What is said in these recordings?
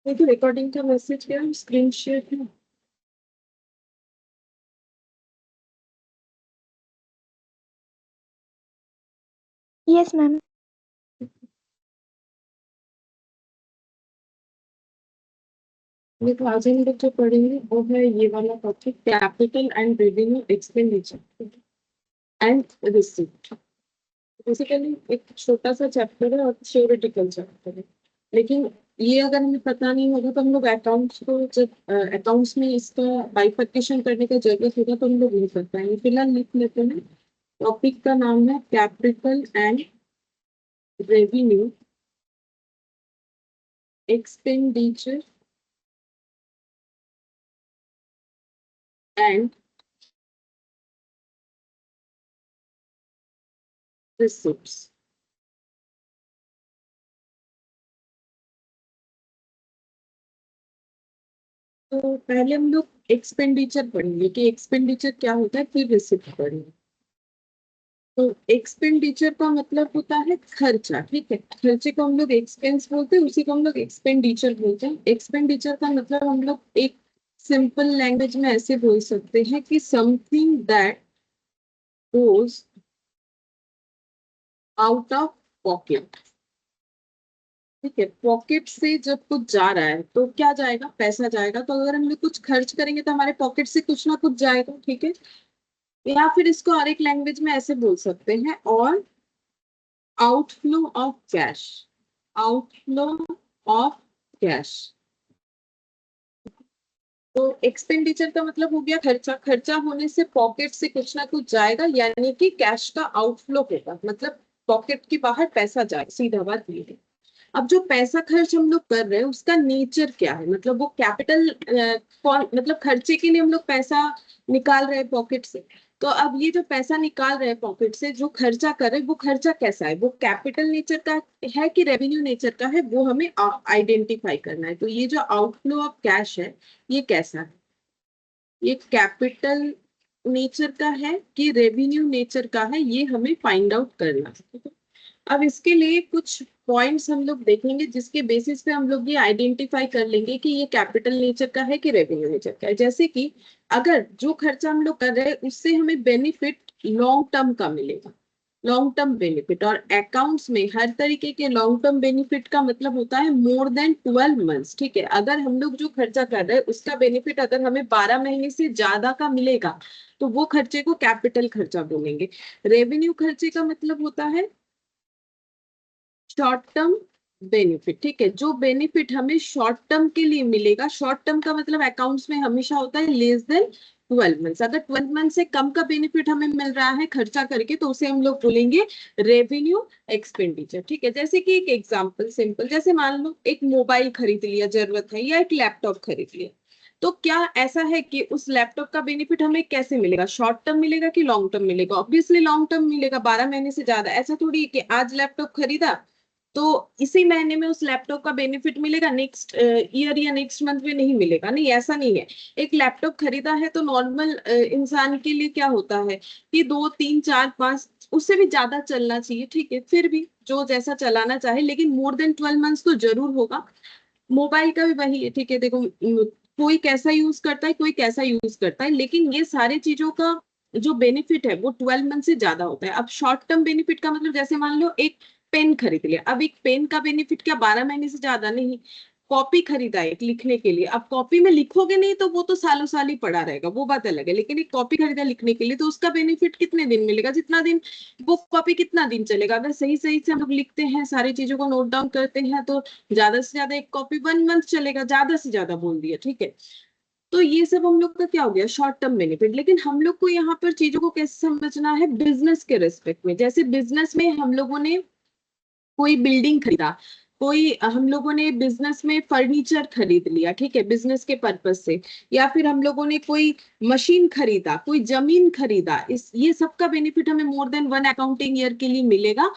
तो रिकॉर्डिंग का मैसेज क्या स्क्रीन शेयर किया। Yes ma'am. देखो आज हम लोग जो पढ़ेंगे वो है ये वाला topic capital and revenue expenditure and receipt. Basically एक छोटा सा चैप्टर है और थ्योरेटिकल चैप्टर है, लेकिन ये अगर हमें पता नहीं होगा तो हम लोग अकाउंट्स को जब अकाउंट्स में इसका बाइफर्केशन करने का जरूरत होगा तो हम लोग नहीं कर पाएंगे। फिलहाल लिख लेते हैं। टॉपिक का नाम है capital and revenue expenditure and receipts. तो पहले हम लोग एक्सपेंडिचर पढ़ेंगे कि एक्सपेंडिचर क्या होता है, फिर रिसिप्ट पढ़ेंगे। तो एक्सपेंडिचर का मतलब होता है खर्चा, ठीक है। खर्चे को हम लोग एक्सपेंस बोलते हैं, उसी को हम लोग एक्सपेंडिचर बोलते हैं। एक्सपेंडिचर का मतलब हम लोग एक सिंपल लैंग्वेज में ऐसे बोल सकते हैं कि something that goes out of pocket, ठीक है। पॉकेट से जब कुछ जा रहा है तो क्या जाएगा, पैसा जाएगा। तो अगर हम लोग कुछ खर्च करेंगे तो हमारे पॉकेट से कुछ ना कुछ जाएगा, ठीक है। या फिर इसको और एक लैंग्वेज में ऐसे बोल सकते हैं, और outflow of cash, outflow of cash. तो एक्सपेंडिचर का मतलब हो गया खर्चा, खर्चा होने से पॉकेट से कुछ ना कुछ जाएगा, यानी कि कैश का आउटफ्लो होगा, मतलब पॉकेट के बाहर पैसा जाए, सीधा बात ये है। अब जो पैसा खर्च हम लोग कर रहे हैं उसका नेचर क्या है, मतलब वो कैपिटल कौन, मतलब खर्चे के लिए हम लोग पैसा निकाल रहे हैं पॉकेट से। तो अब ये जो पैसा निकाल रहे हैं पॉकेट से, जो खर्चा कर रहे हैं वो खर्चा कैसा है, वो कैपिटल नेचर का है कि रेवेन्यू नेचर का है, वो हमें आइडेंटिफाई करना है। तो ये जो आउटफ्लो ऑफ कैश है ये कैसा है, ये कैपिटल नेचर का है कि रेवेन्यू नेचर का है, ये हमें फाइंड आउट करना है। अब इसके लिए कुछ पॉइंट्स हम लोग देखेंगे जिसके बेसिस पे हम लोग ये आइडेंटिफाई कर लेंगे कि ये कैपिटल नेचर का है कि रेवेन्यू नेचर का है। जैसे कि अगर जो खर्चा हम लोग कर रहे हैं उससे हमें बेनिफिट लॉन्ग टर्म का मिलेगा, लॉन्ग टर्म बेनिफिट। और अकाउंट्स में हर तरीके के लॉन्ग टर्म बेनिफिट का मतलब होता है मोर देन 12 मंथ्स, ठीक है। अगर हम लोग जो खर्चा कर रहे हैं उसका बेनिफिट अगर हमें 12 महीने से ज्यादा का मिलेगा तो वो खर्चे को कैपिटल खर्चा बोलेंगे। रेवेन्यू खर्चे का मतलब होता है शॉर्ट टर्म बेनिफिट, ठीक है। जो बेनिफिट हमें शॉर्ट टर्म के लिए मिलेगा, शॉर्ट टर्म का मतलब अकाउंट्स में हमेशा होता है लेस देन 12 मंथ्स। अगर 12 मंथ से कम का बेनिफिट हमें मिल रहा है खर्चा करके तो उसे हम लोग बोलेंगे रेवेन्यू एक्सपेंडिचर, ठीक है। जैसे कि एक एग्जांपल सिंपल, जैसे मान लो एक मोबाइल खरीद लिया, जरूरत है, या एक लैपटॉप खरीद लिया। तो क्या ऐसा है कि उस लैपटॉप का बेनिफिट हमें कैसे मिलेगा, शॉर्ट टर्म मिलेगा कि लॉन्ग टर्म मिलेगा? ऑब्वियसली लॉन्ग टर्म मिलेगा, 12 महीने से ज्यादा। ऐसा थोड़ी है कि आज लैपटॉप खरीदा तो इसी महीने में उस लैपटॉप का बेनिफिट मिलेगा, नेक्स्ट ईयर या नेक्स्ट मंथ में नहीं मिलेगा। नहीं, ऐसा नहीं है। एक लैपटॉप खरीदा है तो नॉर्मल इंसान के लिए क्या होता है कि 2 3 4 5 उससे भी ज्यादा चलना चाहिए, ठीक है। फिर भी जो जैसा चलाना चाहे, लेकिन मोर देन 12 मंथ्स तो जरूर होगा। मोबाइल का भी वही है, ठीक है। देखो कोई कैसा यूज करता है, कोई कैसा यूज करता है, लेकिन ये सारी चीजों का जो बेनिफिट है वो 12 मंथ से ज्यादा होता है। अब शॉर्ट टर्म बेनिफिट का मतलब, जैसे मान लो एक पेन खरीद लिया, अब एक पेन का बेनिफिट क्या 12 महीने से ज्यादा? नहीं। कॉपी खरीदा एक लिखने के लिए, अब कॉपी में लिखोगे नहीं तो वो तो सालों साल ही पड़ा रहेगा, वो बात अलग है। लेकिन एक कॉपी खरीदा लिखने के लिए तो उसका बेनिफिट कितने दिन मिलेगा, जितना दिन वो कॉपी कितना दिन चलेगा। अगर सही सही से हम लोग लिखते हैं, सारी चीजों को नोट डाउन करते हैं, तो ज्यादा से ज्यादा एक कॉपी 1 मंथ चलेगा, ज्यादा से ज्यादा बोल दिया, ठीक है। तो ये सब हम लोग का क्या हो गया, शॉर्ट टर्म बेनिफिट। लेकिन हम लोग को यहाँ पर चीजों को कैसे समझना है, बिजनेस के रेस्पेक्ट में। जैसे बिजनेस में हम लोगों ने कोई बिल्डिंग खरीदा, कोई हम लोगों ने बिजनेस में फर्नीचर खरीद लिया, ठीक है, बिजनेस के पर्पज से। या फिर हम लोगों ने कोई मशीन खरीदा, कोई जमीन खरीदा, इस ये सब का बेनिफिट हमें मोर देन 1 अकाउंटिंग ईयर के लिए मिलेगा,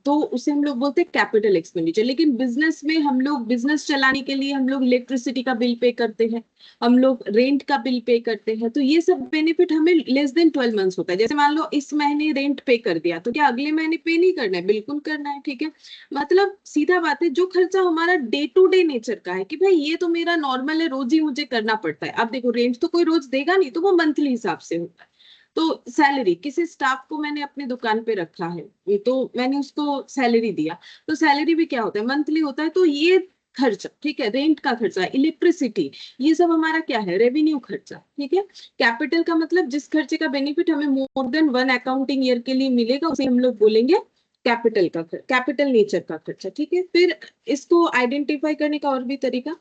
तो उसे हम लोग बोलते हैं कैपिटल एक्सपेंडिचर। लेकिन बिजनेस में हम लोग बिजनेस चलाने के लिए हम लोग इलेक्ट्रिसिटी का बिल पे करते हैं, हम लोग रेंट का बिल पे करते हैं, तो ये सब बेनिफिट हमें लेस देन 12 मंथ्स होता है। जैसे मान लो इस महीने रेंट पे कर दिया तो क्या अगले महीने पे नहीं करना है? बिल्कुल करना है, ठीक है। मतलब सीधा बात है, है जो खर्चा हमारा डे टू डे नेचर का है कि भाई ये तो मेरा नॉर्मल है, रोज ही मुझे करना पड़ता है। अब देखो रेंट तो कोई रोज देगा नहीं, तो वो मंथली हिसाब से होता है। तो सैलरी, किसी स्टाफ को मैंने अपनी दुकान पे रखा है तो मैंने उसको सैलरी दिया, तो सैलरी भी क्या होता है, मंथली होता है। तो ये खर्चा, ठीक है, रेंट का खर्चा, इलेक्ट्रिसिटी, ये सब हमारा क्या है, रेवेन्यू खर्चा। ठीक है, कैपिटल का मतलब जिस खर्चे का बेनिफिट हमें more than one accounting year के लिए मिलेगा उसे हम लोग बोलेंगे कैपिटल का, कैपिटल नेचर का खर्चा। ठीक है, फिर इसको आइडेंटिफाई करने का और भी तरीका।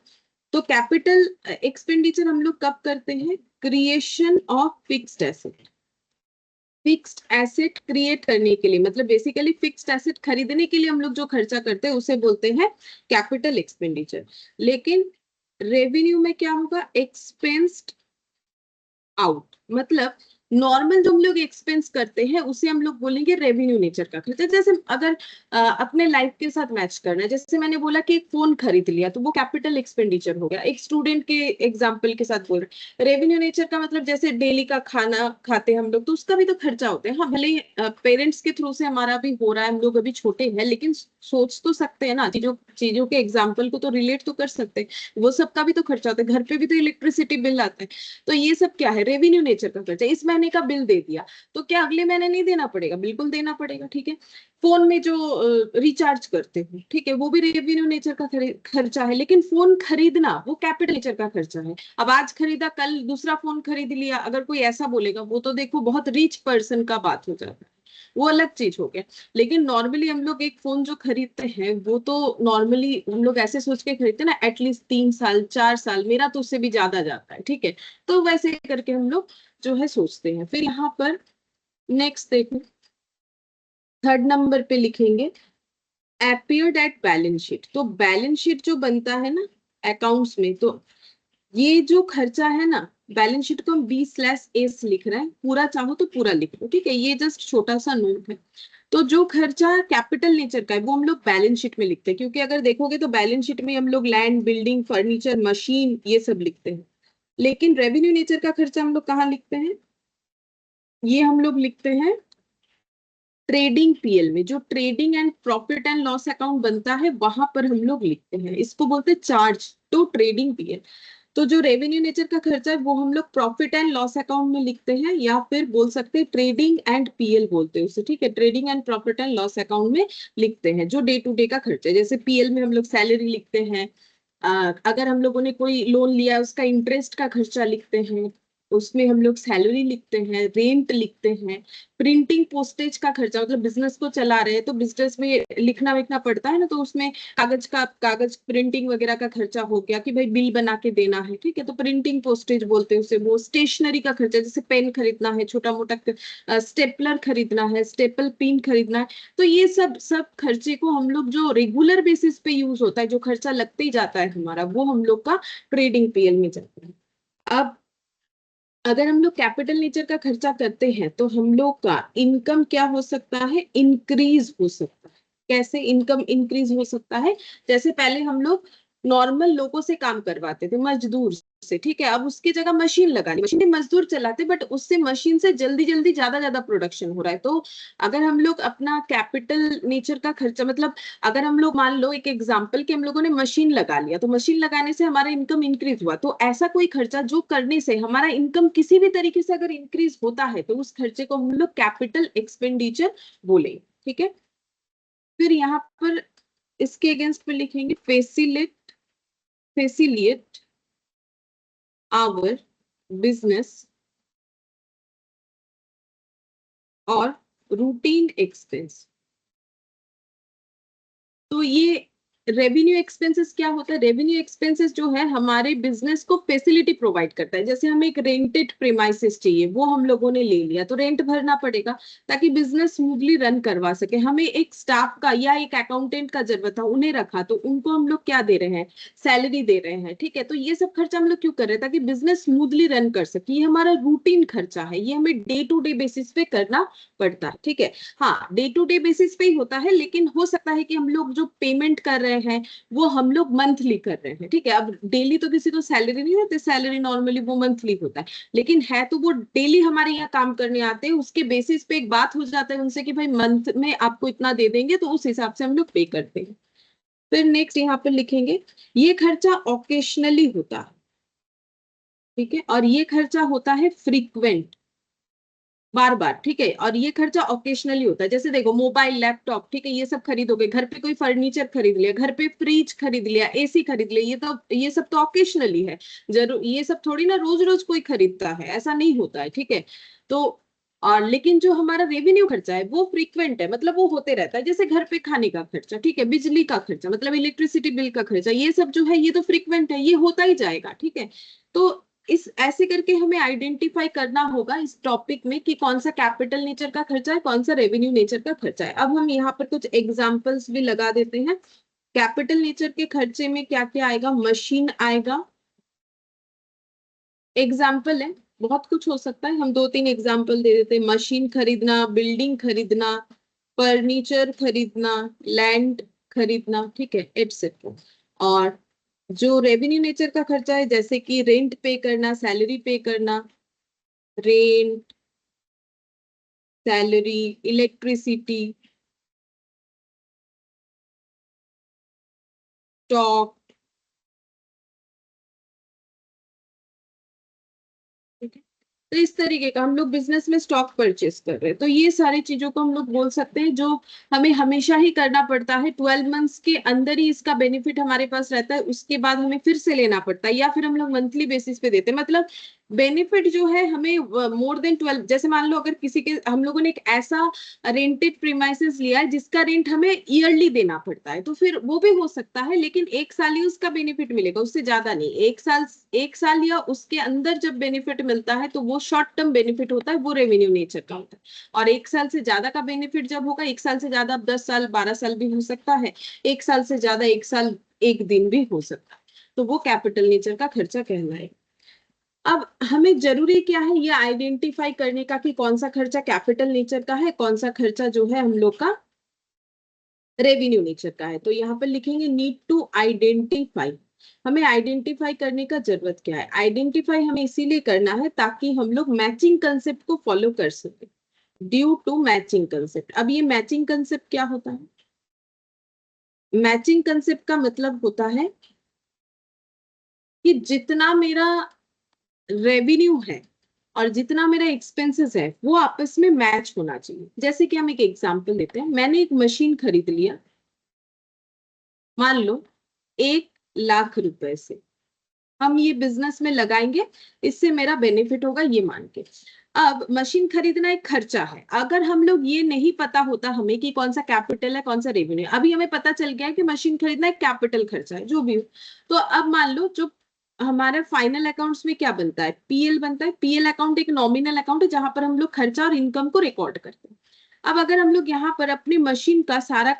तो कैपिटल एक्सपेंडिचर हम लोग कब करते हैं, creation of fixed asset. Fixed asset create करने के लिए, मतलब बेसिकली फिक्स्ड एसेट खरीदने के लिए हम लोग जो खर्चा करते हैं उसे बोलते हैं कैपिटल एक्सपेंडिचर। लेकिन रेवेन्यू में क्या होगा, एक्सपेंस्ड आउट, मतलब नॉर्मल जो हम लोग एक्सपेंस करते हैं उसे हम लोग बोलेंगे रेवेन्यू नेचर का खर्चा। जैसे अगर अपने लाइफ के साथ मैच करना है, जैसे मैंने बोला कि एक फोन खरीद लिया तो वो कैपिटल एक्सपेंडिचर हो गया। एक स्टूडेंट के एग्जांपल के साथ बोल रहे, रेवेन्यू नेचर का मतलब जैसे डेली का खाना खाते हैं हम लोग, तो उसका भी तो खर्चा होता है। हाँ, भले ही पेरेंट्स के थ्रू से हमारा भी हो रहा है, हम लोग अभी छोटे हैं, लेकिन सोच तो सकते हैं ना, चीजों के एग्जाम्पल को तो रिलेट तो कर सकते हैं। वो सबका भी तो खर्चा होता है, घर पे भी तो इलेक्ट्रिसिटी बिल आता है। तो ये सब क्या है, रेवेन्यू नेचर का खर्चा। इस महीने का बिल दे दिया तो क्या अगले महीने नहीं देना पड़ेगा, बिल्कुल देना पड़ेगा। ठीक है, फोन में जो रिचार्ज करते हो, ठीक है, वो भी रेवेन्यू नेचर का खर्चा है। लेकिन फोन खरीदना वो कैपिटल नेचर का खर्चा है। अब आज खरीदा, कल दूसरा फोन खरीद लिया, अगर कोई ऐसा बोलेगा वो तो देखो बहुत रिच पर्सन का बात हो जाता है, वो अलग चीज हो गया। लेकिन नॉर्मली हम लोग एक फोन जो खरीदते हैं वो तो नॉर्मली हम लोग ऐसे सोच के खरीदते हैं ना, एटलीस्ट 3 साल 4 साल, मेरा तो उससे भी ज्यादा जाता है। ठीक है, तो वैसे करके हम लोग जो है सोचते हैं। फिर यहाँ पर नेक्स्ट देखो, थर्ड नंबर पे लिखेंगे अपीयर्ड एट बैलेंस शीट। तो बैलेंस शीट जो बनता है ना अकाउंट्स में, तो ये जो खर्चा है ना, बैलेंस शीट को हम B/S लिख रहे हैं, पूरा चाहो तो पूरा लिख लो। ठीक है, ये जस्ट छोटा सा नोट है। तो जो खर्चा कैपिटल नेचर का है वो हम लोग बैलेंस शीट में लिखते हैं, क्योंकि अगर देखोगे तो बैलेंस शीट में हम लोग लैंड, बिल्डिंग, फर्नीचर, मशीन ये सब लिखते हैं। लेकिन रेवेन्यू नेचर का खर्चा हम लोग कहाँ लिखते हैं, ये हम लोग लिखते हैं ट्रेडिंग पीएल में। जो trading and profit and loss account बनता है वहां पर हम लोग लिखते हैं, इसको बोलते हैं चार्ज टू ट्रेडिंग पीएल। तो जो रेवेन्यू नेचर का खर्चा है वो हम लोग प्रॉफिट एंड लॉस अकाउंट में लिखते हैं, या फिर बोल सकते हैं ट्रेडिंग एंड पीएल बोलते हैं उसे। ठीक है, trading and profit and loss account में लिखते हैं जो डे टू डे का खर्चा है। जैसे पीएल में हम लोग सैलरी लिखते हैं, अगर हम लोगों ने कोई लोन लिया उसका इंटरेस्ट का खर्चा लिखते हैं, उसमें हम लोग सैलरी लिखते हैं, रेंट लिखते हैं। प्रिंटिंग पोस्टेज का खर्चा, मतलब बिजनेस को चला रहे हैं तो बिजनेस में लिखना विखना पड़ता है ना, तो उसमें कागज प्रिंटिंग वगैरह का खर्चा हो गया कि भाई बिल बना के देना है। ठीक है, तो प्रिंटिंग पोस्टेज बोलते हैं उसे। वो स्टेशनरी का खर्चा, जैसे पेन खरीदना है, छोटा मोटा स्टेपलर खरीदना है, स्टेपल पिन खरीदना है। तो ये सब सब खर्चे को हम लोग जो रेगुलर बेसिस पे यूज होता है, जो खर्चा लगते ही जाता है हमारा, वो हम लोग का ट्रेडिंग पीएल में जाता है। अब अगर हम लोग कैपिटल नेचर का खर्चा करते हैं तो हम लोग का इनकम क्या हो सकता है, इंक्रीज हो सकता है। कैसे इनकम इंक्रीज हो सकता है, जैसे पहले हम लोग नॉर्मल लोगों से काम करवाते थे, मजदूर से। ठीक है, अब उसकी जगह मशीन लगा ली, मशीन मजदूर चलाते, बट उससे मशीन से जल्दी जल्दी ज्यादा ज्यादा प्रोडक्शन हो रहा है। तो अगर हम लोग अपना कैपिटल नेचर का खर्चा, मतलब अगर हम लोग मान लो एक एग्जांपल कि हम लोगों ने मशीन लगा लिया, तो मशीन लगाने से हमारा इनकम इंक्रीज हुआ, तो ऐसा कोई खर्चा जो करने से हमारा इनकम किसी भी तरीके से अगर इंक्रीज होता है तो उस खर्चे को हम लोग कैपिटल एक्सपेंडिचर बोले। ठीक है, फिर यहाँ पर इसके अगेंस्ट में लिखेंगे फैसिलिएट आवर बिजनेस और रूटीन एक्सपेंस। तो ये रेवेन्यू एक्सपेंसेस क्या होता है, रेवेन्यू एक्सपेंसेस जो है हमारे बिजनेस को फैसिलिटी प्रोवाइड करता है। जैसे हमें एक रेंटेड प्रीमाइसेस चाहिए, वो हम लोगों ने ले लिया तो रेंट भरना पड़ेगा ताकि बिजनेस स्मूथली रन करवा सके। हमें एक स्टाफ का या एक अकाउंटेंट का जरूरत था, उन्हें रखा, तो उनको हम लोग क्या दे रहे हैं, सैलरी दे रहे हैं। ठीक है, तो ये सब खर्चा हम लोग क्यों कर रहे हैं, ताकि बिजनेस स्मूथली रन कर सके। ये हमारा रूटीन खर्चा है, ये हमें डे टू डे बेसिस पे करना पड़ता है। ठीक है, हाँ डे टू डे बेसिस पे ही होता है, लेकिन हो सकता है कि हम लोग जो पेमेंट कर रहे हैं वो हम लोग मंथली कर रहे हैं। ठीक है, अब डेली तो किसी को सैलरी नहीं होती, सैलरी नॉर्मली वो मंथली होता है, लेकिन है तो वो डेली हमारे यहाँ काम करने आते हैं, उसके बेसिस पे एक बात हो जाता है उनसे कि भाई मंथ में आपको इतना दे देंगे, तो उस हिसाब से हम लोग पे करते हैं। फिर नेक्स्ट यहाँ पर लिखेंगे ये खर्चा ऑकेशनली होता है, ठीक है, और ये खर्चा होता है फ्रीक्वेंट, बार बार, ठीक है, और ये खर्चा ओकेशनली होता है। जैसे देखो मोबाइल लैपटॉप, ठीक है, ये सब खरीदोगे, घर पे कोई फर्नीचर खरीद लिया, घर पे फ्रिज खरीद लिया, एसी खरीद लिया, ये सब तो ओकेशनली है, जरूर ये सब थोड़ी ना रोज रोज कोई खरीदता है, ऐसा नहीं होता है, ठीक है। तो और लेकिन जो हमारा रेवेन्यू खर्चा है वो फ्रीक्वेंट है, मतलब वो होते रहता है। जैसे घर पे खाने का खर्चा, ठीक है, बिजली का खर्चा, मतलब इलेक्ट्रिसिटी बिल का खर्चा, ये सब जो है ये तो फ्रीक्वेंट है, ये होता ही जाएगा, ठीक है। तो इस ऐसे करके हमें आइडेंटिफाई करना होगा इस टॉपिक में कि कौन सा कैपिटल नेचर का खर्चा है, कौन सा रेवेन्यू नेचर का खर्चा है। अब हम यहाँ पर कुछ एग्जांपल्स भी लगा देते हैं। कैपिटल नेचर के खर्चे में क्या क्या आएगा, मशीन आएगा, एग्जाम्पल है, बहुत कुछ हो सकता है, हम 2-3 एग्जाम्पल दे देते हैं। मशीन खरीदना, बिल्डिंग खरीदना, फर्नीचर खरीदना, लैंड खरीदना, ठीक है, एटसेट्रा। और जो रेवेन्यू नेचर का खर्चा है, जैसे कि रेंट पे करना, सैलरी पे करना, रेंट, सैलरी, इलेक्ट्रिसिटी, स्टॉक, ठीक है। तो इस तरीके का हम लोग बिजनेस में स्टॉक परचेस कर रहे हैं, तो ये सारी चीजों को हम लोग बोल सकते हैं जो हमें हमेशा ही करना पड़ता है। 12 मंथ्स के अंदर ही इसका बेनिफिट हमारे पास रहता है, उसके बाद हमें फिर से लेना पड़ता है, या फिर हम लोग मंथली बेसिस पे देते हैं। मतलब बेनिफिट जो है हमें मोर देन 12, जैसे मान लो अगर किसी के, हम लोगों ने एक ऐसा रेंटेड प्रीमाइसेस लिया है जिसका रेंट हमें ईयरली देना पड़ता है, तो फिर वो भी हो सकता है, लेकिन 1 साल ही उसका बेनिफिट मिलेगा, उससे ज्यादा नहीं। 1 साल या उसके अंदर जब बेनिफिट मिलता है तो वो शॉर्ट टर्म बेनिफिट होता है, वो रेवेन्यू नेचर का होता है। और 1 साल से ज्यादा का बेनिफिट जब होगा, 1 साल से ज्यादा 10 साल 12 साल भी हो सकता है, 1 साल से ज्यादा 1 साल 1 दिन भी हो सकता है, तो वो कैपिटल नेचर का खर्चा कहलाएगा। अब हमें जरूरी क्या है ये आइडेंटिफाई करने का कि कौन सा खर्चा कैपिटल नेचर का है, कौन सा खर्चा जो है हम लोग का रेवेन्यू नेचर का है। तो यहाँ पर लिखेंगे नीड टू आइडेंटिफाई। हमें आइडेंटिफाई करने का जरूरत क्या है, आइडेंटिफाई हमें इसीलिए करना है ताकि हम लोग मैचिंग कंसेप्ट को फॉलो कर सके। Due to matching concept. अब ये मैचिंग कंसेप्ट क्या होता है, मैचिंग कंसेप्ट का मतलब होता है कि जितना मेरा रेवेन्यू है और जितना मेरा एक्सपेंसेस है वो आपस में मैच होना चाहिए। जैसे कि हम एक एग्जांपल देते हैं, मैंने एक मशीन खरीद लिया, मान लो 1 लाख रुपए से, हम ये बिजनेस में लगाएंगे, इससे मेरा बेनिफिट होगा ये मान के। अब मशीन खरीदना एक खर्चा है, अगर हम लोग ये नहीं पता होता हमें कि कौन सा कैपिटल है कौन सा रेवेन्यू, अभी हमें पता चल गया है कि मशीन खरीदना एक कैपिटल खर्चा है, जो भी हो। तो अब मान लो जो हमारे फाइनल अकाउंट्स में क्या बनता है, पीएल बनता है। पीएल अकाउंट एक नॉमिनल अकाउंट है जहां पर हम लोग खर्चा और इनकम को रिकॉर्ड करते हैं। अब अगर हम लोग यहाँ पर अपनी मशीन का सारा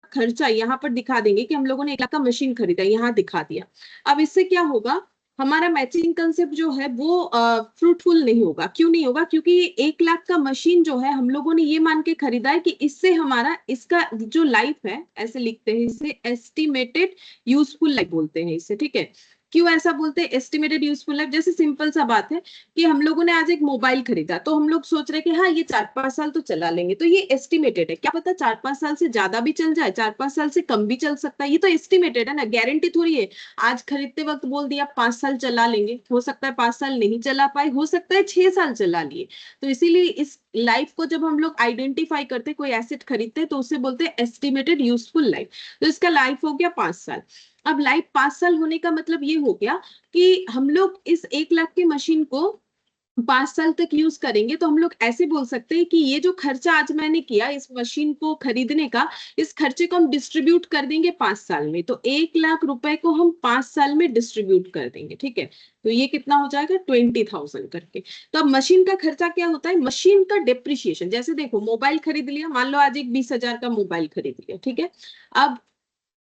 खर्चा यहाँ पर दिखा देंगे कि हम लोगों ने 1 लाख का मशीन खरीदा, यहाँ दिखा दिया, अब इससे क्या होगा, हमारा मैचिंग कंसेप्ट जो है वो फ्रूटफुल नहीं होगा। क्यों नहीं होगा, क्योंकि 1 लाख का मशीन जो है हम लोगों ने ये मान के खरीदा है कि इससे हमारा, इसका जो लाइफ है, ऐसे लिखते हैं इसे, एस्टिमेटेड यूजफुल लाइफ बोलते हैं इसे, ठीक है। क्यों ऐसा बोलते हैं एस्टिमेटेड यूजफुल लाइफ, जैसे सिंपल सा बात है कि हम लोगों ने आज एक मोबाइल खरीदा, तो हम लोग सोच रहे हैं कि हाँ ये 4-5 साल तो चला लेंगे, तो ये एस्टिमेटेड है, क्या पता 4-5 साल से ज्यादा भी चल जाए, 4-5 साल से कम भी चल सकता है, ये तो एस्टिमेटेड है ना, गारंटी थोड़ी है। आज खरीदते वक्त बोल दिया 5 साल चला लेंगे, हो सकता है 5 साल नहीं चला पाए, हो सकता है 6 साल चला लिए। तो इसीलिए इस लाइफ को जब हम लोग आइडेंटिफाई करते, कोई एसेट खरीदते हैं, तो उसे बोलते हैं एस्टिमेटेड यूजफुल लाइफ। तो इसका लाइफ हो गया 5 साल। अब लाइफ 5 साल होने का मतलब ये हो गया कि हम लोग इस 1 लाख की मशीन को 5 साल तक यूज करेंगे, तो हम लोग ऐसे बोल सकते हैं कि ये जो खर्चा आज मैंने किया इस मशीन को खरीदने का, इस खर्चे को हम डिस्ट्रीब्यूट कर देंगे 5 साल में, तो 1 लाख रुपए को हम 5 साल में डिस्ट्रीब्यूट कर देंगे, ठीक है। तो ये कितना हो जाएगा, 20,000 करके। तो अब मशीन का खर्चा क्या होता है, मशीन का डिप्रिशिएशन। जैसे देखो मोबाइल खरीद लिया, मान लो आज एक 20,000 का मोबाइल खरीद लिया, ठीक है। अब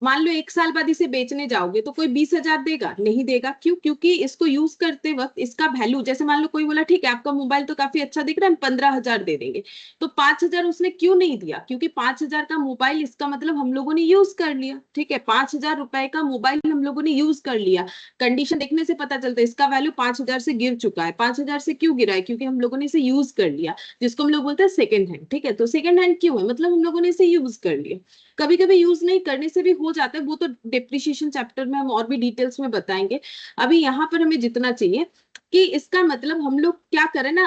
मान लो 1 साल बाद इसे बेचने जाओगे तो कोई 20,000 देगा, नहीं देगा। क्यों, क्योंकि इसको यूज करते वक्त इसका वैल्यू, जैसे मान लो कोई बोला ठीक है आपका मोबाइल तो काफी अच्छा दिख रहा है, हम 15,000 दे देंगे, तो 5,000 उसने क्यों नहीं दिया, क्योंकि 5,000 का मोबाइल, इसका मतलब हम लोगों ने यूज कर लिया, ठीक है। 5,000 रुपए का मोबाइल हम लोगों ने यूज कर लिया, कंडीशन देखने से पता चलता है इसका वैल्यू 5,000 से गिर चुका है। 5,000 से क्यों गिरा है, क्योंकि हम लोगों ने इसे यूज कर लिया, जिसको हम लोग बोलते हैं सेकंड हैंड, ठीक है। तो सेकंड हैंड क्यों है, मतलब हम लोगों ने इसे यूज कर लिया। कभी कभी यूज नहीं करने से भी हो जाता है वो तो डिप्रिशिएशन चैप्टर में हम और भी डिटेल्स में बताएंगे। अभी यहाँ पर हमें जितना चाहिए कि इसका मतलब हम लोग क्या करें ना,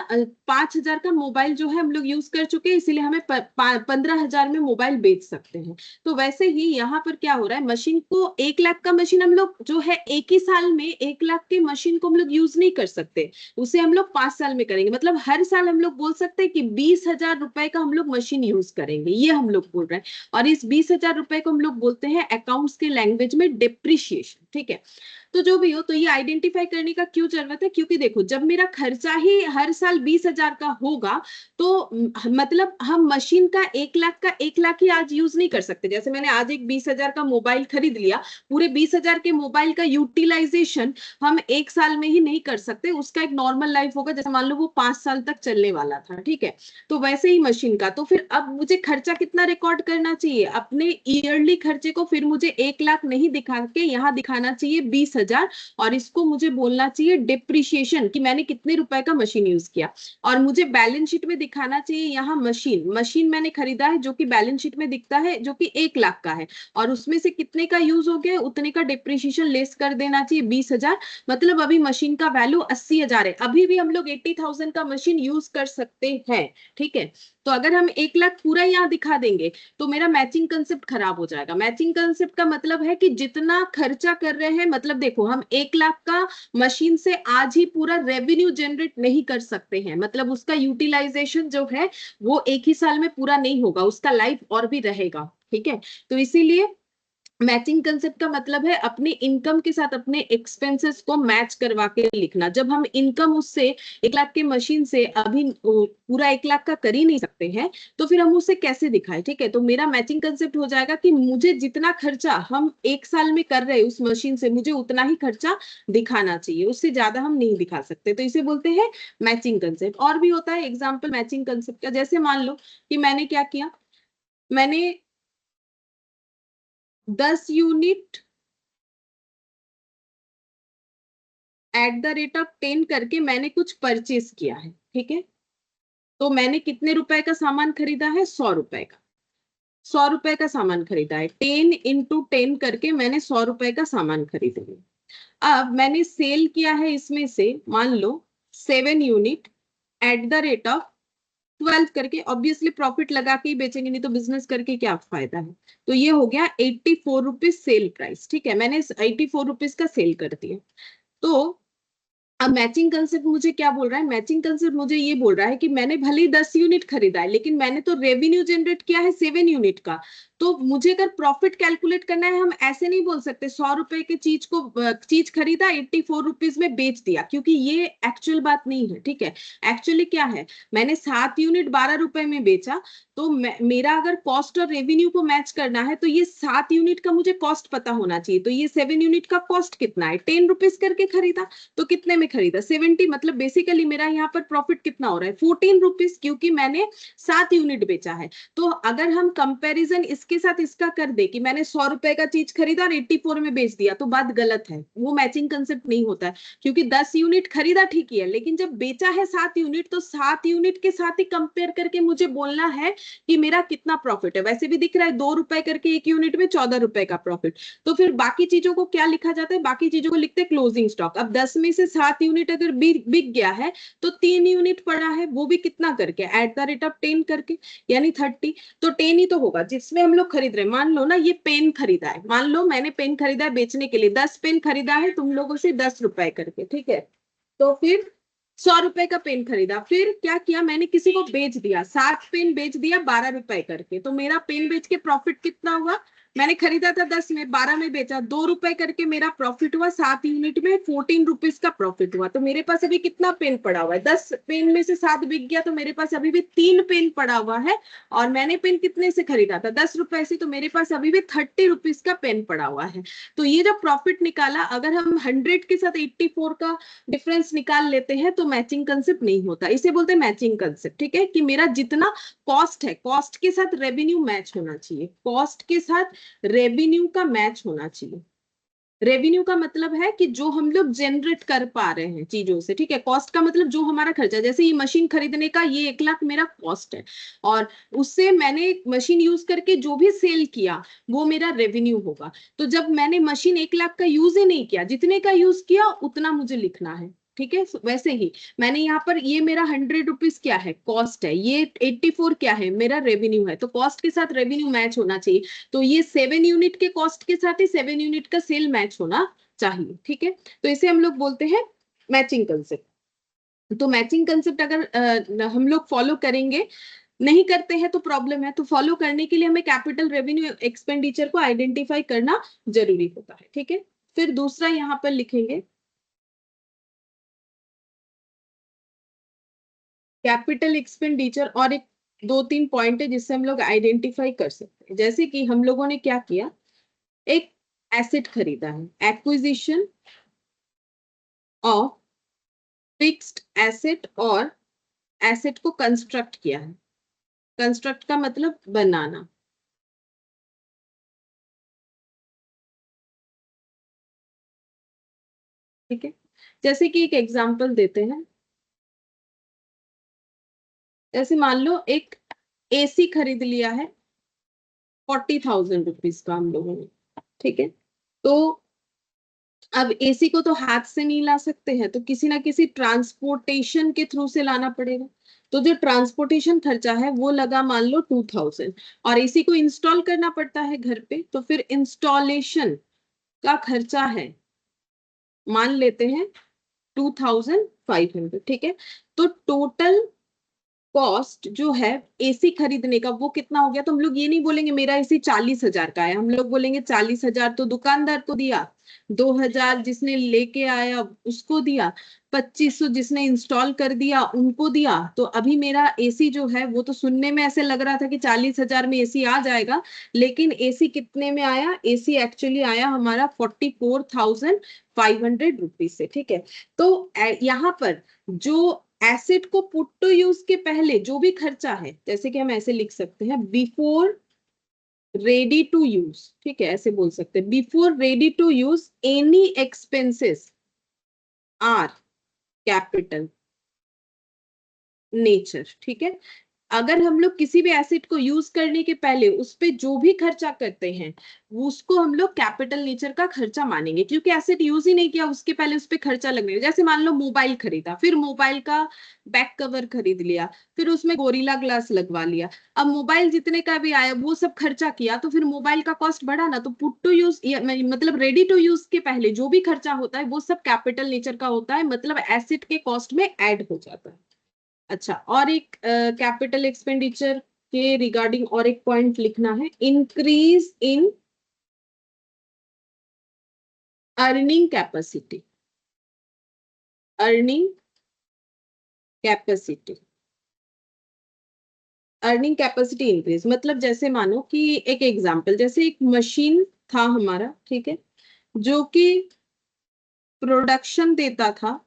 5,000 का मोबाइल जो है हम लोग यूज कर चुके हैं, इसीलिए हमें 15,000 में मोबाइल बेच सकते हैं। तो वैसे ही यहाँ पर क्या हो रहा है, मशीन को 1 लाख का मशीन हम लोग जो है एक ही साल में 1 लाख की मशीन को हम लोग यूज नहीं कर सकते, उसे हम लोग 5 साल में करेंगे। मतलब हर साल हम लोग बोल सकते हैं कि 20,000 रुपए का हम लोग मशीन यूज करेंगे, ये हम लोग बोल रहे हैं। और इस 20,000 रुपए को हम लोग बोलते हैं अकाउंट्स के लैंग्वेज में डिप्रिशिएशन, ठीक है। तो जो भी हो, तो ये आइडेंटिफाई करने का क्यों जरूरत है, क्योंकि देखो जब मेरा खर्चा ही हर साल 20,000 का होगा तो मतलब हम मशीन का 1 लाख का 1 लाख ही आज यूज नहीं कर सकते। जैसे मैंने आज एक 20,000 का मोबाइल खरीद लिया, पूरे 20,000 के मोबाइल का यूटिलाइजेशन हम एक साल में ही नहीं कर सकते, उसका एक नॉर्मल लाइफ होगा, जैसे मान लो वो 5 साल तक चलने वाला था, ठीक है। तो वैसे ही मशीन का, तो फिर अब मुझे खर्चा कितना रिकॉर्ड करना चाहिए, अपने ईयरली खर्चे को फिर मुझे 1 लाख नहीं दिखा के यहाँ दिखाना चाहिए 20,000, और इसको मुझे बोलना चाहिए डिप्रिशिएशन कि मैंने कितने रुपए का मशीन यूज किया। और मुझे बैलेंस शीट में दिखाना चाहिए यहाँ मशीन मैंने खरीदा है जो कि बैलेंस शीट में दिखता है, जो कि 1 लाख का है, और उसमें से कितने का यूज हो गया उतने का डिप्रिशिएशन लेस कर देना चाहिए 20,000। मतलब अभी मशीन का वैल्यू 80,000 है, अभी भी हम लोग 80,000 का मशीन यूज कर सकते हैं, ठीक है। तो अगर हम 1 लाख पूरा यहाँ दिखा देंगे तो मेरा मैचिंग कंसेप्ट खराब हो जाएगा। मैचिंग कंसेप्ट का मतलब है कि जितना खर्चा कर रहे हैं, मतलब देखो हम 1 लाख का मशीन से आज ही पूरा रेवेन्यू जनरेट नहीं कर सकते हैं, मतलब उसका यूटिलाइजेशन जो है वो एक ही साल में पूरा नहीं होगा, उसका लाइफ और भी रहेगा, ठीक है। तो इसीलिए मैचिंग कंसेप्ट का मतलब है अपने इनकम के साथ अपने एक्सपेंसेस को मैच करवा के लिखना। जब हम इनकम उससे 1 लाख के मशीन से अभी पूरा 1 लाख का कर ही नहीं सकते हैं, तो फिर हम उसे कैसे दिखाएं, ठीक है। तो मेरा मैचिंग कंसेप्ट हो जाएगा कि मुझे जितना खर्चा हम एक साल में कर रहे हैं उस मशीन से, मुझे उतना ही खर्चा दिखाना चाहिए, उससे ज्यादा हम नहीं दिखा सकते। तो इसे बोलते हैं मैचिंग कंसेप्ट। और भी होता है एग्जाम्पल मैचिंग कंसेप्ट का, जैसे मान लो कि मैंने क्या किया, मैंने 10 यूनिट @10 करके मैंने कुछ परचेस किया है, ठीक है। तो मैंने कितने रुपए का सामान खरीदा है, 100 रुपए का, 100 रुपए का सामान खरीदा है। 10 × 10 करके मैंने 100 रुपए का सामान खरीदा है। अब मैंने सेल किया है इसमें से मान लो 7 यूनिट @12 करके, ऑब्वियसली प्रॉफिट लगा के ही बेचेंगे, नहीं तो बिजनेस करके क्या फायदा है। तो ये हो गया 84 रुपीज सेल प्राइस, ठीक है। मैंने 84 रुपीज का सेल कर दिया। तो अब मैचिंग कंसेप्ट मुझे क्या बोल रहा है, मैचिंग कंसेप्ट मुझे ये बोल रहा है कि मैंने भले ही 10 यूनिट खरीदा है, लेकिन मैंने तो रेवेन्यू जनरेट किया है 7 यूनिट का। तो मुझे अगर प्रॉफिट कैलकुलेट करना है, हम ऐसे नहीं बोल सकते 100 रुपए की चीज खरीदा 84 रुपीज में बेच दिया, क्योंकि ये एक्चुअल बात नहीं है, ठीक है। एक्चुअली क्या है, मैंने 7 यूनिट 12 रुपए में बेचा, तो मेरा अगर कॉस्ट और रेवेन्यू को मैच करना है तो ये 7 यूनिट का मुझे कॉस्ट पता होना चाहिए। तो ये 7 यूनिट का कॉस्ट कितना है, 10 रुपीज करके खरीदा, तो कितने में खरीदा 70, मतलब बेसिकली मेरा यहाँ पर प्रॉफिट कितना हो रहा है 14 रुपीज, क्योंकि मैंने 7 यूनिट बेचा है। तो अगर हम कंपैरिजन इसके साथ इसका कर दे कि मैंने 100 रुपए का चीज खरीदा और 84 में बेच दिया, तो बात गलत है, वो मैचिंग कंसेप्ट नहीं होता है। क्योंकि 10 यूनिट खरीदा ठीक ही है, लेकिन जब बेचा है 7 यूनिट, तो 7 यूनिट के साथ ही कंपेयर करके मुझे बोलना है कि मेरा कितना प्रॉफिट है। वैसे भी दिख रहा है 2 रुपए करके एक यूनिट में 14 रुपए का प्रॉफिट। तो फिर बाकी चीजों को क्या लिखा जाता है, बाकी चीजों को लिखते हैं क्लोजिंग स्टॉक। अब 10 में से 7 यूनिट अगर बिक गया है तो 3 यूनिट पड़ा है, वो भी कितना करके @10 करके, यानी 30। तो 10 ही तो होगा जिसमें हम लोग खरीद रहे हैं। मान लो ना ये पेन खरीदा है, मान लो मैंने पेन खरीदा है बेचने के लिए, 10 पेन खरीदा है तुम लोगों से 10 रुपए करके, ठीक है। तो फिर 100 रुपए का पेन खरीदा, फिर क्या किया, मैंने किसी को बेच दिया, 7 पेन बेच दिया 12 रुपए करके। तो मेरा पेन बेच के प्रॉफिट कितना हुआ, मैंने खरीदा था 10 में, 12 में बेचा, 2 रुपए करके मेरा प्रॉफिट हुआ, 7 यूनिट में 14 रुपीज का प्रॉफिट हुआ। तो मेरे पास अभी कितना पेन पड़ा हुआ है, 10 पेन में से 7 बिक गया, तो मेरे पास अभी भी 3 पेन पड़ा हुआ है। और मैंने पेन कितने से खरीदा था, 10 रुपए से, तो मेरे पास अभी भी 30 रुपीज का पेन पड़ा हुआ है। तो ये जो प्रॉफिट निकाला, अगर हम 100 के साथ 84 का डिफरेंस निकाल लेते हैं तो मैचिंग कंसेप्ट नहीं होता। इसे बोलते हैं मैचिंग कंसेप्ट, ठीक है। कि मेरा जितना कॉस्ट है, कॉस्ट के साथ रेवेन्यू मैच होना चाहिए, कॉस्ट के साथ रेवेन्यू का मैच होना चाहिए। रेवेन्यू का मतलब है कि जो हम लोग जनरेट कर पा रहे हैं चीजों से, ठीक है। कॉस्ट का मतलब जो हमारा खर्चा, जैसे ये मशीन खरीदने का ये 1 लाख मेरा कॉस्ट है, और उससे मैंने मशीन यूज करके जो भी सेल किया वो मेरा रेवेन्यू होगा। तो जब मैंने मशीन 1 लाख का यूज ही नहीं किया, जितने का यूज किया उतना मुझे लिखना है, ठीक है। वैसे ही मैंने यहाँ पर ये मेरा 100 रुपीज क्या है, कॉस्ट है, ये 84 क्या है, मेरा रेवेन्यू है। तो कॉस्ट के साथ रेवेन्यू मैच होना चाहिए। तो ये 7 यूनिट के कॉस्ट के साथ ही 7 यूनिट का सेल मैच होना चाहिए, ठीक है। तो इसे हम लोग बोलते हैं मैचिंग कंसेप्ट। तो मैचिंग कंसेप्ट अगर हम लोग फॉलो करेंगे, नहीं करते हैं तो प्रॉब्लम है। तो फॉलो करने के लिए हमें कैपिटल रेवेन्यू एक्सपेंडिचर को आइडेंटिफाई करना जरूरी होता है, ठीक है। फिर दूसरा यहाँ पर लिखेंगे कैपिटल एक्सपेंडिचर, और एक 2-3 पॉइंट है जिससे हम लोग आइडेंटिफाई कर सकते हैं। जैसे कि हम लोगों ने क्या किया, एक एसेट खरीदा है, एक्विजिशन ऑफ फिक्स्ड एसेट, और एसेट को कंस्ट्रक्ट किया है। कंस्ट्रक्ट का मतलब बनाना, ठीक है। जैसे कि एक एग्जांपल देते हैं, जैसे मान लो एक एसी खरीद लिया है 40,000 रुपीज का हम लोगों ने, ठीक है। तो अब एसी को तो हाथ से नहीं ला सकते हैं, तो किसी ना किसी ट्रांसपोर्टेशन के थ्रू से लाना पड़ेगा। तो जो ट्रांसपोर्टेशन खर्चा है वो लगा मान लो 2,000, और एसी को इंस्टॉल करना पड़ता है घर पे, तो फिर इंस्टॉलेशन का खर्चा है, मान लेते हैं 2,500, ठीक है। तो टोटल कॉस्ट जो है एसी खरीदने का वो कितना हो गया। तो हम लोग ये नहीं बोलेंगे मेरा एसी 40,000 का है, हम लोग बोलेंगे 40,000 तो दुकानदार को दिया, 2,000 जिसने लेके आया उसको दिया, 2,500 जिसने इंस्टॉल कर दिया उनको दिया। तो अभी मेरा एसी जो है वो तो सुनने में ऐसे लग रहा था कि 40,000 में एसी आ जाएगा, लेकिन एसी कितने में आया, एसी एक्चुअली आया हमारा 44,500 रुपीज से, ठीक है। तो यहाँ पर जो एसेट को पुट टू यूज के पहले जो भी खर्चा है, जैसे कि हम ऐसे लिख सकते हैं बिफोर रेडी टू यूज, ठीक है, ऐसे बोल सकते हैं before ready to use any expenses are capital nature, ठीक है। अगर हम लोग किसी भी एसेट को यूज करने के पहले उस पे जो भी खर्चा करते हैं उसको हम लोग कैपिटल नेचर का खर्चा मानेंगे, क्योंकि एसेट यूज ही नहीं किया उसके पहले उस पे खर्चा लगने। जैसे मान लो मोबाइल खरीदा, फिर मोबाइल का बैक कवर खरीद लिया, फिर उसमें गोरिल्ला ग्लास लगवा लिया, अब मोबाइल जितने का भी आया वो सब खर्चा किया, तो फिर मोबाइल का कॉस्ट बढ़ा ना। तो पुट टू यूज मतलब रेडी टू यूज के पहले जो भी खर्चा होता है वो सब कैपिटल नेचर का होता है, मतलब एसेट के कॉस्ट में ऐड हो जाता है। अच्छा, और एक कैपिटल एक्सपेंडिचर के रिगार्डिंग और एक पॉइंट लिखना है, increase in earning capacity. Earning capacity, earning capacity increase मतलब जैसे मानो कि एक एग्जांपल, जैसे एक मशीन था हमारा, ठीक है, जो कि प्रोडक्शन देता था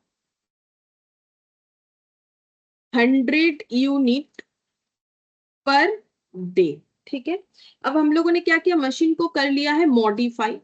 100 यूनिट पर डे, ठीक है। अब हम लोगों ने क्या किया, मशीन को कर लिया है मॉडिफाई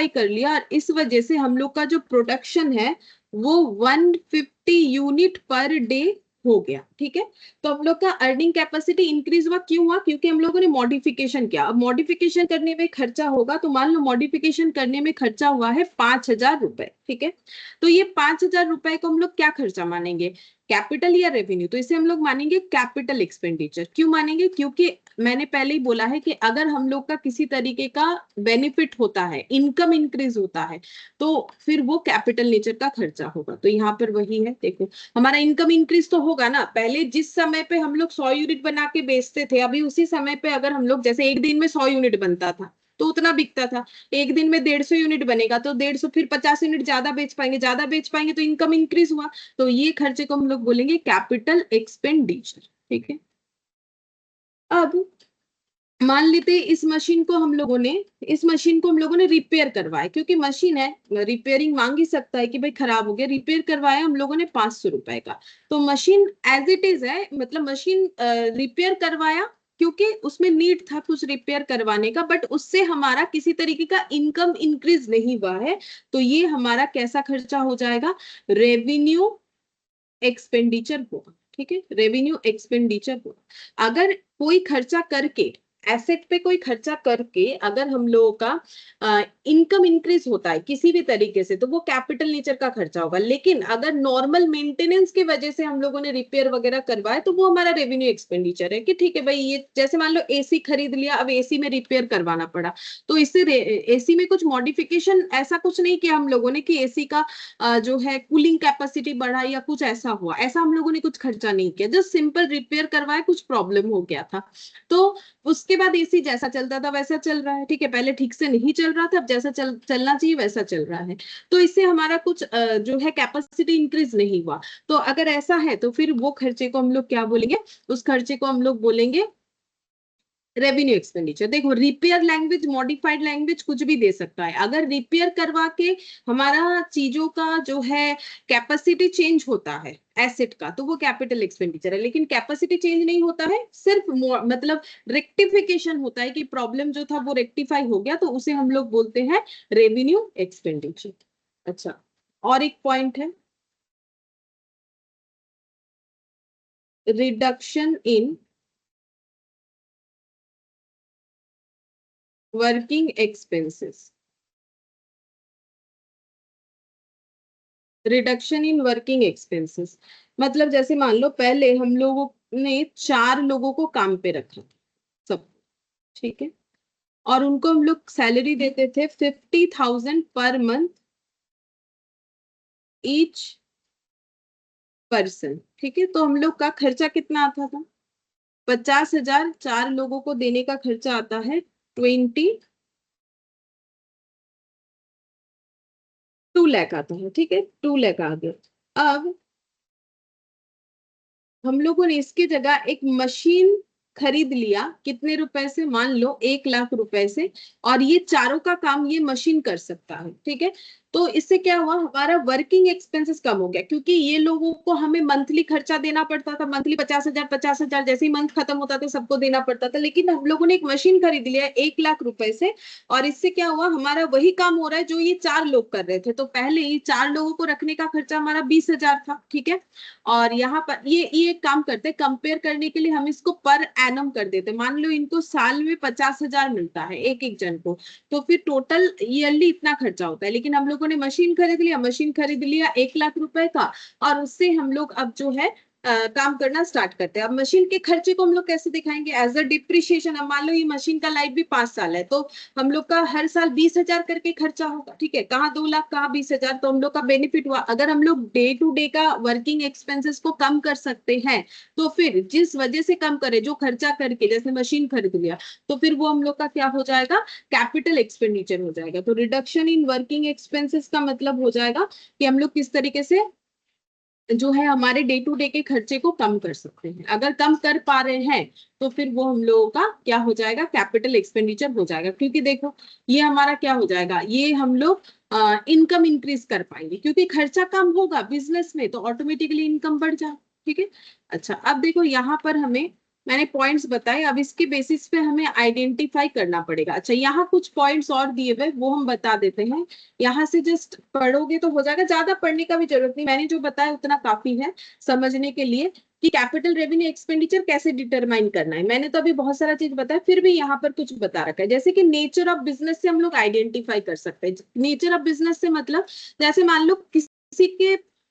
कर लिया, और इस वजह से हम लोग का जो प्रोडक्शन है वो 150 यूनिट पर डे हो गया, ठीक है। तो हम लोग का अर्निंग कैपेसिटी इंक्रीज हुआ, क्यों हुआ, क्योंकि हम लोगों ने मॉडिफिकेशन किया। अब मॉडिफिकेशन करने में खर्चा होगा, तो मान लो मॉडिफिकेशन करने में खर्चा हुआ है 5,000 रुपए, ठीक है। तो ये 5,000 रुपए को हम लोग क्या खर्चा मानेंगे, कैपिटल या रेवेन्यू। तो इसे हम लोग मानेंगे कैपिटल एक्सपेंडिचर। क्यों मानेंगे, क्योंकि मैंने पहले ही बोला है कि अगर हम लोग का किसी तरीके का बेनिफिट होता है, इनकम इंक्रीज होता है, तो फिर वो कैपिटल नेचर का खर्चा होगा। तो यहाँ पर वही है, देखो हमारा इनकम इंक्रीज तो होगा ना। पहले जिस समय पे हम लोग 100 यूनिट बना के बेचते थे, अभी उसी समय पे अगर हम लोग, जैसे एक दिन में 100 यूनिट बनता था तो उतना बिकता था, एक दिन में 150 यूनिट बनेगा तो 150, फिर 50 यूनिट ज्यादा बेच पाएंगे, ज्यादा बेच पाएंगे तो इनकम इंक्रीज हुआ। तो ये खर्चे को हम लोग बोलेंगे कैपिटल एक्सपेंडिचर, ठीक है। अब मान लेते हैं इस मशीन को हम लोगों ने रिपेयर करवाया, क्योंकि मशीन है, रिपेयरिंग मांग ही सकता है कि भाई खराब हो गया, रिपेयर करवाया हम लोगों ने 500 रुपए का। तो मशीन एज इट इज है, मतलब मशीन रिपेयर करवाया क्योंकि उसमें नीड था कुछ रिपेयर करवाने का, बट उससे हमारा किसी तरीके का इनकम इंक्रीज नहीं हुआ है, तो ये हमारा कैसा खर्चा हो जाएगा, रेवेन्यू एक्सपेंडिचर होगा। ठीक है, रेवेन्यू एक्सपेंडिचर होगा। अगर कोई खर्चा करके, एसेट पे कोई खर्चा करके अगर हम लोगों का इनकम इंक्रीज होता है किसी भी तरीके से, तो वो कैपिटल नेचर का खर्चा होगा। लेकिन अगर नॉर्मल मेंटेनेंस की वजह से हम लोगों ने रिपेयर वगैरह करवाए, तो वो हमारा रेवेन्यू एक्सपेंडिचर है कि ठीक है भाई, ये जैसे मान लो एसी खरीद लिया, अब एसी में रिपेयर करवाना पड़ा, तो इससे एसी में कुछ मॉडिफिकेशन, ऐसा कुछ नहीं किया हम लोगों ने कि एसी का जो है कूलिंग कैपेसिटी बढ़ा या कुछ ऐसा हुआ, ऐसा हम लोगों ने कुछ खर्चा नहीं किया, जस्ट सिंपल रिपेयर करवाया, कुछ प्रॉब्लम हो गया था। तो उसके बाद एसी जैसा चलता था वैसा चल रहा है। ठीक है, पहले ठीक से नहीं चल रहा था, अब जैसा चलना चाहिए वैसा चल रहा है। तो इससे हमारा कुछ जो है कैपेसिटी इंक्रीज नहीं हुआ। तो अगर ऐसा है तो फिर वो खर्चे को हम लोग क्या बोलेंगे, उस खर्चे को हम लोग बोलेंगे रेवेन्यू एक्सपेंडिचर। देखो, रिपेयर लैंग्वेज, मॉडिफाइड लैंग्वेज कुछ भी दे सकता है। अगर रिपेयर करवा के हमारा चीजों का जो है कैपेसिटी चेंज होता है एसेट का, तो वो कैपिटल एक्सपेंडिचर है। लेकिन कैपेसिटी चेंज नहीं होता है, सिर्फ मतलब रेक्टिफिकेशन होता है कि प्रॉब्लम जो था वो रेक्टिफाई हो गया, तो उसे हम लोग बोलते हैं रेवेन्यू एक्सपेंडिचर। अच्छा, और एक पॉइंट है, reduction in working expenses. Reduction in working expenses मतलब जैसे मान लो पहले हम लोगों ने 4 लोगों को काम पे रखा था, सब ठीक है, और उनको हम लोग सैलरी देते थे 50,000 पर मंथ ईच पर्सन। ठीक है, तो हम लोग का खर्चा कितना आता था, 50,000, 4 लोगों को देने का खर्चा आता है 22 लाख आता है। ठीक है, 2 लाख आ गया। अब हम लोगों ने इसकी जगह एक मशीन खरीद लिया, कितने रुपए से, मान लो 1 लाख रुपए से, और ये चारों का काम ये मशीन कर सकता है। ठीक है, तो इससे क्या हुआ, हमारा वर्किंग एक्सपेंसेस कम हो गया, क्योंकि ये लोगों को हमें मंथली खर्चा देना पड़ता था, मंथली 50,000 जैसे ही मंथ खत्म होता था सबको देना पड़ता था। लेकिन हम लोगों ने एक मशीन खरीद लिया 1 लाख रुपए से, और इससे क्या हुआ, हमारा वही काम हो रहा है जो ये 4 लोग कर रहे थे। तो पहले ये 4 लोगों को रखने का खर्चा हमारा 20,000 था। ठीक है, और यहाँ पर ये एक काम करते हैं, कंपेयर करने के लिए हम इसको पर एनम कर देते हैं। मान लो इनको साल में 50,000 मिलता है एक एक जन को, तो फिर टोटल ईयरली इतना खर्चा होता है। लेकिन हम लोगों ने मशीन खरीद लिया 1 लाख रुपए का, और उससे हम लोग अब जो है काम करना स्टार्ट करते हैं। अब मशीन के खर्चे को हम लोग कैसे दिखाएंगे, एज अ डिप्रिशिएशन। अब मान लो ये मशीन का लाइफ भी 5 साल है, तो हम लोग का हर साल 20,000 करके खर्चा होगा। ठीक है, कहाँ 2 लाख, कहाँ 20,000, तो हम लोग का बेनिफिट हुआ। अगर हम लोग डे टू डे का वर्किंग एक्सपेंसेस को कम कर सकते हैं, तो फिर जिस वजह से कम करे, जो खर्चा करके जैसे मशीन खरीद लिया, तो फिर वो हम लोग का क्या हो जाएगा, कैपिटल एक्सपेंडिचर हो जाएगा। तो रिडक्शन इन वर्किंग एक्सपेंसेस का मतलब हो जाएगा कि हम लोग किस तरीके से जो है हमारे डे टू डे के खर्चे को कम कर सकते हैं। अगर कम कर पा रहे हैं, तो फिर वो हम लोगों का क्या हो जाएगा, कैपिटल एक्सपेंडिचर हो जाएगा। क्योंकि देखो, ये हमारा क्या हो जाएगा, ये हम लोग इनकम इंक्रीज कर पाएंगे, क्योंकि खर्चा कम होगा बिजनेस में, तो ऑटोमेटिकली इनकम बढ़ जाए। ठीक है, अच्छा, अब देखो यहाँ पर हमें, मैंने पॉइंट्स बताए, अब इसके बेसिस पे हमें आइडेंटिफाई करना पड़ेगा। अच्छा, यहाँ कुछ पॉइंट्स और दिए हुए, वो हम बता देते हैं। यहाँ से जस्ट पढ़ोगे तो हो जाएगा, ज्यादा पढ़ने का भी जरूरत नहीं, मैंने जो बताया उतना काफी है समझने के लिए कि कैपिटल रेवेन्यू एक्सपेंडिचर कैसे डिटरमाइन करना है। मैंने तो अभी बहुत सारा चीज बताया, फिर भी यहाँ पर कुछ बता रखा है, जैसे कि नेचर ऑफ बिजनेस से हम लोग आइडेंटिफाई कर सकते हैं। नेचर ऑफ बिजनेस से मतलब, जैसे मान लो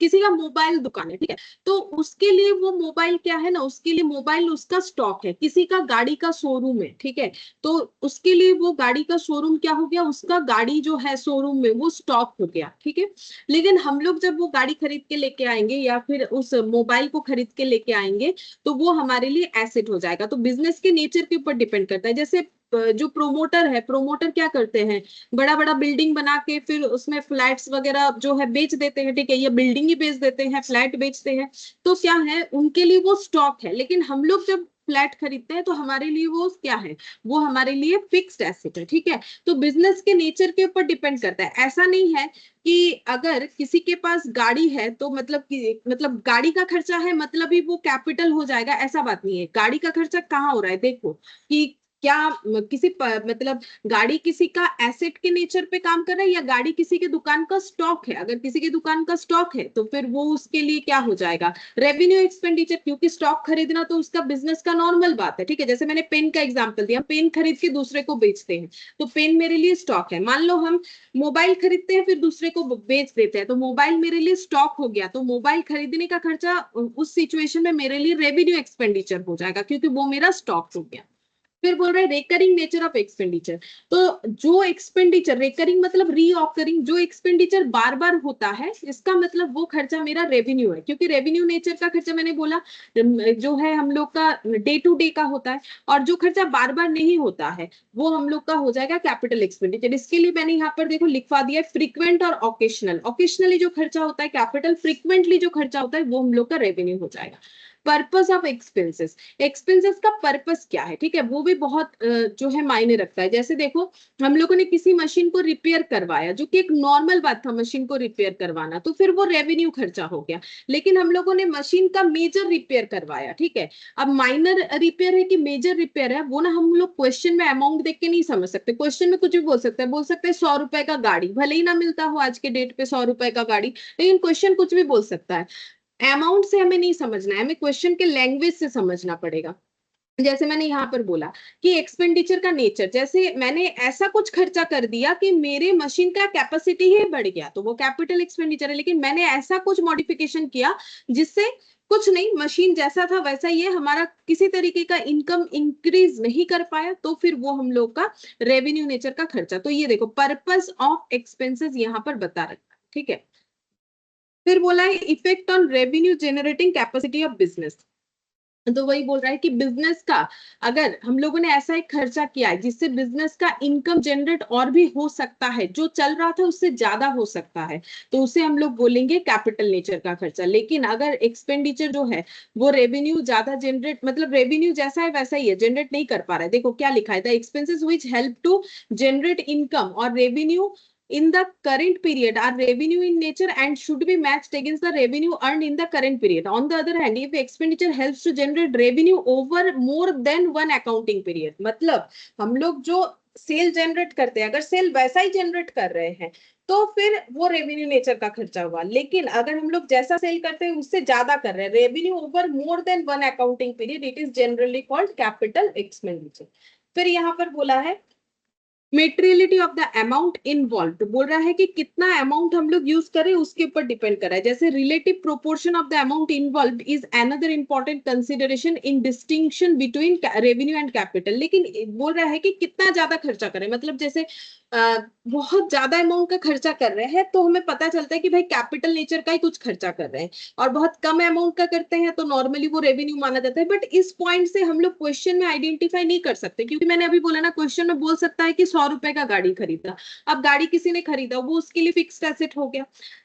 किसी का मोबाइल दुकान है, ठीक है, तो उसके लिए वो मोबाइल क्या है ना, उसके लिए मोबाइल उसका स्टॉक है। किसी का गाड़ी का शोरूम है, ठीक है, तो उसके लिए वो गाड़ी का शोरूम क्या हो गया, उसका गाड़ी जो है शोरूम में वो स्टॉक हो गया। ठीक है, लेकिन हम लोग जब वो गाड़ी खरीद के लेके आएंगे या फिर उस मोबाइल को खरीद के लेके आएंगे, तो वो हमारे लिए एसेट हो जाएगा। तो बिजनेस के नेचर के ऊपर डिपेंड करता है। जैसे जो प्रोमोटर है, प्रोमोटर क्या करते हैं, बड़ा बड़ा बिल्डिंग बना के फिर उसमें फ्लैट्स वगैरह जो है बेच देते हैं। ठीक है, ये बिल्डिंग ही बेच देते हैं, फ्लैट बेचते हैं, तो क्या है, उनके लिए वो स्टॉक है। लेकिन हम लोग जब फ्लैट खरीदते हैं तो हमारे लिए वो क्या है, वो हमारे लिए फिक्स्ड एसेट है, ठीक है। तो बिजनेस के नेचर के ऊपर डिपेंड करता है। ऐसा नहीं है कि अगर किसी के पास गाड़ी है तो मतलब गाड़ी का खर्चा है मतलब ही वो कैपिटल हो जाएगा, ऐसा बात नहीं है। गाड़ी का खर्चा कहाँ हो रहा है, देखो कि क्या मतलब गाड़ी किसी का एसेट के नेचर पे काम कर रहा है या गाड़ी किसी के दुकान का स्टॉक है। अगर किसी की दुकान का स्टॉक है तो फिर वो उसके लिए क्या हो जाएगा, रेवेन्यू एक्सपेंडिचर, क्योंकि स्टॉक खरीदना तो उसका बिजनेस का नॉर्मल बात है, ठीक है। जैसे मैंने पेन का एग्जांपल दिया, पेन खरीद के दूसरे को बेचते हैं तो पेन मेरे लिए स्टॉक है। मान लो हम मोबाइल खरीदते हैं फिर दूसरे को बेच देते हैं तो मोबाइल मेरे लिए स्टॉक हो गया, तो मोबाइल खरीदने का खर्चा उस सिचुएशन में मेरे लिए रेवेन्यू एक्सपेंडिचर हो जाएगा क्योंकि वो मेरा स्टॉक हो गया। फिर बोल रहे हैं रेकरिंग नेचर ऑफ एक्सपेंडिचर। तो जो एक्सपेंडिचर, रेकरिंग मतलब रीऑकरिंग, जो एक्सपेंडिचर बार बार होता है इसका मतलब वो खर्चा मेरा रेवेन्यू है, क्योंकि रेवेन्यू नेचर का खर्चा मैंने बोला जो है हम लोग का डे टू डे का होता है, और जो खर्चा बार बार नहीं होता है वो हम लोग का हो जाएगा कैपिटल एक्सपेंडिचर। इसके लिए मैंने यहाँ पर देखो लिखवा दिया फ्रीक्वेंट और ओकेशनल। ओकेशनली जो खर्चा होता है कैपिटल, फ्रीक्वेंटली जो खर्चा होता है वो हम लोग का रेवेन्यू हो जाएगा। पर्पस ऑफ एक्सपेंसेस, एक्सपेंसेस का पर्पस क्या है, ठीक है, वो भी बहुत जो है मायने रखता है। जैसे देखो हम लोगों ने किसी मशीन को रिपेयर करवाया, जो कि एक नॉर्मल बात था मशीन को रिपेयर करवाना, तो फिर वो रेवेन्यू खर्चा हो गया। लेकिन हम लोगों ने मशीन का मेजर रिपेयर करवाया, ठीक है। अब माइनर रिपेयर है कि मेजर रिपेयर है वो ना हम लोग क्वेश्चन में अमाउंट देख के नहीं समझ सकते। क्वेश्चन में कुछ भी बोल सकते हैं, बोल सकते हैं 100 रुपए का गाड़ी, भले ही ना मिलता हो आज के डेट पे 100 रुपए का गाड़ी, लेकिन क्वेश्चन कुछ भी बोल सकता है। अमाउंट से हमें नहीं समझना है, हमें क्वेश्चन के लैंग्वेज से समझना पड़ेगा। जैसे मैंने यहाँ पर बोला कि एक्सपेंडिचर का नेचर, जैसे मैंने ऐसा कुछ खर्चा कर दिया कि मेरे मशीन का कैपेसिटी ही बढ़ गया तो वो कैपिटल एक्सपेंडिचर है। लेकिन मैंने ऐसा कुछ मॉडिफिकेशन किया जिससे कुछ नहीं, मशीन जैसा था वैसा ही है, हमारा किसी तरीके का इनकम इंक्रीज नहीं कर पाया, तो फिर वो हम लोग का रेवेन्यू नेचर का खर्चा। तो ये देखो पर्पस ऑफ एक्सपेंसेस यहाँ पर बता रखा है, ठीक है। फिर बोला है effect on revenue generating capacity of business. तो वही बोल रहा है कि बिजनेस का अगर हम लोगों ने ऐसा एक खर्चा किया है जिससे बिजनेस का इनकम जनरेट और भी हो सकता है, जो चल रहा था उससे ज्यादा हो सकता है, तो उसे हम लोग बोलेंगे कैपिटल नेचर का खर्चा। लेकिन अगर एक्सपेंडिचर जो है वो रेवेन्यू ज्यादा जनरेट, मतलब रेवेन्यू जैसा है वैसा ही है, जनरेट नहीं कर पा रहा है, देखो क्या लिखा है, the expenses which help to generate income और revenue in the current period are revenue in nature and should be matched against the revenue earned in the current period. On the other hand, if expenditure helps to generate revenue over more than one accounting period, मतलब हम लोग जो sale generate करते हैं अगर cell वैसा ही generate कर रहे हैं तो फिर वो रेवेन्यू नेचर का खर्चा हुआ। लेकिन अगर हम लोग जैसा सेल करते हैं उससे ज्यादा कर रहे हैं, revenue over more than one accounting period, it is generally called capital expenditure. फिर यहाँ पर बोला है materiality of the amount involve, बोल रहा है कि कितना अमाउंट हम लोग यूज करें उसके ऊपर डिपेंड कर रहा है। जैसे relative proportion of the amount involve is another important consideration in distinction between revenue and capital. लेकिन बोल रहा है कि कितना ज्यादा खर्चा करें, मतलब जैसे बहुत ज्यादा अमाउंट का खर्चा कर रहे हैं तो हमें पता चलता है कि भाई कैपिटल नेचर का ही कुछ खर्चा कर रहे हैं, और बहुत कम अमाउंट का करते हैं तो नॉर्मली वो रेवेन्यू माना जाता है। बट इस पॉइंट से हम लोग क्वेश्चन में आइडेंटिफाई नहीं कर सकते, क्योंकि मैंने अभी बोला ना क्वेश्चन में बोल सकता है कि 100 रुपए का गाड़ी खरीदा, अब गाड़ी किसी ने खरीदा वो उसके लिए फिक्स्ड एसेट हो गया,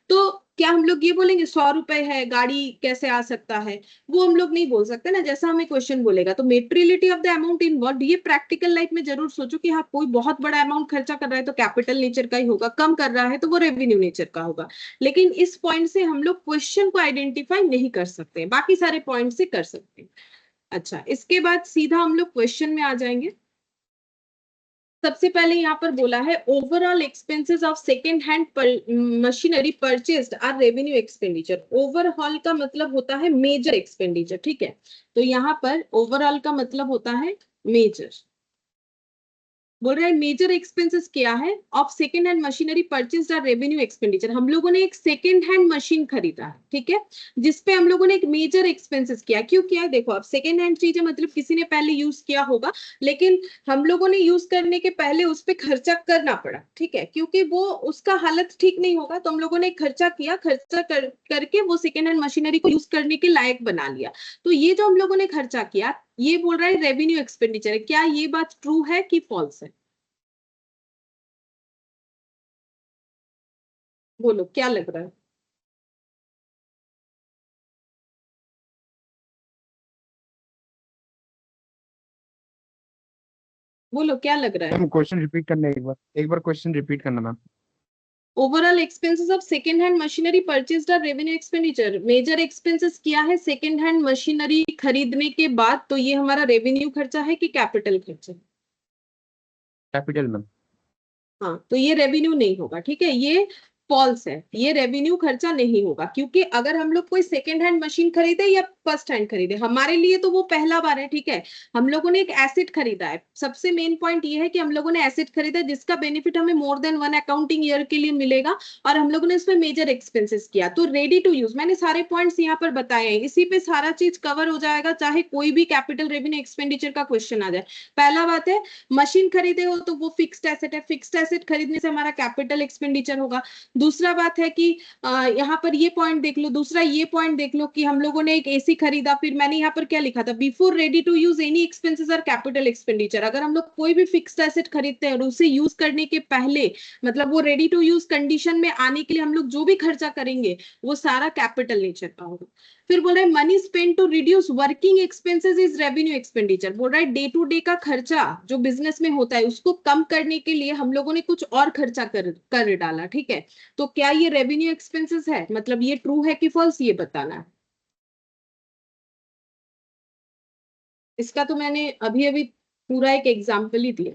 तो क्या हम लोग ये बोलेंगे 100 रुपए है गाड़ी कैसे आ सकता है, वो हम लोग नहीं बोल सकते ना, जैसा हमें क्वेश्चन बोलेगा। तो materiality of the amount involve, ये प्रैक्टिकल लाइफ में जरूर सोचो कि हाँ कोई बहुत बड़ा अमाउंट खर्चा कर रहा है तो कैपिटल नेचर का ही होगा, कम कर रहा है तो वो रेवेन्यू नेचर का होगा। लेकिन इस पॉइंट से हम लोग क्वेश्चन को आइडेंटिफाई नहीं कर सकते, बाकी सारे पॉइंट से कर सकते हैं। अच्छा, इसके बाद सीधा हम लोग क्वेश्चन में आ जाएंगे। सबसे पहले यहाँ पर बोला है overall expenses of second hand machinery purchased are revenue expenditure. Overall का मतलब होता है मेजर एक्सपेंडिचर, ठीक है। तो यहाँ पर ओवरऑल का मतलब होता है मेजर। बोल रहा है मेजर एक्सपेंसेस क्या है of second hand machinery purchase are revenue expenditure. हम लोगों ने एक सेकेंड हैंड मशीन खरीदा है, ठीक है, जिसपे हम लोगों ने एक मेजर एक्सपेंसेस किया। क्यों किया है, देखो अब सेकेंड हैंड चीज है मतलब किसी ने पहले यूज किया होगा, लेकिन हम लोगों ने यूज करने के पहले उस पर खर्चा करना पड़ा, ठीक है, क्योंकि वो उसका हालत ठीक नहीं होगा तो हम लोगों ने खर्चा किया, करके वो सेकेंड हैंड मशीनरी को यूज करने के लायक बना लिया। तो ये जो हम लोगों ने खर्चा किया ये बोल रहा है रेवेन्यू एक्सपेंडिचर है। क्या ये बात ट्रू है कि फॉल्स है, बोलो क्या लग रहा है। बोलो क्या लग रहा है? मैम क्वेश्चन रिपीट करना, एक बार क्वेश्चन रिपीट करना ma'am. Overall expenses of second hand machinery purchased are revenue expenditure. Major expenses किया है सेकेंड हैंड मशीनरी खरीदने के बाद, तो ये हमारा रेवेन्यू खर्चा है कि कैपिटल खर्चा? Capital ma'am. हाँ, तो ये रेवेन्यू नहीं होगा, ठीक है, ये फॉल्स है, ये रेवेन्यू खर्चा नहीं होगा। क्योंकि अगर हम लोग कोई सेकेंड हैंड मशीन खरीदे या फर्स्ट हैंड खरीदे, हमारे लिए तो वो पहला बार है, ठीक है। हम लोगों ने एक एसेट खरीदा है, सबसे मेन पॉइंट ये है कि हम लोगों ने एसेट खरीदा जिसका बेनिफिट हमें मोर देन 1 अकाउंटिंग ईयर के लिए मिलेगा, और हम लोगों ने इसमें मेजर एक्सपेंसेस किया। तो रेडी टू यूज, मैंने सारे पॉइंट्स यहाँ पर बताए हैं, इसी पे सारा चीज कवर हो जाएगा, चाहे कोई भी कैपिटल रेवेन्यू एक्सपेंडिचर का क्वेश्चन आ जाए। पहला बात है, मशीन खरीदे हो तो वो फिक्स्ड एसेट है, फिक्स्ड एसेट खरीदने से हमारा कैपिटल एक्सपेंडिचर होगा। दूसरा बात है कि यहाँ पर ये पॉइंट देख लो, दूसरा ये पॉइंट देख लो कि हम लोगों ने एक एसी खरीदा, फिर मैंने यहाँ पर क्या लिखा था, before ready to use any expenses are capital expenditure. अगर हम लोग कोई भी फिक्स्ड एसेट खरीदते हैं और उसे यूज करने के पहले, मतलब वो रेडी टू यूज कंडीशन में आने के लिए हम लोग जो भी खर्चा करेंगे वो सारा कैपिटल नेचर का होगा। फिर बोल रहे हैं money spend to reduce working expenses is revenue expenditure. बोल रहा है डे टू डे का खर्चा जो बिजनेस में होता है उसको कम करने के लिए हम लोगों ने कुछ और खर्चा कर डाला, ठीक है। तो क्या ये रेवेन्यू एक्सपेंसेस है, मतलब ये ट्रू है कि फॉल्स, ये बताना है। इसका तो मैंने अभी अभी पूरा एक एग्जाम्पल ही दिया।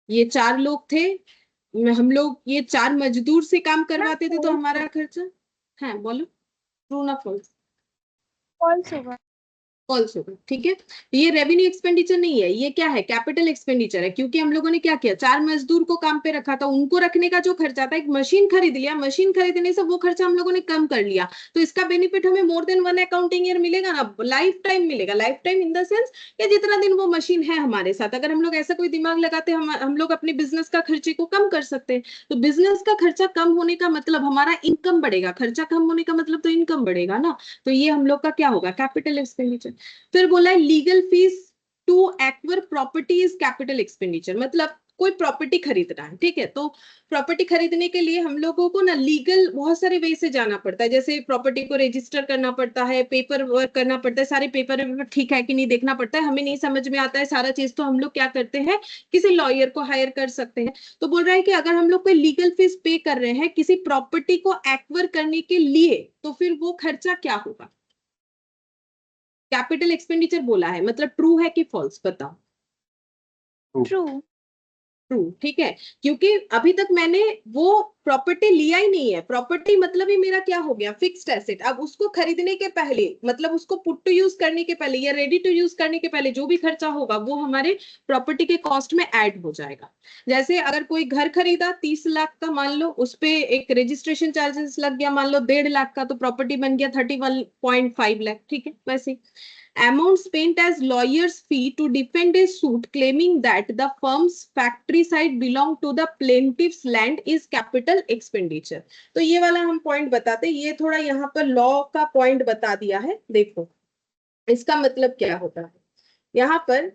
ये 4 लोग थे, हम लोग ये 4 मजदूर से काम करवाते थे, तो हमारा खर्चा है, बोलो ट्रू ना फॉल्स? फॉल्स होगा। फॉल्स होगा, ठीक है। ये रेवेन्यू एक्सपेंडिचर नहीं है, ये क्या है, कैपिटल एक्सपेंडिचर है। क्योंकि हम लोगों ने क्या किया, 4 मजदूर को काम पे रखा था, उनको रखने का जो खर्चा था, एक मशीन खरीद लिया, मशीन खरीदने से वो खर्चा हम लोगों ने कम कर लिया, तो इसका बेनिफिट हमें मोर देन 1 अकाउंटिंग ईयर मिलेगा ना, लाइफ टाइम मिलेगा। Life time in the sense कि जितना दिन वो मशीन है हमारे साथ, अगर हम लोग ऐसा कोई दिमाग लगाते हम लोग अपने बिजनेस का खर्चे को कम कर सकते हैं। तो बिजनेस का खर्चा कम होने का मतलब हमारा इनकम बढ़ेगा, खर्चा कम होने का मतलब तो इनकम बढ़ेगा ना, तो ये हम लोग का क्या होगा, कैपिटल एक्सपेंडिचर। फिर बोला है legal fees to acquire property is capital expenditure. मतलब कोई प्रॉपर्टी खरीदना है, ठीक है, तो प्रॉपर्टी खरीदने के लिए हम लोगों को ना लीगल बहुत सारे वे से जाना पड़ता है। जैसे प्रॉपर्टी को रजिस्टर करना पड़ता है, पेपर वर्क करना पड़ता है, सारे पेपर ठीक है कि नहीं देखना पड़ता है। हमें नहीं समझ में आता है सारा चीज, तो हम लोग क्या करते हैं, किसी लॉयर को हायर कर सकते हैं। तो बोल रहा है कि अगर हम लोग कोई लीगल फीस पे कर रहे हैं किसी प्रॉपर्टी को एक्वायर करने के लिए, तो फिर वो खर्चा क्या होगा, कैपिटल एक्सपेंडिचर बोला है, मतलब ट्रू है कि फॉल्स, बताओ। ट्रू। ट्रू, ठीक है। क्योंकि अभी तक मैंने वो प्रॉपर्टी लिया ही नहीं है, प्रॉपर्टी मतलब ही मेरा क्या हो गया, फिक्स्ड एसेट। अब उसको खरीदने के पहले, मतलब उसको पुट टू यूज करने के पहले या रेडी टू यूज करने के पहले जो भी खर्चा होगा वो हमारे प्रॉपर्टी के कॉस्ट में ऐड हो जाएगा। जैसे अगर कोई घर खरीदा 30 लाख का, मान लो उस पे एक रजिस्ट्रेशन चार्जेस लग गया मान लो 1.5 लाख का, तो प्रॉपर्टी बन गया 31.5 लाख, ठीक है। वैसे amount spent as lawyer's fee to defend a suit claiming that the firm's factory site belong to the plaintiff's land is capital expenditure। तो ये वाला हम पॉइंट बताते, ये थोड़ा यहाँ पर लॉ का पॉइंट बता दिया है। देखो इसका मतलब क्या होता है, यहाँ पर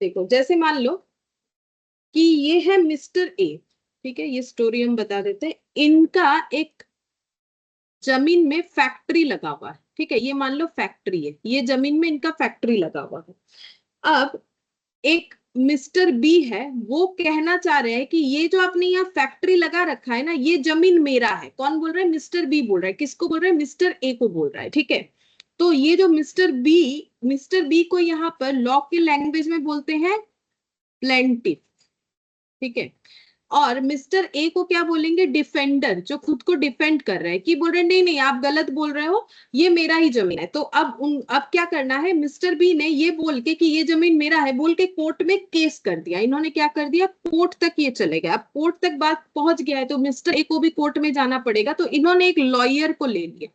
देखो, जैसे मान लो कि ये है मिस्टर ए, ठीक है, ये स्टोरी हम बता देते हैं। इनका एक जमीन में फैक्ट्री लगा हुआ है, ठीक है, ये मान लो फैक्ट्री है, ये जमीन में इनका फैक्ट्री लगा हुआ है। अब एक मिस्टर बी है, वो कहना चाह रहे हैं कि ये जो आपने यहाँ फैक्ट्री लगा रखा है ना, ये जमीन मेरा है। कौन बोल रहा है, मिस्टर बी बोल रहा है। किसको बोल रहा है, मिस्टर ए को बोल रहा है, ठीक है। तो ये जो मिस्टर बी को यहाँ पर लॉ के लैंग्वेज में बोलते हैं प्लेंटिफ, ठीक है। और मिस्टर ए को क्या बोलेंगे, डिफेंडर, जो खुद को डिफेंड कर रहे हैं, कि बोल रहे हैं नहीं नहीं आप गलत बोल रहे हो, ये मेरा ही जमीन है। तो अब क्या करना है, मिस्टर बी ने ये बोल के कि ये जमीन मेरा है बोल के कोर्ट में केस कर दिया। इन्होंने क्या कर दिया, कोर्ट तक ये चले गए। अब कोर्ट तक बात पहुंच गया है तो मिस्टर ए को भी कोर्ट में जाना पड़ेगा, तो इन्होंने एक लॉयर को ले लिया,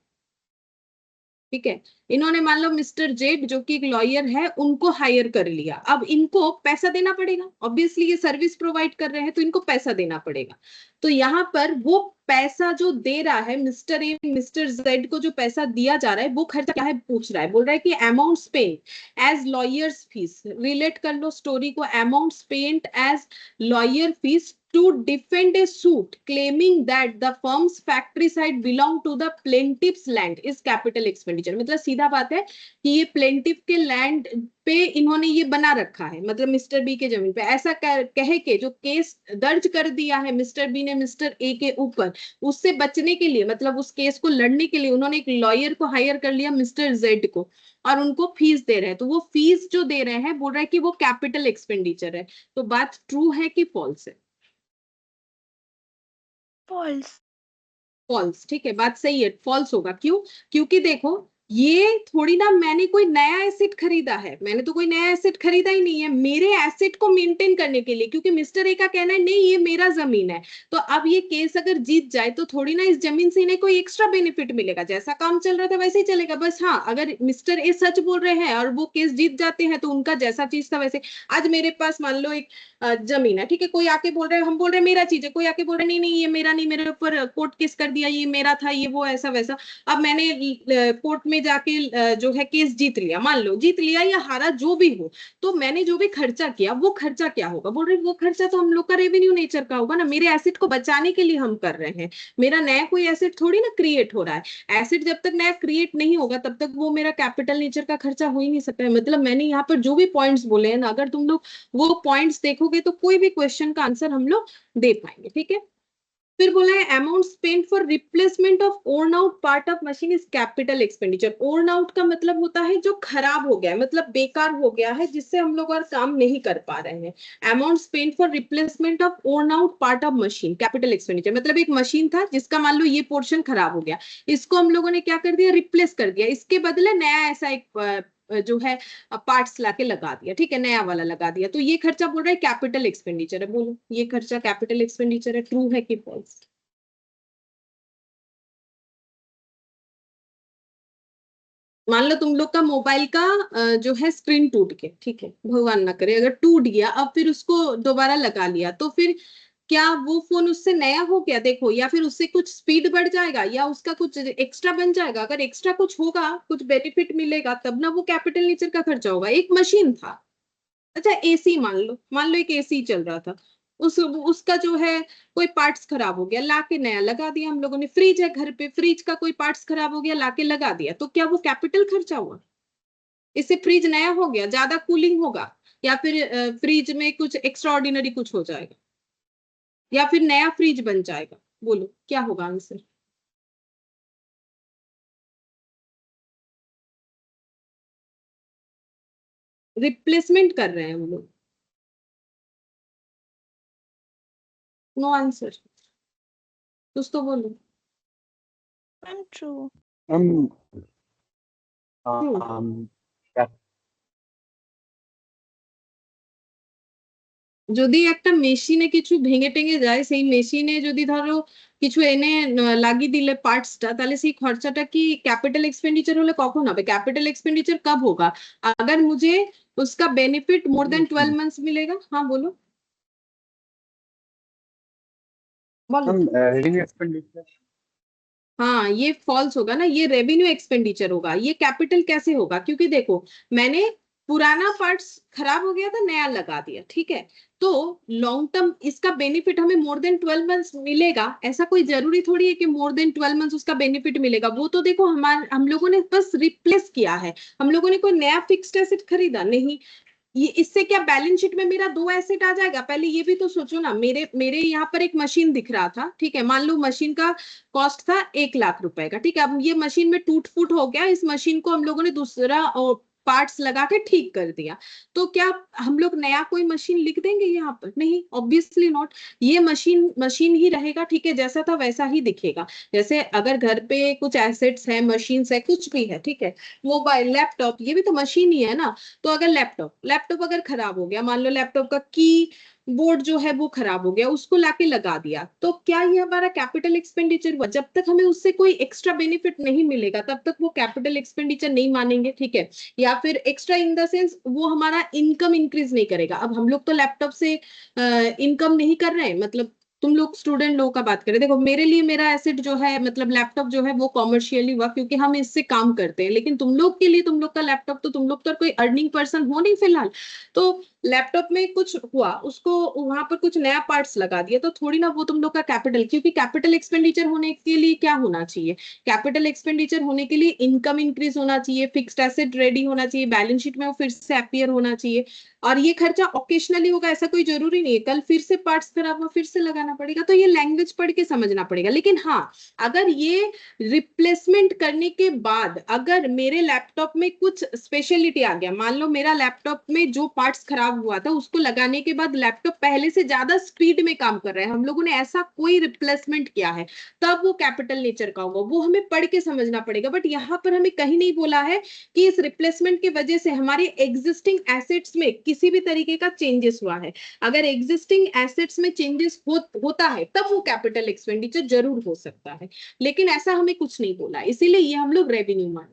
ठीक है। इन्होंने मान लो मिस्टर जेड जो कि एक लॉयर है उनको हायर कर लिया। अब इनको पैसा देना पड़ेगा, ऑब्वियसली ये सर्विस प्रोवाइड कर रहे हैं तो इनको पैसा देना पड़ेगा। तो यहाँ पर वो पैसा जो दे रहा है मिस्टर ए, मिस्टर जेड को जो पैसा दिया जा रहा है वो खर्चा क्या है पूछ रहा है। बोल रहा है कि amount spent as lawyers fees, relate कर लो स्टोरी को, amount spent as lawyer fees to defend a suit claiming that the firm's factory site belong to the plaintiff's land is capital expenditure। मतलब सीधा बात है कि ये प्लेंटिफ के लैंड पे इन्होंने ये बना रखा है, मतलब मिस्टर बी के जमीन पे, ऐसा कह के जो केस दर्ज कर दिया है मिस्टर बी ने मिस्टर ए के ऊपर, उससे बचने के लिए, मतलब उस केस को लड़ने के लिए उन्होंने एक लॉयर को हायर कर लिया मिस्टर जेड को, और उनको फीस दे रहे हैं। तो वो फीस जो दे रहे हैं बोल रहा है कि वो कैपिटल एक्सपेंडिचर है। तो बात ट्रू है कि फॉल्स है? फॉल्स। फॉल्स, ठीक है, बात सही है, फॉल्स होगा। क्यों? क्योंकि देखो ये थोड़ी ना मैंने कोई नया एसेट खरीदा है, मैंने तो कोई नया एसेट खरीदा ही नहीं है, मेरे एसेट को मेंटेन करने के लिए, क्योंकि मिस्टर ए का कहना है नहीं ये मेरा जमीन है। तो अब ये केस अगर जीत जाए तो थोड़ी ना इस जमीन से इन्हें कोई एक्स्ट्रा बेनिफिट मिलेगा, जैसा काम चल रहा था वैसे ही चलेगा। बस हाँ, अगर मिस्टर ए सच बोल रहे हैं और वो केस जीत जाते हैं तो उनका जैसा चीज था वैसे। आज मेरे पास मान लो एक जमीन है, ठीक है, कोई आके बोल रहे हैं, हम बोल रहे हैं मेरा चीज है, कोई आके बोल रहे हैं नहीं नहीं ये मेरा नहीं, मेरे ऊपर कोर्ट केस कर दिया, ये मेरा था, ये वो ऐसा वैसा। अब मैंने कोर्ट में जाके जो है केस जीत लिया, मान लो जीत लिया या हारा जो भी हो, तो मैंने जो भी खर्चा किया वो खर्चा क्या होगा? बोल रहे वो खर्चा तो हम लोग का रेवेन्यू नेचर का होगा ना, मेरे एसेट को बचाने के लिए हम कर रहे हैं, मेरा नया कोई एसेट थोड़ी ना क्रिएट हो रहा है। एसेट जब तक नया क्रिएट नहीं होगा तब तक वो मेरा कैपिटल नेचर का खर्चा हो ही नहीं सकता है। मतलब मैंने यहाँ पर जो भी पॉइंट्स बोले हैं ना, अगर तुम लोग वो पॉइंट्स देखोगे तो कोई भी क्वेश्चन का आंसर हम लोग दे पाएंगे, ठीक है। फिर बोला है amount spend for replacement of worn out part of machine is capital expenditure. Worn out का मतलब होता है जो खराब हो गया है, मतलब बेकार हो गया है, जिससे हम लोग और काम नहीं कर पा रहे हैं। Amount spend for replacement of worn out part of machine capital expenditure, मतलब एक मशीन था जिसका मान लो ये पोर्शन खराब हो गया, इसको हम लोगों ने क्या कर दिया, रिप्लेस कर दिया, इसके बदले नया ऐसा एक जो है पार्ट्स लाके लगा दिया, ठीक है, नया वाला लगा दिया, तो ये खर्चा बोल रहा है कैपिटल एक्सपेंडिचर है। बोलो ये खर्चा कैपिटल एक्सपेंडिचर है, ट्रू है कि फॉल्स? मान लो तुम लोग का मोबाइल का जो है स्क्रीन टूट गया, ठीक है, भगवान ना करे अगर टूट गया, अब फिर उसको दोबारा लगा लिया, तो फिर क्या वो फोन उससे नया हो गया? देखो, या फिर उससे कुछ स्पीड बढ़ जाएगा या उसका कुछ एक्स्ट्रा बन जाएगा? अगर एक्स्ट्रा कुछ होगा, कुछ बेनिफिट मिलेगा, तब ना वो कैपिटल नेचर का खर्चा होगा। एक मशीन था, अच्छा एसी मान लो एक एसी चल रहा था, उसका जो है कोई पार्ट्स खराब हो गया, लाके नया लगा दिया हम लोगों ने। फ्रिज है घर पे, फ्रिज का कोई पार्ट्स खराब हो गया, लाके लगा दिया, तो क्या वो कैपिटल खर्चा हुआ? इससे फ्रिज नया हो गया, ज्यादा कूलिंग होगा, या फिर फ्रिज में कुछ एक्स्ट्रा ऑर्डिनरी कुछ हो जाएगा, या फिर नया फ्रिज बन जाएगा? बोलो क्या होगा आंसर? रिप्लेसमेंट कर रहे हैं हम लोग। नो आंसर, कुछ तो बोलो। Ma'am true. हम True। যদি একটা মেশিনে কিছু ভেঙে টেঙে যায়, সেই মেশিনে যদি ধরো কিছু এনে লাগিয়ে দিলে পার্টসটা, তাহলে সেই খরচাটা কি कैपिटल एक्सपेंडिचर होले कौन হবে? कैपिटल एक्सपेंडिचर कब होगा? अगर मुझे उसका बेनिफिट मोर देन 12 मंथ्स मिलेगा। हाँ बोलो बोलो। हम रेवेन्यू एक्सपेंडिचर। हाँ ये फॉल्स होगा ना, ये रेवेन्यू एक्सपेंडिचर होगा, ये कैपिटल कैसे होगा? क्योंकि देखो मैंने पुराना पार्ट्स खराब हो गया था, नया लगा दिया, ठीक है, तो लॉन्ग टर्म इसका बेनिफिट हमें मोर देन 12 मंथ्स मिलेगा, ऐसा कोई जरूरी थोड़ी है कि मोर देन 12 मंथ्स उसका बेनिफिट मिलेगा। वो तो देखो हम लोगों ने बस रिप्लेस किया है, हम लोगों ने कोई नया फिक्स्ड एसेट खरीदा नहीं। ये इससे क्या बैलेंस शीट में मेरा दो एसेट आ जाएगा? पहले ये भी तो सोचो ना, मेरे मेरे यहाँ पर एक मशीन दिख रहा था, ठीक है, मान लो मशीन का कॉस्ट था 1 लाख रुपए का, ठीक है, अब ये मशीन में टूट फूट हो गया, इस मशीन को हम लोगों ने दूसरा पार्ट्स लगा के ठीक कर दिया, तो क्या हम लोग नया कोई मशीन लिख देंगे यहाँ पर? नहीं, ऑब्वियसली नॉट। ये मशीन मशीन ही रहेगा, ठीक है, जैसा था वैसा ही दिखेगा। जैसे अगर घर पे कुछ एसेट्स है, मशीन्स है, कुछ भी है, ठीक है, मोबाइल लैपटॉप ये भी तो मशीन ही है ना। तो अगर लैपटॉप अगर खराब हो गया, मान लो लैपटॉप का की बोर्ड जो है वो खराब हो गया, उसको लाके लगा दिया, तो क्या ये हमारा कैपिटल एक्सपेंडिचर हुआ? जब तक हमें उससे कोई एक्स्ट्रा बेनिफिट नहीं मिलेगा तब तक वो कैपिटल एक्सपेंडिचर नहीं मानेंगे, ठीक है। या फिर एक्स्ट्रा इन द सेंस वो हमारा इनकम इंक्रीज नहीं करेगा। अब हम लोग तो लैपटॉप से इनकम नहीं कर रहे हैं, मतलब तुम लोग स्टूडेंट लोगों का बात करें, देखो मेरे लिए मेरा एसेट जो है, मतलब लैपटॉप जो है वो कॉमर्शियली हुआ क्योंकि हम इससे काम करते हैं, लेकिन तुम लोग के लिए तुम लोग का लैपटॉप, तो तुम लोग तो कोई अर्निंग पर्सन हो नहीं फिलहाल, तो लैपटॉप में कुछ हुआ, उसको वहां पर कुछ नया पार्ट्स लगा दिया, तो थोड़ी ना वो तुम लोग का कैपिटल, क्योंकि कैपिटल एक्सपेंडिचर होने के लिए क्या होना चाहिए, कैपिटल एक्सपेंडिचर होने के लिए इनकम इंक्रीज होना चाहिए, फिक्स्ड एसेट रेडी होना चाहिए, बैलेंस शीट में वो फिर से अपीयर होना चाहिए। और ये खर्चा ओकेशनली होगा, ऐसा कोई जरूरी नहीं है, कल फिर से पार्ट्स खराब हुआ फिर से लगाना पड़ेगा, तो ये लैंग्वेज पढ़ के समझना पड़ेगा। लेकिन हाँ, अगर ये रिप्लेसमेंट करने के बाद अगर मेरे लैपटॉप में कुछ स्पेशलिटी आ गया, मान लो मेरा लैपटॉप में जो पार्ट्स खराब हुआ था उसको लगाने के बाद लैपटॉप पहले से ज्यादा स्पीड में काम कर रहा है, हम लोगों ने ऐसा कोई रिप्लेसमेंट किया है, तब वो कैपिटल नेचर का होगा, वो हमें पढ़ के समझना पड़ेगा। बट यहाँ पर हमें कहीं नहीं बोला है कि इस रिप्लेसमेंट की वजह से हमारे एग्जिस्टिंग एसेट्स में किसी भी तरीके का चेंजेस हुआ है। अगर एग्जिस्टिंग एसेट्स में चेंजेस होता है तब वो कैपिटल एक्सपेंडिचर जरूर हो सकता है, लेकिन ऐसा हमें कुछ नहीं बोला, इसीलिए ये हम लोग रेवेन्यू मान।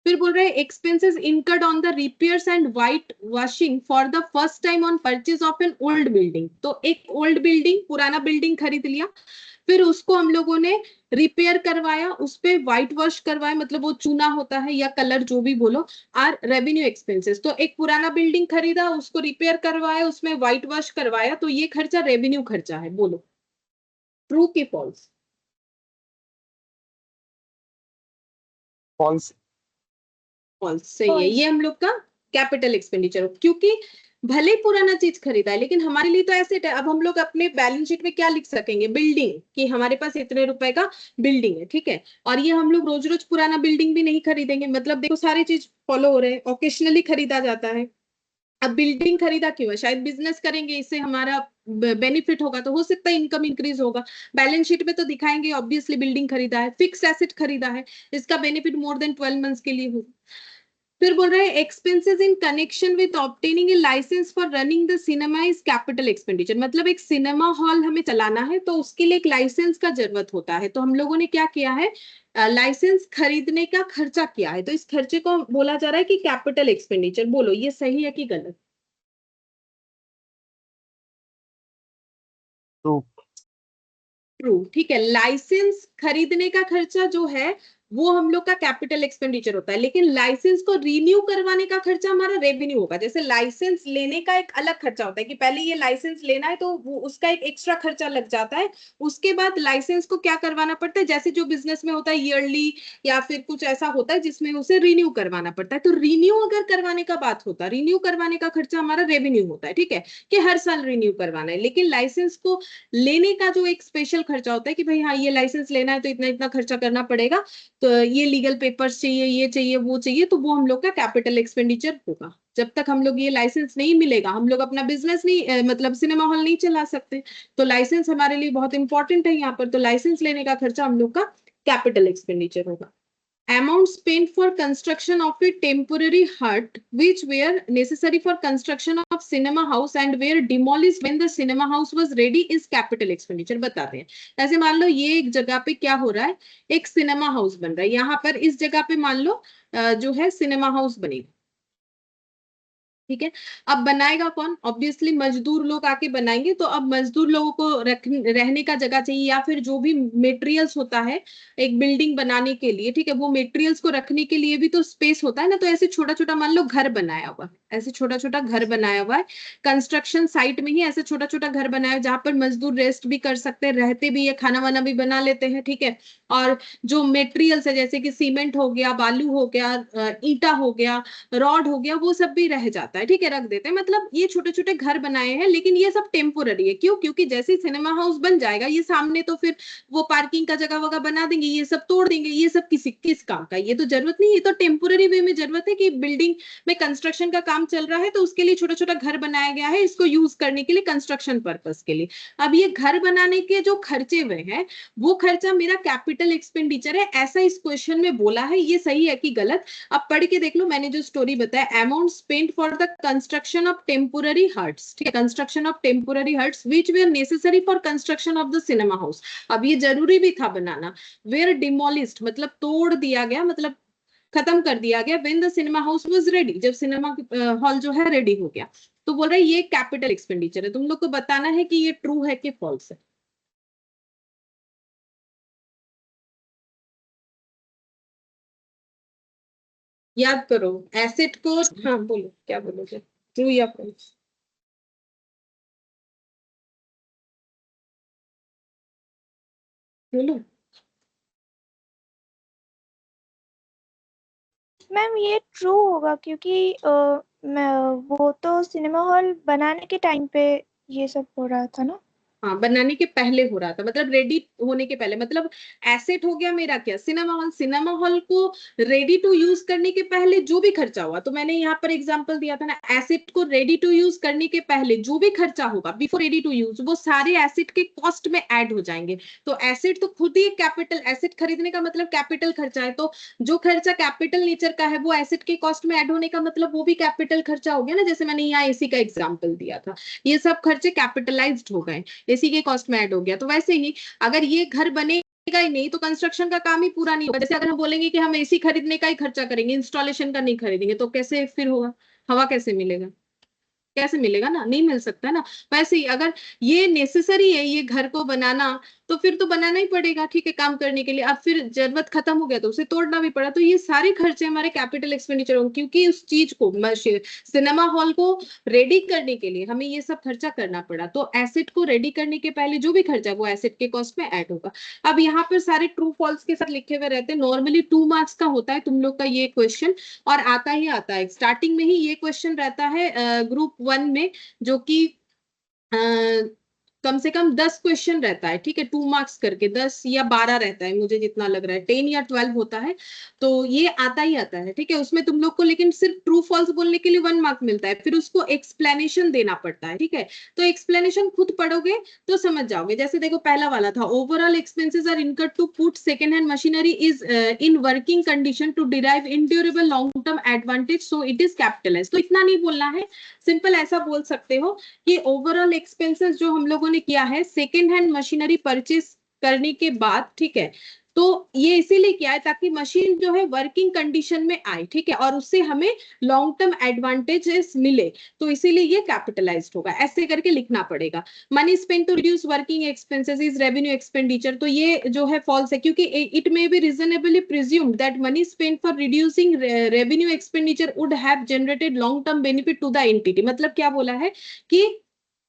फिर बोल रहे हैं expenses incurred on the repairs and white washing for the first time on purchase of an old building. तो एक ओल्ड बिल्डिंग, पुराना बिल्डिंग खरीद लिया, फिर उसको हम लोगों ने रिपेयर करवाया, उस पे व्हाइट वॉश करवाया, मतलब वो चूना होता है या कलर जो भी बोलो, आर रेवेन्यू एक्सपेंसेस। तो एक पुराना बिल्डिंग खरीदा, उसको रिपेयर करवाया, उसमें व्हाइट वॉश करवाया, तो ये खर्चा रेवेन्यू खर्चा है। बोलो ट्रू की फॉल्स? फॉल्स। फॉल्स, सही है, ये false, हम लोग का कैपिटल एक्सपेंडिचर, क्योंकि भले ही पुराना चीज खरीदा है लेकिन हमारे लिए तो एसेट है। अब हम लोग अपने बैलेंस शीट में क्या लिख सकेंगे, बिल्डिंग, कि हमारे पास इतने रुपए का बिल्डिंग है, ठीक है। और ये हम लोग रोज रोज पुराना बिल्डिंग भी नहीं खरीदेंगे, मतलब देखो सारी चीज फॉलो हो रहे हैं, ओकेशनली खरीदा जाता है। अब बिल्डिंग खरीदा क्यों है, शायद बिजनेस करेंगे, इससे हमारा बेनिफिट होगा, तो हो सकता है इनकम इंक्रीज होगा, बैलेंस शीट में तो दिखाएंगे ऑब्वियसली बिल्डिंग खरीदा है, फिक्स एसेट खरीदा है, इसका बेनिफिट मोर देन 12 मंथ्स के लिए होगा। फिर बोल रहे हैं expenses in connection with obtaining a licence for running the cinema is capital expenditure, मतलब एक सिनेमा हॉल हमें चलाना है तो उसके लिए एक लाइसेंस का जरूरत होता है, तो हम लोगों ने क्या किया है, लाइसेंस खरीदने का खर्चा किया है, तो इस खर्चे को बोला जा रहा है कि कैपिटल एक्सपेंडिचर। बोलो ये सही है कि गलत? ट्रू। ट्रू, ठीक है। लाइसेंस खरीदने का खर्चा जो है वो हम लोग का कैपिटल एक्सपेंडिचर होता है, लेकिन लाइसेंस को रिन्यू करवाने का खर्चा हमारा रेवेन्यू होगा। जैसे लाइसेंस लेने का एक अलग खर्चा होता है कि पहले ये लाइसेंस लेना है तो वो उसका एक एक्स्ट्रा खर्चा लग जाता है, उसके बाद लाइसेंस को क्या करवाना पड़ता है, जैसे जो बिजनेस में होता है ईयरली या फिर कुछ ऐसा होता है जिसमें उसे रिन्यू करवाना पड़ता है, तो रिन्यू अगर करवाने का बात होता है, रिन्यू करवाने का खर्चा हमारा रेवेन्यू होता है, ठीक है, कि हर साल रिन्यू करवाना है। लेकिन लाइसेंस को लेने का जो एक स्पेशल खर्चा होता है कि भाई हाँ ये लाइसेंस लेना है तो इतना इतना खर्चा करना पड़ेगा, तो ये लीगल पेपर्स चाहिए, ये चाहिए, वो चाहिए, तो वो हम लोग का कैपिटल एक्सपेंडिचर होगा। जब तक हम लोग ये लाइसेंस नहीं मिलेगा हम लोग अपना बिजनेस नहीं मतलब सिनेमा हॉल नहीं चला सकते, तो लाइसेंस हमारे लिए बहुत इंपॉर्टेंट है यहाँ पर, तो लाइसेंस लेने का खर्चा हम लोग का कैपिटल एक्सपेंडिचर होगा। Amount spent for construction of a temporary hut which were necessary for construction of cinema house and were demolished when the cinema house was ready is capital expenditure। बताते हैं, ऐसे मान लो ये एक जगह पे क्या हो रहा है, एक सिनेमा हाउस बन रहा है, यहाँ पर इस जगह पे मान लो जो है सिनेमा हाउस बनेगा, ठीक है। अब बनाएगा कौन, ऑब्वियसली मजदूर लोग आके बनाएंगे, तो अब मजदूर लोगों को रहने का जगह चाहिए, या फिर जो भी मटेरियल्स होता है एक बिल्डिंग बनाने के लिए, ठीक है, वो मटेरियल्स को रखने के लिए भी तो स्पेस होता है ना, तो ऐसे छोटा छोटा मान लो घर बनाया हुआ है, ऐसे छोटा छोटा घर बनाया हुआ है, कंस्ट्रक्शन साइट में ही ऐसे छोटा छोटा घर बनाया है जहां पर मजदूर रेस्ट भी कर सकते हैं, रहते भी है, खाना वाना भी बना लेते हैं, ठीक है। और जो मटेरियल्स है जैसे कि सीमेंट हो गया, बालू हो गया, ईटा हो गया, रॉड हो गया, वो सब भी रह जाता है, ठीक है, रख देते हैं। मतलब ये छोटे छोटे घर बनाए हैं, लेकिन ये सब टेम्पोररी है, क्यों, क्योंकि जैसे सिनेमा हाउस बन जाएगा ये सामने तो फिर वो पार्किंग का जगह वगैरह बना देंगे, ये सब तोड़ देंगे, ये सब किस काम का, ये तो जरूरत नहीं, ये तो टेम्पोररी वे में जरूरत है कि बिल्डिंग में कंस्ट्रक्शन का काम चल रहा है तो उसके लिए छोटा छोटा घर बनाया गया है, इसको यूज करने के लिए कंस्ट्रक्शन पर्पस के लिए। अब ये घर बनाने के जो खर्चे हुए हैं वो खर्चा मेरा कैपिटल एक्सपेंडिचर है, ऐसा इस क्वेश्चन में बोला है, ये सही है कि गलत? अब पढ़ के देख लो, मैंने जो स्टोरी बताया, amount spent for the construction of temporary huts, ठीक है, construction of temporary huts which were necessary for construction of the cinema house. अब ये जरूरी भी था बनाना, वेयर डिमोलिस्ड मतलब तोड़ दिया गया, मतलब खत्म कर दिया गया, when the cinema house was ready, जब सिनेमा हॉल जो है रेडी हो गया। तो बोल रहे ये कैपिटल एक्सपेंडिचर है, तुम लोग को बताना है कि ये ट्रू है कि फॉल्स है। याद करो एसेट को, हाँ बोलो क्या बोलोगे, ट्रू या फॉल्स? बोलो। मैम ये ट्रू होगा क्योंकि वो तो सिनेमा हॉल बनाने के टाइम पे ये सब हो रहा था ना। हाँ, बनाने के पहले हो रहा था, मतलब रेडी होने के पहले, मतलब एसेट हो गया मेरा क्या, सिनेमा हॉल। सिनेमा हॉल को रेडी टू यूज करने के पहले जो भी खर्चा हुआ, तो मैंने यहाँ पर एग्जांपल दिया था ना, एसेट को रेडी टू यूज करने के पहले जो भी खर्चा होगा बिफोर रेडी टू यूज, वो सारे एसेट के कॉस्ट में ऐड हो जाएंगे। तो एसेट तो खुद ही कैपिटल, एसेट खरीदने का मतलब कैपिटल खर्चा है, तो जो खर्चा कैपिटल नेचर का है वो एसेट के कॉस्ट में ऐड होने का मतलब वो भी कैपिटल खर्चा हो गया ना। जैसे मैंने यहाँ एसी का एग्जाम्पल दिया था, ये सब खर्चे कैपिटलाइज्ड हो गए, एसी के कॉस्ट में ऐड हो गया। तो वैसे ही अगर ये घर बनेगा ही नहीं तो कंस्ट्रक्शन का काम ही पूरा नहीं होगा। जैसे अगर हम बोलेंगे कि हम एसी खरीदने का ही खर्चा करेंगे, इंस्टॉलेशन का नहीं खरीदेंगे, तो कैसे फिर होगा, हवा कैसे मिलेगा, कैसे मिलेगा ना, नहीं मिल सकता ना। वैसे ही अगर ये नेसेसरी है ये घर को बनाना, तो फिर तो बनाना ही पड़ेगा, ठीक है, काम करने के लिए। अब फिर जरूरत खत्म हो गया तो उसे तोड़ना भी पड़ा, तो ये सारे खर्चे हमारे कैपिटल एक्सपेंडिचर होंगे, क्योंकि उस चीज को, सिनेमा हॉल को रेडी करने के लिए हमें ये सब खर्चा करना पड़ा। तो एसेट को रेडी करने के पहले जो भी खर्चा है वो एसेट के कॉस्ट में ऐड होगा। अब यहाँ पर सारे ट्रू फॉल्स के साथ लिखे हुए रहते हैं। नॉर्मली 2 मार्क्स का होता है तुम लोग का ये क्वेश्चन, और आता ही आता है, स्टार्टिंग में ही ये क्वेश्चन रहता है ग्रुप 1 में, जो कि कम से कम 10 क्वेश्चन रहता है, ठीक है, 2 मार्क्स करके, 10 या 12 रहता है, मुझे जितना लग रहा है 10 या 12 होता है। तो ये आता ही आता है, ठीक है। उसमें तुम लोग को लेकिन सिर्फ ट्रू फॉल्स बोलने के लिए 1 मार्क मिलता है, फिर उसको एक्सप्लेनेशन देना पड़ता है, ठीक है। तो एक्सप्लेनेशन खुद पढ़ोगे तो समझ जाओगे। जैसे देखो पहला वाला था, overall expenses are incurred to put second hand machinery is in working condition to derive endurable long term advantage, so it is capitalised. तो इतना नहीं बोलना है, सिंपल ऐसा बोल सकते हो कि ओवरऑल एक्सपेंसेस जो हम लोगों ने किया है सेकेंड हैंड मशीनरी परचेस करने के बाद, ठीक है, तो ये इसीलिए किया है ताकि मशीन जो है वर्किंग कंडीशन में आए, ठीक है, और उससे हमें लॉन्ग टर्म एडवांटेजेस मिले, तो इसीलिए ये कैपिटलाइज्ड होगा। ऐसे करके लिखना पड़ेगा। Money spend to reduce working expenses is revenue expenditure, तो ये जो है फॉल्स है, क्योंकि it may be reasonably presumed that money spend for reducing revenue expenditure would have generated long term benefit to the entity. मतलब क्या बोला है कि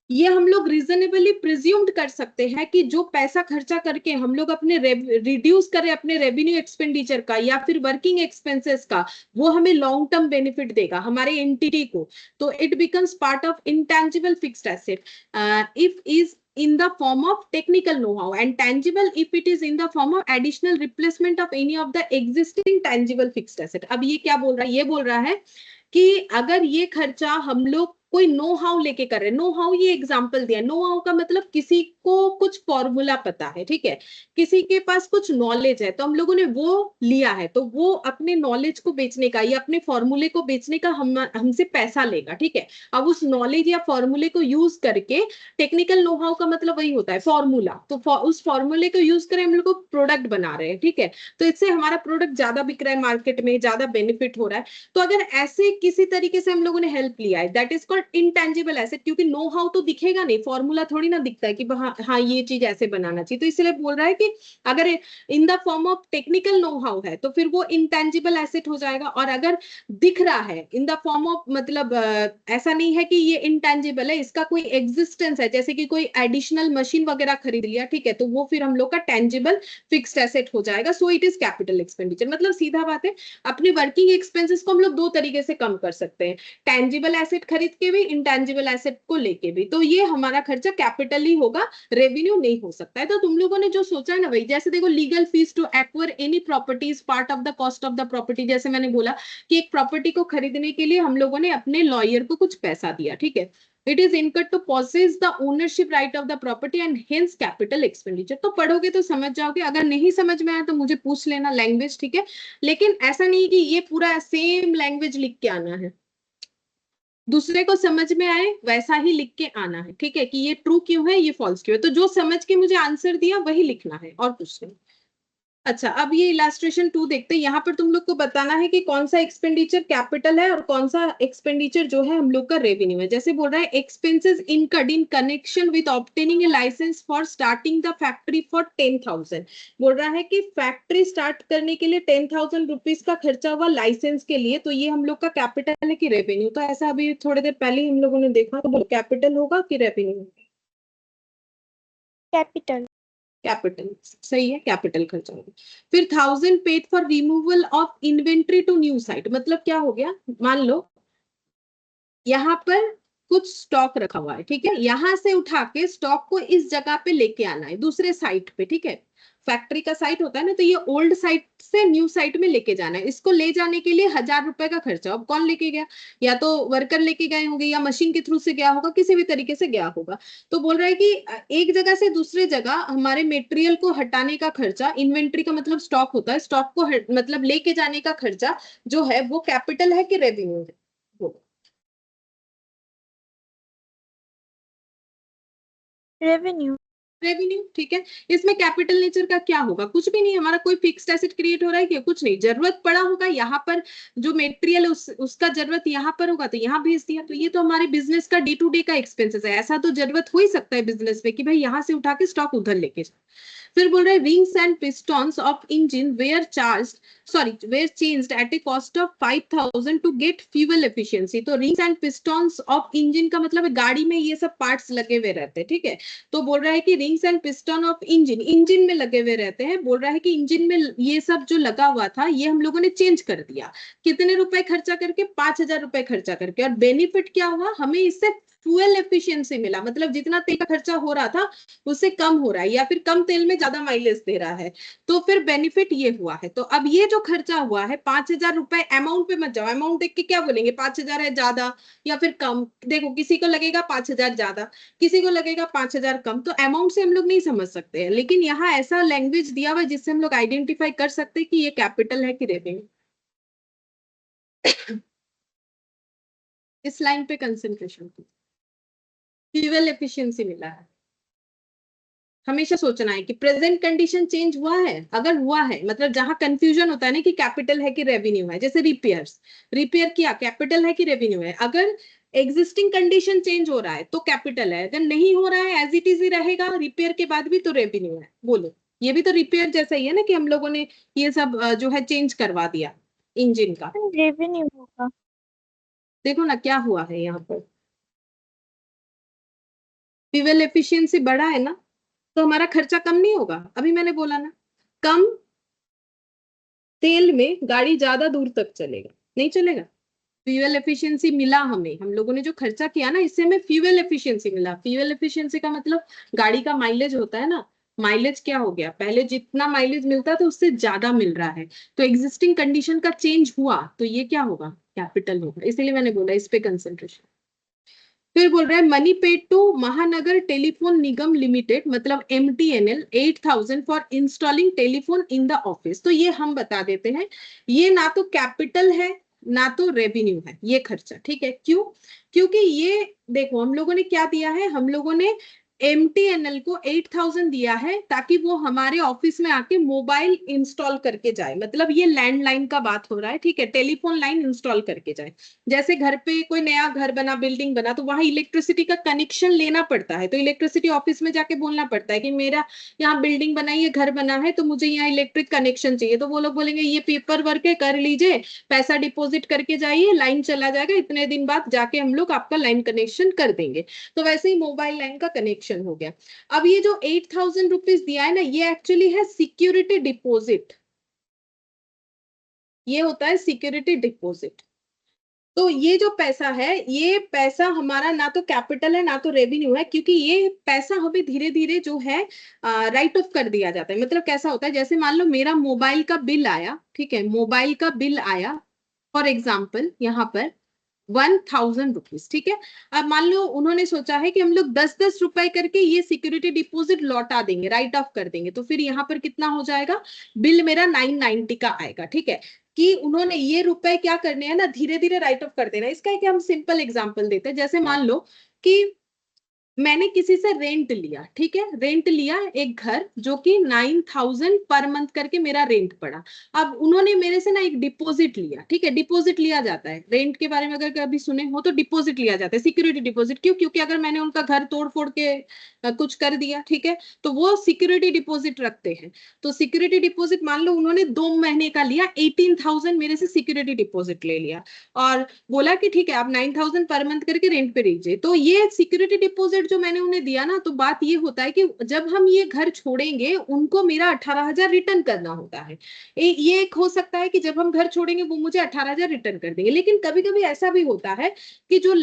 ये हम लोग रीजनेबली प्रिज्यूम्ड कर सकते हैं कि जो पैसा खर्चा करके हम लोग अपने रिड्यूस करें अपने रेवेन्यू एक्सपेंडिचर का या फिर वर्किंग एक्सपेंसेस का, वो हमें लॉन्ग टर्म बेनिफिट देगा हमारे एंटिटी को। तो it becomes part of intangible fixed asset if is in the form of technical know-how, and tangible if it is in the form of additional replacement of any of the existing tangible fixed asset। अब ये क्या बोल रहा है, ये बोल रहा है कि अगर ये खर्चा हम लोग कोई नो हाउ लेके कर रहे हैं, नो हाउ ये एग्जांपल दिया, नो हाउ का मतलब किसी को कुछ फॉर्मूला पता है, ठीक है, किसी के पास कुछ नॉलेज है, तो हम लोगों ने वो लिया है, तो वो अपने नॉलेज को बेचने का या अपने फॉर्मूले को बेचने का हमसे पैसा लेगा, ठीक है। अब उस नॉलेज या फॉर्मूले को यूज करके, टेक्निकल नो हाउ का मतलब वही होता है फॉर्मूला, तो उस फॉर्मूले को यूज कर हम लोग को प्रोडक्ट बना रहे हैं, ठीक है, तो इससे हमारा प्रोडक्ट ज्यादा बिक रहा है मार्केट में, ज्यादा बेनिफिट हो रहा है। तो अगर ऐसे किसी तरीके से हम लोगों ने हेल्प लिया है, that is called intangible asset, क्योंकि नो हाउ तो दिखेगा नहीं, फॉर्मूला थोड़ी ना दिखता है कि हाँ ये चीज ऐसे बनाना चाहिए, तो इसलिए बोल रहा है कि अगर in the form of technical know how है तो फिर वो इंटेंजिबल एसेट हो जाएगा, और अगर दिख रहा है इन द फॉर्म ऑफ, मतलब ऐसा नहीं है कि ये इंटेंजिबल है, इसका कोई एग्जिस्टेंस है, जैसे कि कोई एडिशनल मशीन वगैरह खरीद लिया, ठीक है, तो वो फिर हम लोग का टेंजिबल फिक्स्ड एसेट हो जाएगा, सो इट इज कैपिटल एक्सपेंडिचर। मतलब सीधा बात है, अपने वर्किंग एक्सपेंसेस को हम लोग 2 तरीके से कम कर सकते हैं, टेंजिबल एसेट खरीद के भी, इंटेंजिबल एसेट को लेके भी। तो ये हमारा खर्चा कैपिटल ही होगा, रेवेन्यू नहीं हो सकता है। तो तुम लोगों ने जो सोचा है ना भाई, जैसे देखो legal fees to acquire any property is part of the cost of the property, जैसे मैंने बोला कि एक प्रॉपर्टी को खरीदने के लिए हम लोगों ने अपने लॉयर को कुछ पैसा दिया, ठीक है, it is incurred to possess the ownership right of the property and hence capital expenditure। तो पढ़ोगे तो समझ जाओगे, अगर नहीं समझ में आया तो मुझे पूछ लेना लैंग्वेज, ठीक है, लेकिन ऐसा नहीं कि ये पूरा सेम लैंग्वेज लिख के आना है, दूसरे को समझ में आए वैसा ही लिख के आना है, ठीक है, कि ये ट्रू क्यों है ये फॉल्स क्यों है, तो जो समझ के मुझे आंसर दिया वही लिखना है और कुछ नहीं। अच्छा, अब ये इलास्ट्रेशन 2 देखते हैं। यहाँ पर तुम लोग को बताना है कि कौन सा एक्सपेंडिचर कैपिटल है और कौन सा एक्सपेंडिचर जो है हम लोग का रेवेन्यू है। जैसे बोल रहा है expenses incurred in connection with obtaining a licence for starting the factory for 10,000। बोल रहा है कि फैक्ट्री स्टार्ट करने के लिए 10,000 रुपीज का खर्चा हुआ लाइसेंस के लिए, तो ये हम लोग का कैपिटल है कि रेवेन्यू। तो ऐसा अभी थोड़ी देर पहले ही हम लोगों ने देखा, तो कैपिटल होगा कि रेवेन्यू? कैपिटल। कैपिटल, सही है, कैपिटल खर्चा होगा। फिर 1000 paid for removal of inventory to new site, मतलब क्या हो गया, मान लो यहाँ पर कुछ स्टॉक रखा हुआ है, ठीक है, यहां से उठा के स्टॉक को इस जगह पे लेके आना है दूसरे साइट पे, ठीक है, फैक्ट्री का साइट होता है ना, तो ये ओल्ड साइट से न्यू साइट में लेके जाना है। इसको ले जाने के लिए 1000 रुपए का खर्चा। अब कौन लेके गया, या तो वर्कर लेके गए होंगे या मशीन के थ्रू से गया होगा, किसी भी तरीके से गया होगा। तो बोल रहा है कि एक जगह से दूसरे जगह हमारे मेटेरियल को हटाने का खर्चा, इन्वेंट्री का मतलब स्टॉक होता है, स्टॉक को मतलब लेके जाने का खर्चा जो है वो कैपिटल है कि रेवेन्यू है, वो रेवेन्यू। रेवेन्यू, ठीक है। इसमें कैपिटल नेचर का क्या होगा, कुछ भी नहीं, हमारा कोई फिक्स्ड एसेट क्रिएट हो रहा है क्या, कुछ नहीं, जरूरत पड़ा होगा यहाँ पर जो मेटेरियल उसका जरूरत यहाँ पर होगा तो यहाँ भेज दिया, तो ये तो हमारे बिजनेस का डे टू डे का एक्सपेंसेस है। ऐसा तो जरूरत हो ही सकता है बिजनेस में कि भाई यहाँ से उठा के स्टॉक उधर लेके जाए। फिर बोल रहे हैं rings and pistons of engine were changed at a cost of 5000 to get fuel efficiency. तो rings and pistons of engine का मतलब गाड़ी में ये सब पार्ट्स लगे हुए रहते हैं, ठीक है। तो बोल रहा है कि rings and piston of engine में लगे हुए रहते हैं। बोल रहा है कि इंजन में ये सब जो लगा हुआ था ये हम लोगों ने चेंज कर दिया, कितने रुपए खर्चा करके, 5000 रुपए खर्चा करके। और बेनिफिट क्या हुआ, हमें इससे फ्यूल एफिशिएंसी मिला, मतलब जितना तेल का खर्चा हो रहा था उससे कम हो रहा है, या फिर कम तेल में ज्यादा माइलेज दे रहा है, तो फिर बेनिफिट ये हुआ है। तो अब ये जो खर्चा हुआ है 5000 रुपए, अमाउंट पे मत जाओ, अमाउंट देख के क्या बोलेंगे 5000 है ज्यादा या फिर कम। देखो किसी को लगेगा 5000 ज्यादा, किसी को लगेगा 5000 कम, तो अमाउंट से हम लोग नहीं समझ सकते हैं। लेकिन यहाँ ऐसा लैंग्वेज दिया हुआ है जिससे हम लोग आइडेंटिफाई कर सकते हैं कि ये कैपिटल है कि रेवेन्यू। इस लाइन पे कंसंट्रेशन, फ्यूल एफिशिएंसी मिला है। हमेशा सोचना है कि प्रेजेंट कंडीशन चेंज हुआ है, अगर हुआ है मतलब जहां कंफ्यूजन होता है ना कि कैपिटल है कि रेवेन्यू है, जैसे रिपेयर किया कैपिटल है कि रेवेन्यू है। अगर एग्जिस्टिंग कंडीशन चेंज हो रहा है तो कैपिटल है, अगर नहीं हो रहा है एज इट इज ही रहेगा रिपेयर के बाद भी तो रेवेन्यू है। बोलो, ये भी तो रिपेयर जैसा ही है ना कि हम लोगों ने ये सब जो है चेंज करवा दिया इंजन का। रेवेन्यू होगा। देखो ना क्या हुआ है यहाँ पर, फ्यूल एफिशिएंसी बढ़ा है ना, तो हमारा खर्चा कम नहीं होगा। अभी मैंने बोला ना, कम तेल में गाड़ी ज्यादा दूर तक चलेगा, नहीं चलेगा। फ्यूल एफिशिएंसी मिला हमें, हम लोगों ने जो खर्चा किया ना इससे हमें फ्यूल एफिशिएंसी मिला। फ्यूल एफिशिएंसी का मतलब गाड़ी का माइलेज होता है ना, माइलेज क्या हो गया, पहले जितना माइलेज मिलता था उससे ज्यादा मिल रहा है। तो एग्जिस्टिंग कंडीशन का चेंज हुआ तो ये क्या होगा, कैपिटल होगा। इसीलिए मैंने बोला इस पे कंसेंट्रेशन। फिर बोल रहा है मनी पेड टू महानगर टेलीफोन निगम लिमिटेड, मतलब MTNL 8000 for installing telephone in the office. तो ये हम बता देते हैं, ये ना तो कैपिटल है ना तो रेवेन्यू है ये खर्चा, ठीक है। क्यों, क्योंकि ये देखो हम लोगों ने क्या दिया है, हम लोगों ने MTNL को 8000 दिया है ताकि वो हमारे ऑफिस में आके मोबाइल इंस्टॉल करके जाए, मतलब ये लैंडलाइन का बात हो रहा है, ठीक है, टेलीफोन लाइन इंस्टॉल करके जाए। जैसे घर पे कोई नया घर बना, बिल्डिंग बना, तो वहां इलेक्ट्रिसिटी का कनेक्शन लेना पड़ता है, तो इलेक्ट्रिसिटी ऑफिस में जाके बोलना पड़ता है कि मेरा यहाँ बिल्डिंग बनाई है, घर बना है, तो मुझे यहाँ इलेक्ट्रिक कनेक्शन चाहिए। तो वो लोग बोलेंगे ये पेपर वर्क है, कर लीजिए, पैसा डिपॉजिट करके जाइए, लाइन चला जाएगा, इतने दिन बाद जाके हम लोग आपका लाइन कनेक्शन कर देंगे। तो वैसे ही मोबाइल लाइन का कनेक्शन हो गया। अब ये जो 8000 रुपीज दिया है ना, ये एक्चुअली है सिक्योरिटी डिपॉजिट, ये होता है सिक्योरिटी डिपॉजिट। तो ये जो पैसा है, ये पैसा हमारा ना तो कैपिटल है ना तो रेवेन्यू है, क्योंकि ये पैसा हमें धीरे धीरे जो है राइट ऑफ कर दिया जाता है। मतलब कैसा होता है, जैसे मान लो मेरा मोबाइल का बिल आया, ठीक है, मोबाइल का बिल आया फॉर एग्जाम्पल यहाँ पर 1000 रुपीज, ठीक है। अब मान लो उन्होंने सोचा है कि हम लोग 10-10 रुपए करके ये सिक्योरिटी डिपॉजिट लौटा देंगे, राइट ऑफ कर देंगे, तो फिर यहाँ पर कितना हो जाएगा, बिल मेरा 990 का आएगा, ठीक है। कि उन्होंने ये रुपए क्या करने हैं ना, धीरे धीरे राइट ऑफ कर देना। इसका एक हम सिंपल एग्जांपल देते हैं, जैसे मान लो कि मैंने किसी से रेंट लिया, ठीक है, रेंट लिया एक घर जो कि 9000 पर मंथ करके मेरा रेंट पड़ा। अब उन्होंने मेरे से ना एक डिपॉजिट लिया, ठीक है, डिपॉजिट लिया जाता है रेंट के बारे में अगर कभी सुने हो तो, डिपॉजिट लिया जाता है सिक्योरिटी डिपॉजिट। क्यों, क्योंकि अगर मैंने उनका घर तोड़ फोड़ के कुछ कर दिया, ठीक है, तो वो सिक्योरिटी डिपॉजिट रखते हैं। तो सिक्योरिटी डिपॉजिट मान लो उन्होंने 2 महीने का लिया, 18000 मेरे से सिक्योरिटी डिपॉजिट ले लिया और बोला कि ठीक है आप 9000 पर मंथ करके रेंट पे दीजिए। तो ये सिक्योरिटी डिपॉजिट बेनिफिट जो मैंने उन्हें दिया ना, तो बात ये होता है कि जब हम ये घर छोड़ेंगे उनको मेरा 18,000 रिटर्न करना होता है। ये एक हो सकता है कि जब हम घर छोड़ेंगे वो मुझे 18,000 रिटर्न कर देंगे, लेकिन कभी कभी ऐसा भी होता है कि जो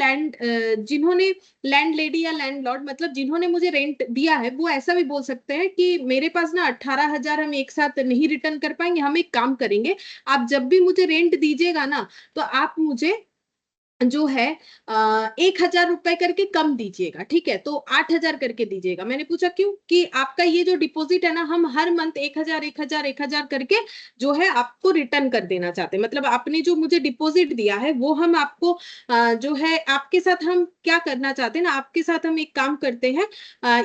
जिन्होंने लैंड लेडी या लैंडलॉर्ड मतलब जिन्होंने मुझे रेंट दिया है, वो ऐसा भी बोल सकते हैं कि मेरे पास ना 18,000 हम एक साथ नहीं रिटर्न कर पाएंगे, हम एक काम करेंगे, आप जब भी मुझे रेंट दीजिएगा ना, तो आप मुझे जो है 1,000 रुपए करके कम दीजिएगा, ठीक है, तो 8,000 करके दीजिएगा। मैंने पूछा क्यों? कि आपका ये जो डिपॉजिट है ना, हम हर मंथ 1,000 1,000 1,000 करके जो है आपको रिटर्न कर देना चाहते हैं। मतलब आपने जो मुझे डिपॉजिट दिया है वो हम आपको जो है आपके साथ हम क्या करना चाहते हैं ना, आपके साथ हम एक काम करते हैं,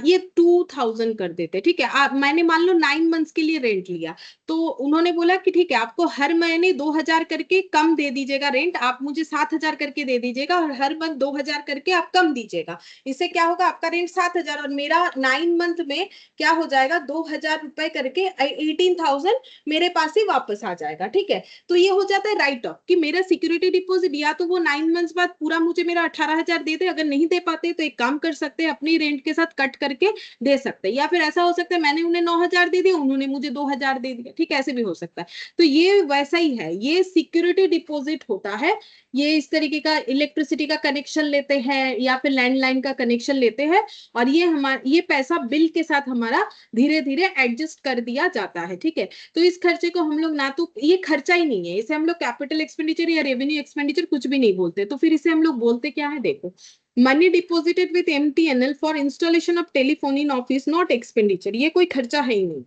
ये 2,000 कर देते हैं, ठीक है। मैंने मान लो 9 मंथ्स के लिए रेंट लिया, तो उन्होंने बोला कि ठीक है, आपको हर महीने 2,000 करके कम दे दीजिएगा रेंट, आप मुझे 7,000 करके दे दीजिएगा और हर मंथ 2,000 करके आप कम दीजिएगा। इससे क्या होगा, आपका रेंट 7,000 और मेरा 9 मंथ में क्या हो जाएगा, 2,000 रुपए करके 18,000 मेरे पास ही वापस आ जाएगा, ठीक है। तो ये हो जाता है राइट ऑफ कि मेरा सिक्योरिटी डिपॉजिट या तो वो 9 मंथ्स बाद पूरा मुझे मेरा 18,000 दे दे, अगर नहीं दे पाते तो एक काम कर सकते हैं, अपनी रेंट के साथ कट करके दे सकते हैं, या फिर ऐसा हो सकता है मैंने उन्हें 9,000 दे दिया, उन्होंने मुझे 2,000 दे दिया, ठीक है, ऐसे भी हो सकता है। तो ये वैसा ही है, ये सिक्योरिटी डिपॉजिट होता है। ये इस तरीके का इलेक्ट्रिसिटी का कनेक्शन लेते हैं या फिर लैंडलाइन का कनेक्शन लेते हैं, और ये पैसा बिल के साथ हमारा धीरे धीरे एडजस्ट कर दिया जाता है, ठीक है। तो इस खर्चे को हम लोग ना तो ये खर्चा ही नहीं है, इसे हम लोग कैपिटल एक्सपेंडिचर या रेवेन्यू एक्सपेंडिचर कुछ भी नहीं बोलते, तो फिर इसे हम लोग बोलते क्या है, देखो, money deposited with MTNL for installation of telephone in office not expenditure, ये कोई खर्चा है ही नहीं।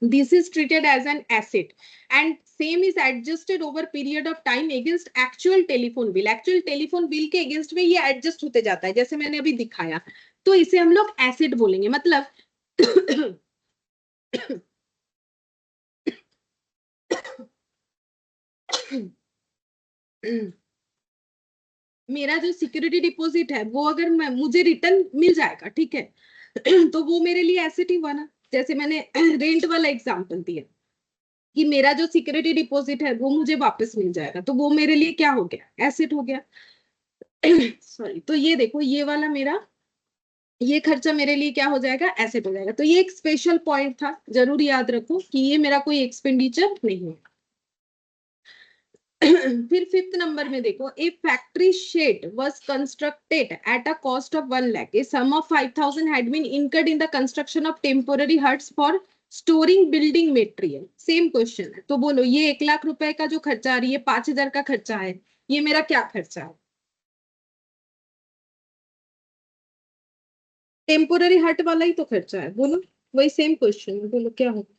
This is treated as an asset and same is adjusted over period of time against actual telephone bill. Actual telephone bill के against में ये adjust होते जाता है, जैसे मैंने अभी दिखाया, तो इसे हम लोग asset बोलेंगे। मतलब मेरा जो सिक्योरिटी डिपॉजिट है वो अगर मुझे रिटर्न मिल जाएगा, ठीक है, तो वो मेरे लिए एसेट ही हुआ ना। जैसे मैंने रेंट वाला एग्जांपल दिया कि मेरा जो सिक्योरिटी डिपॉजिट है वो मुझे वापस मिल जाएगा, तो वो मेरे लिए क्या हो गया, एसेट हो गया। सॉरी, तो ये देखो, ये वाला मेरा ये खर्चा मेरे लिए क्या हो जाएगा, एसेट हो जाएगा। तो ये एक स्पेशल पॉइंट था, जरूर याद रखो कि ये मेरा कोई एक्सपेंडिचर नहीं है। फिर 5th नंबर में देखो, a factory shed was constructed at a cost of 1 lakh, a sum of 5,000 had been incurred in the construction of temporary huts for storing building material. Same question है, तो बोलो ये 1 लाख रुपए का जो खर्चा आ रही है, 5,000 का खर्चा है, ये मेरा क्या खर्चा है? टेम्पोररी हट वाला ही तो खर्चा है, बोलो, वही सेम क्वेश्चन है, बोलो क्या होगा?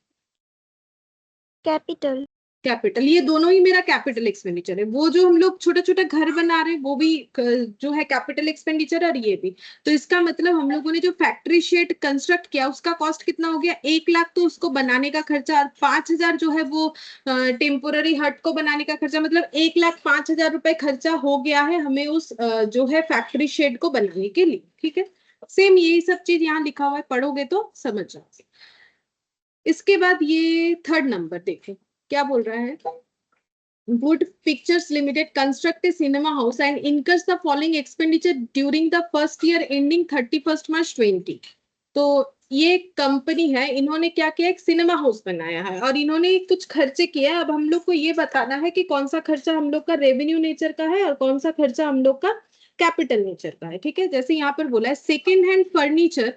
कैपिटल। कैपिटल, ये दोनों ही मेरा कैपिटल एक्सपेंडिचर है। वो जो हम लोग छोटे छोटे घर बना रहे हैं वो भी जो है कैपिटल एक्सपेंडिचर, और ये भी। तो इसका मतलब हम लोगों ने जो फैक्ट्री शेड कंस्ट्रक्ट किया उसका कॉस्ट कितना हो गया, 1 लाख तो उसको बनाने का खर्चा, और 5,000 जो है वो टेम्पोररी हट को बनाने का खर्चा, मतलब 1,05,000 रुपए खर्चा हो गया है हमें उस जो है फैक्ट्री शेड को बनाने के लिए, ठीक है। सेम यही सब चीज यहाँ लिखा हुआ है, पढ़ोगे तो समझ जाओगे। इसके बाद ये 3rd नंबर देखो क्या बोल रहा है, Wood Pictures Limited construct a cinema house and incurs the following expenditure during the first year ending 31st March 20। तो ये कंपनी है, इन्होंने क्या किया, एक सिनेमा हाउस बनाया है और इन्होंने कुछ खर्चे किए। अब हम लोग को ये बताना है कि कौन सा खर्चा हम लोग का रेवेन्यू नेचर का है और कौन सा खर्चा हम लोग का कैपिटल नेचर का है, ठीक है। जैसे यहाँ पर बोला है, second hand furniture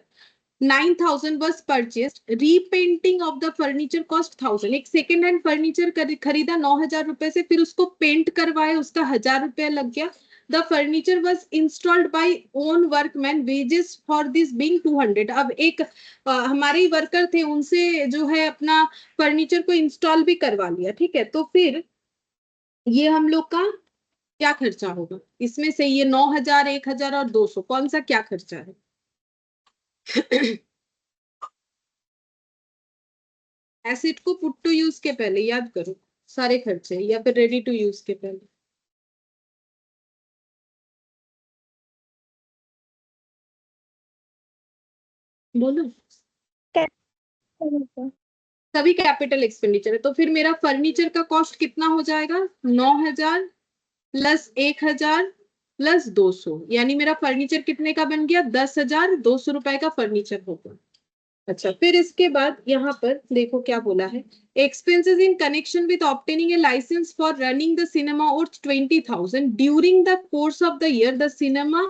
9,000 was purchased, repainting of the furniture cost 1,000। एक सेकेंड हैंड फर्नीचर खरीदा 9,000 रुपए से, फिर उसको पेंट करवाए, उसका 1,000 रुपया लग गया। The furniture was installed by own workman, wages for this being 200। अब एक हमारे वर्कर थे, उनसे जो है अपना फर्नीचर को इंस्टॉल भी करवा लिया, ठीक है। तो फिर ये हम लोग का क्या खर्चा होगा, इसमें से ये 9,000 1,000 और 200 कौन सा क्या खर्चा है? एसिड को पुट टू यूज के पहले याद करो सारे खर्चे, या फिर रेडी टू यूज के पहले, बोलो। सभी कैपिटल एक्सपेंडिचर है, तो फिर मेरा फर्नीचर का कॉस्ट कितना हो जाएगा, 9,000 प्लस 1,000 प्लस 200, यानी मेरा फर्नीचर कितने का बन गया? 10,200 रुपए का फर्नीचर होगा। अच्छा, फिर इसके बाद यहाँ पर देखो क्या बोला है, expenses in connection with obtaining a licence for running the cinema और 20,000 during the course of the year the cinema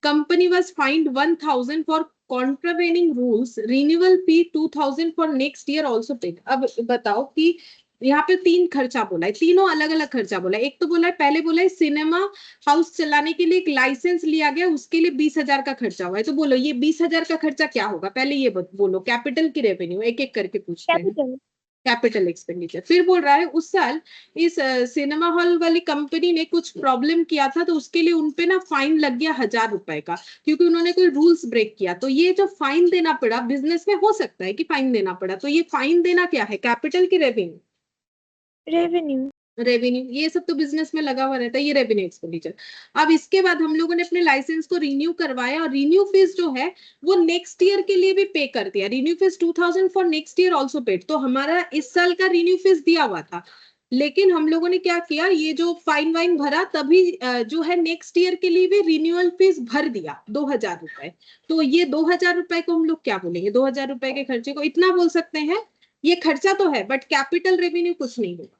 company was fined 1,000 for contravening rules, renewal fee 2,000 for next year also paid. अब बताओ कि यहाँ पे तीन खर्चा बोला है, तीनों अलग अलग खर्चा बोला है। एक तो बोला है, पहले बोला है सिनेमा हाउस चलाने के लिए एक लाइसेंस लिया गया, उसके लिए 20,000 का खर्चा हुआ है। तो बोलो ये 20,000 का खर्चा क्या होगा, पहले ये बोलो, कैपिटल की रेवेन्यू, एक एक करके पूछते हैं। Capital capital expenditure. फिर बोल रहा है उस साल इस सिनेमा हॉल वाली कंपनी ने कुछ प्रॉब्लम किया था, तो उसके लिए उनपे ना फाइन लग गया 1,000 रुपए का, क्योंकि उन्होंने कोई रूल्स ब्रेक किया। तो ये जो फाइन देना पड़ा, बिजनेस में हो सकता है कि फाइन देना पड़ा, तो ये फाइन देना क्या है, कैपिटल की रेवेन्यू? रेवेन्यू। रेवेन्यू, ये सब तो बिजनेस में लगा हुआ रहता है, ये रेवेन्यू एक्सपेंडिचर। अब इसके बाद हम लोगों ने अपने लाइसेंस को रिन्यू करवाया, और रिन्यू फीस जो है वो नेक्स्ट ईयर के लिए भी पे कर दिया। Renew fees 2,000 for next year also paid. तो हमारा इस साल का रिन्यू फीस दिया हुआ था, लेकिन हम लोगों ने क्या किया, ये जो फाइन वाइन भरा, तभी जो है नेक्स्ट ईयर के लिए भी रिन्यूअल फीस भर दिया 2,000 रुपए। तो ये 2,000 रुपए को हम लोग क्या बोलेंगे, 2,000 रुपए के खर्चे को इतना बोल सकते हैं, ये खर्चा तो है बट कैपिटल रेवेन्यू कुछ नहीं होगा।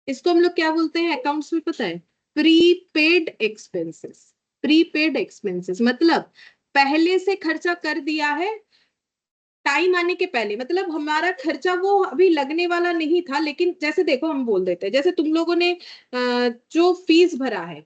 इसको हम लोग क्या बोलते हैं अकाउंट्स में, पता है? Prepaid expenses. प्रीपेड एक्सपेंसेस मतलब पहले से खर्चा कर दिया है, टाइम आने के पहले, मतलब हमारा खर्चा वो अभी लगने वाला नहीं था, लेकिन जैसे देखो हम बोल देते हैं, जैसे तुम लोगों ने जो फीस भरा है,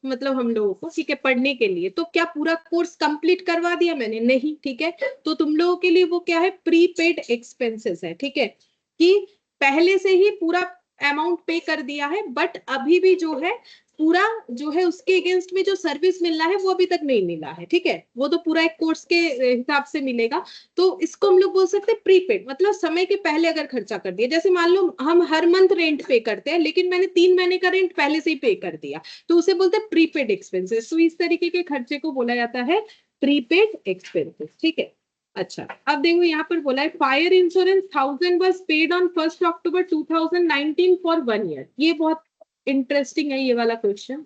मतलब हम लोगों को, ठीक है, पढ़ने के लिए, तो क्या पूरा कोर्स कंप्लीट करवा दिया मैंने? नहीं, ठीक है। तो तुम लोगों के लिए वो क्या है, प्रीपेड एक्सपेंसेस है, ठीक है, कि पहले से ही पूरा अमाउंट पे कर दिया है, बट अभी भी जो है पूरा जो है उसके अगेंस्ट में जो सर्विस मिलना है वो अभी तक नहीं मिला है, ठीक है, वो तो पूरा एक कोर्स के हिसाब से मिलेगा। तो इसको हम लोग बोल सकते हैं प्रीपेड, मतलब समय के पहले अगर खर्चा कर दिया। जैसे मान लो हम हर मंथ रेंट पे करते हैं, लेकिन मैंने 3 महीने का रेंट पहले से ही पे कर दिया, तो उसे बोलते हैं प्रीपेड एक्सपेंसेस। तो इस तरीके के खर्चे को बोला जाता है प्रीपेड एक्सपेंसेस, ठीक है। अच्छा, अब देखो यहाँ पर बोला है fire insurance 1,000 was paid on 1 October 2019 for 1 year. ये बहुत इंटरेस्टिंग है ये वाला क्वेश्चन,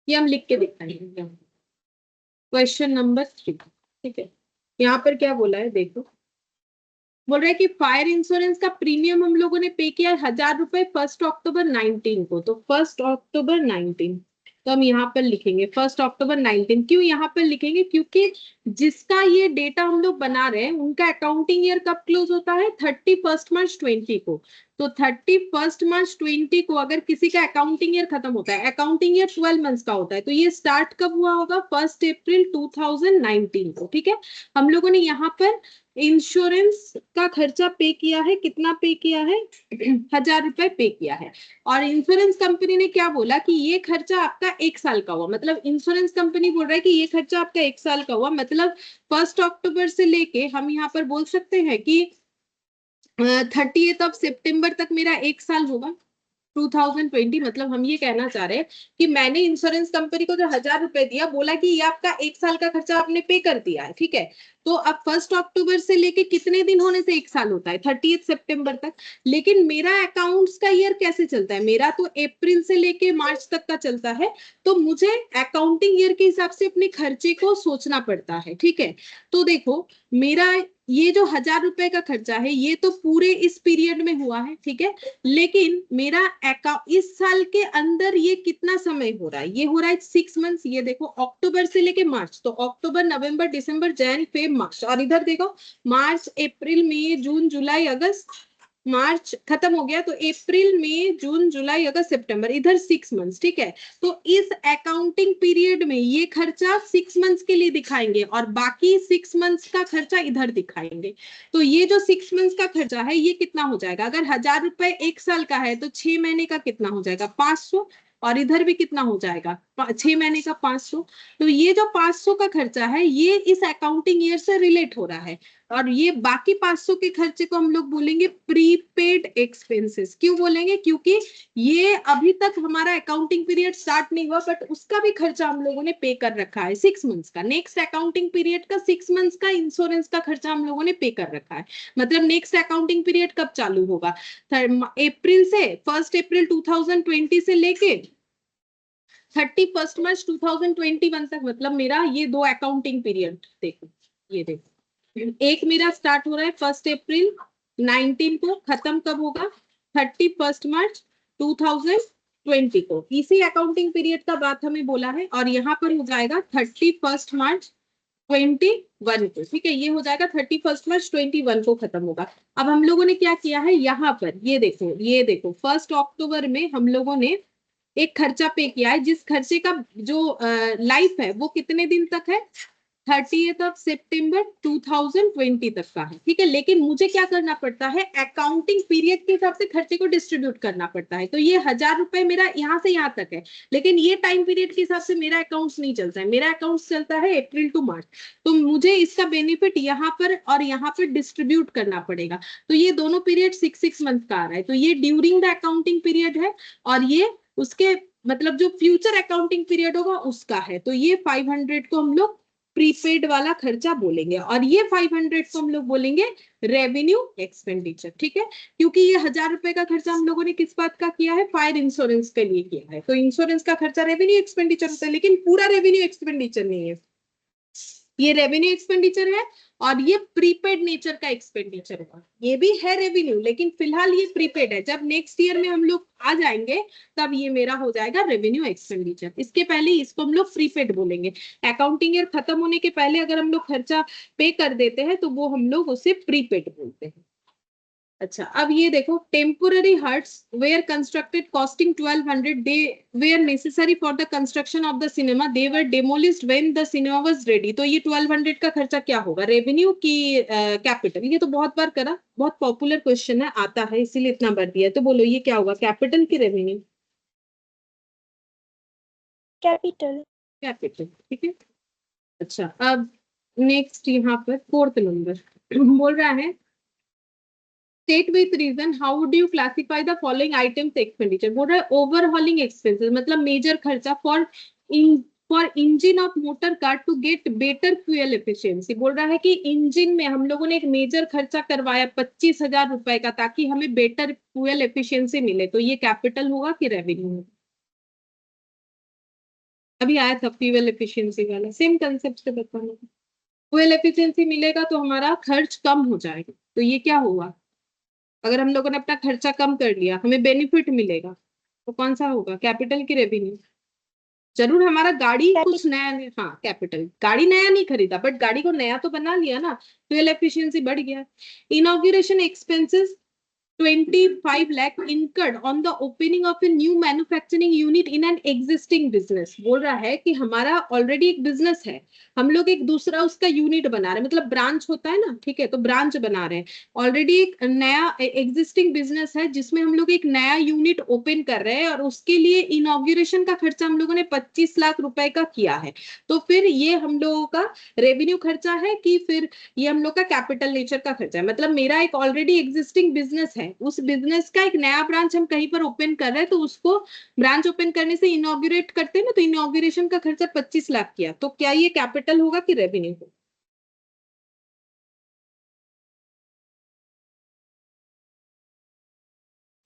ये हम लिख के दिखाएंगे। क्वेश्चन नंबर 3, ठीक है। यहाँ पर क्या बोला है देखो, बोल रहा है कि फायर इंश्योरेंस का प्रीमियम हम लोगों ने पे किया 1,000 रुपए 1 अक्टूबर 19 को। तो 1 अक्टूबर 19, तो हम यहाँ पर लिखेंगे 1 अक्टूबर 19। क्यों यहाँ पर लिखेंगे, क्योंकि जिसका ये डेटा हम लोग बना रहे हैं उनका अकाउंटिंग ईयर कब क्लोज होता है, 31 मार्च 20 को। तो 31 मार्च 20 को अगर किसी का अकाउंटिंग ईयर खत्म होता है, अकाउंटिंग ईयर 12 मंथ्स का होता है, तो ये स्टार्ट कब हुआ होगा, 1 अप्रैल 2019 को, ठीक है। हम लोगों ने यहाँ पर इंश्योरेंस का खर्चा पे किया है, कितना पे किया है 1,000 रुपए पे किया है। और इंश्योरेंस कंपनी ने क्या बोला कि ये खर्चा आपका 1 साल का हुआ, मतलब इंश्योरेंस कंपनी बोल रहा है कि ये खर्चा आपका 1 साल का हुआ, मतलब 1 अक्टूबर से लेके हम यहाँ पर बोल सकते हैं कि 30 सितंबर तक मेरा 1 साल होगा 2020। मतलब हम ये कहना चाह रहे हैं कि मैंने इंश्योरेंस कंपनी को जो 1,000 रुपए दिया, बोला कि ये आपका 1 साल का खर्चा आपने पे कर दिया है, ठीक है। तो अब 1 अक्टूबर से लेके कितने दिन होने से 1 साल होता है, 30 सितंबर तक। लेकिन मेरा अकाउंट्स का ईयर कैसे चलता है, मेरा तो अप्रैल से लेके मार्च तक का चलता है, तो मुझे अकाउंटिंग ईयर के हिसाब से अपने खर्चे को सोचना पड़ता है, ठीक है। तो देखो मेरा ये जो 1,000 रुपए का खर्चा है ये तो पूरे इस पीरियड में हुआ है, ठीक है। लेकिन मेरा इस साल के अंदर ये कितना समय हो रहा है, ये हो रहा है 6 मंथ्स। ये देखो अक्टूबर से लेके मार्च, तो अक्टूबर नवंबर दिसंबर जैन फेब मार्च, और इधर देखो मार्च अप्रैल मई जून जुलाई अगस्त, मार्च खत्म हो गया, तो अप्रैल मई जून जुलाई अगस्त सितंबर, इधर 6 मंथ्स, ठीक है। तो इस अकाउंटिंग पीरियड में ये खर्चा 6 मंथ्स के लिए दिखाएंगे, और बाकी 6 मंथ्स का खर्चा इधर दिखाएंगे। तो ये जो 6 मंथ्स का खर्चा है ये कितना हो जाएगा, अगर 1,000 रुपए 1 साल का है तो 6 महीने का कितना हो जाएगा 500, और इधर भी कितना हो जाएगा 6 महीने का 500। तो ये जो 500 का खर्चा है ये इस अकाउंटिंग ईयर से रिलेट हो रहा है, और ये बाकी 500 के खर्चे को हम लोग बोलेंगे प्रीपेड एक्सपेंसेस। क्यों बोलेंगे, क्योंकि ये अभी तक हमारा अकाउंटिंग पीरियड स्टार्ट नहीं हुआ, बट उसका भी खर्चा हम लोगों ने पे कर रखा है 6 मंथ्स का। नेक्स्ट अकाउंटिंग पीरियड का 6 मंथ्स का इंश्योरेंस का खर्चा हम लोगों ने पे कर रखा है। मतलब नेक्स्ट अकाउंटिंग पीरियड कब चालू होगा, अप्रैल से 1 अप्रैल 2020 से लेके 31 मार्च 2021 तक, मतलब मेरा ये 2 अकाउंटिंग पीरियड देखो, ये देखो, एक मेरा स्टार्ट हो रहा है 1 अप्रैल 19 को, खत्म कब होगा 31 मार्च 2020 को। इसी अकाउंटिंग पीरियड का बात हमें बोला है, और यहाँ पर हो जाएगा 31 मार्च 21 को, ठीक है, ये हो जाएगा 31 मार्च 21 को खत्म होगा। अब हम लोगों ने क्या किया है, यहाँ पर ये देखो, ये देखो 1 अक्टूबर में हम लोगों ने एक खर्चा पे किया है, जिस खर्चे का जो लाइफ है वो कितने दिन तक है, 30 सितंबर 2020 तक का है, ठीक है। लेकिन मुझे क्या करना पड़ता है, अकाउंटिंग पीरियड के हिसाब से खर्चे को डिस्ट्रीब्यूट करना पड़ता है। तो ये 1000 रुपए मेरा यहाँ से यहाँ तक है, लेकिन ये टाइम पीरियड के हिसाब से मेरा अकाउंट्स नहीं चलता है, मेरा अकाउंट्स चलता है अप्रैल टू मार्च। तो मुझे इसका बेनिफिट यहाँ पर और यहाँ पर डिस्ट्रीब्यूट करना पड़ेगा। तो ये दोनों पीरियड 6 मंथ का आ रहा है, तो ये ड्यूरिंग द अकाउंटिंग पीरियड है, और ये उसके मतलब जो फ्यूचर अकाउंटिंग पीरियड होगा उसका है। तो ये 500 को हम लोग प्रीपेड वाला खर्चा बोलेंगे, और ये 500 को हम लोग बोलेंगे रेवेन्यू एक्सपेंडिचर, ठीक है। क्योंकि ये 1000 रुपए का खर्चा हम लोगों ने किस बात का किया है, फायर इंश्योरेंस के लिए किया है, तो इंश्योरेंस का खर्चा रेवेन्यू एक्सपेंडिचर होता है, लेकिन पूरा रेवेन्यू एक्सपेंडिचर नहीं है, ये रेवेन्यू एक्सपेंडिचर है, और ये प्रीपेड नेचर का एक्सपेंडिचर है। ये भी है रेवेन्यू, लेकिन फिलहाल ये प्रीपेड है। जब नेक्स्ट ईयर में हम लोग आ जाएंगे तब ये मेरा हो जाएगा रेवेन्यू एक्सपेंडिचर। इसके पहले इसको हम लोग प्रीपेड बोलेंगे। अकाउंटिंग ईयर खत्म होने के पहले अगर हम लोग खर्चा पे कर देते हैं तो वो हम लोग उसे प्रीपेड बोलते हैं। अच्छा, अब ये देखो, temporary huts were constructed costing 1200, they were necessary for the construction of the cinema, they were demolished when the cinema was ready. तो ये 1200 का खर्चा क्या होगा, रेवेन्यू की कैपिटल? ये तो बहुत बार करा, बहुत पॉपुलर क्वेश्चन है, आता है इसीलिए इतना बार दिया है। तो बोलो ये क्या होगा, कैपिटल की रेवेन्यू? कैपिटल। कैपिटल, ठीक है। अच्छा, अब नेक्स्ट यहाँ पर 4th नंबर बोल रहा है, state with reason how would you classify the following items expenditure। बोल रहा है ओवरहॉलिंग एक्सपेंसेस, मतलब मेजर खर्चा for engine of motor car to get better fuel efficiency. बोल रहा है कि इंजन में हम लोगों ने एक मेजर खर्चा करवाया 25,000 रुपए का, ताकि हमें बेटर फ्यूल एफिशिएंसी मिले। तो ये कैपिटल होगा कि रेवेन्यू होगा? अभी आया था फ्यूल एफिशिएंसी वाला, सेम कंसेप्ट से बताना। फ्यूल एफिशिएंसी मिलेगा तो हमारा खर्च कम हो जाएगा, तो ये क्या होगा, अगर हम लोगों ने अपना खर्चा कम कर लिया हमें बेनिफिट मिलेगा, तो कौन सा होगा, कैपिटल की रेवेन्यू? जरूर हमारा गाड़ी कुछ नया नहीं, हाँ कैपिटल, गाड़ी नया नहीं खरीदा बट गाड़ी को नया तो बना लिया ना, फ्यूल एफिशिएंसी बढ़ गया। Inauguration expenses 25 lakh incurred on the opening of a new manufacturing unit in an existing business। बोल रहा है कि हमारा ऑलरेडी एक बिजनेस है, हम लोग एक दूसरा उसका यूनिट बना रहे हैं, मतलब ब्रांच होता है ना, ठीक है, तो ब्रांच बना रहे हैं। ऑलरेडी एक नया एग्जिस्टिंग बिजनेस है जिसमें हम लोग एक नया यूनिट ओपन कर रहे हैं, और उसके लिए इनॉग्रेशन का खर्चा हम लोगों ने 25 लाख रुपए का किया है। तो फिर ये हम लोगों का रेवेन्यू खर्चा है कि फिर ये हम लोग का कैपिटल नेचर का खर्चा है? मतलब मेरा एक ऑलरेडी एग्जिस्टिंग बिजनेस है, उस बिजनेस का एक नया ब्रांच हम कहीं पर ओपन कर रहे हैं, तो उसको ब्रांच ओपन करने से इनॉग्रेट करते हैं ना, तो इनॉग्रेशन का खर्चा 25 लाख किया, तो क्या ये कैपिटल होगा कि रेवेन्यू होगा?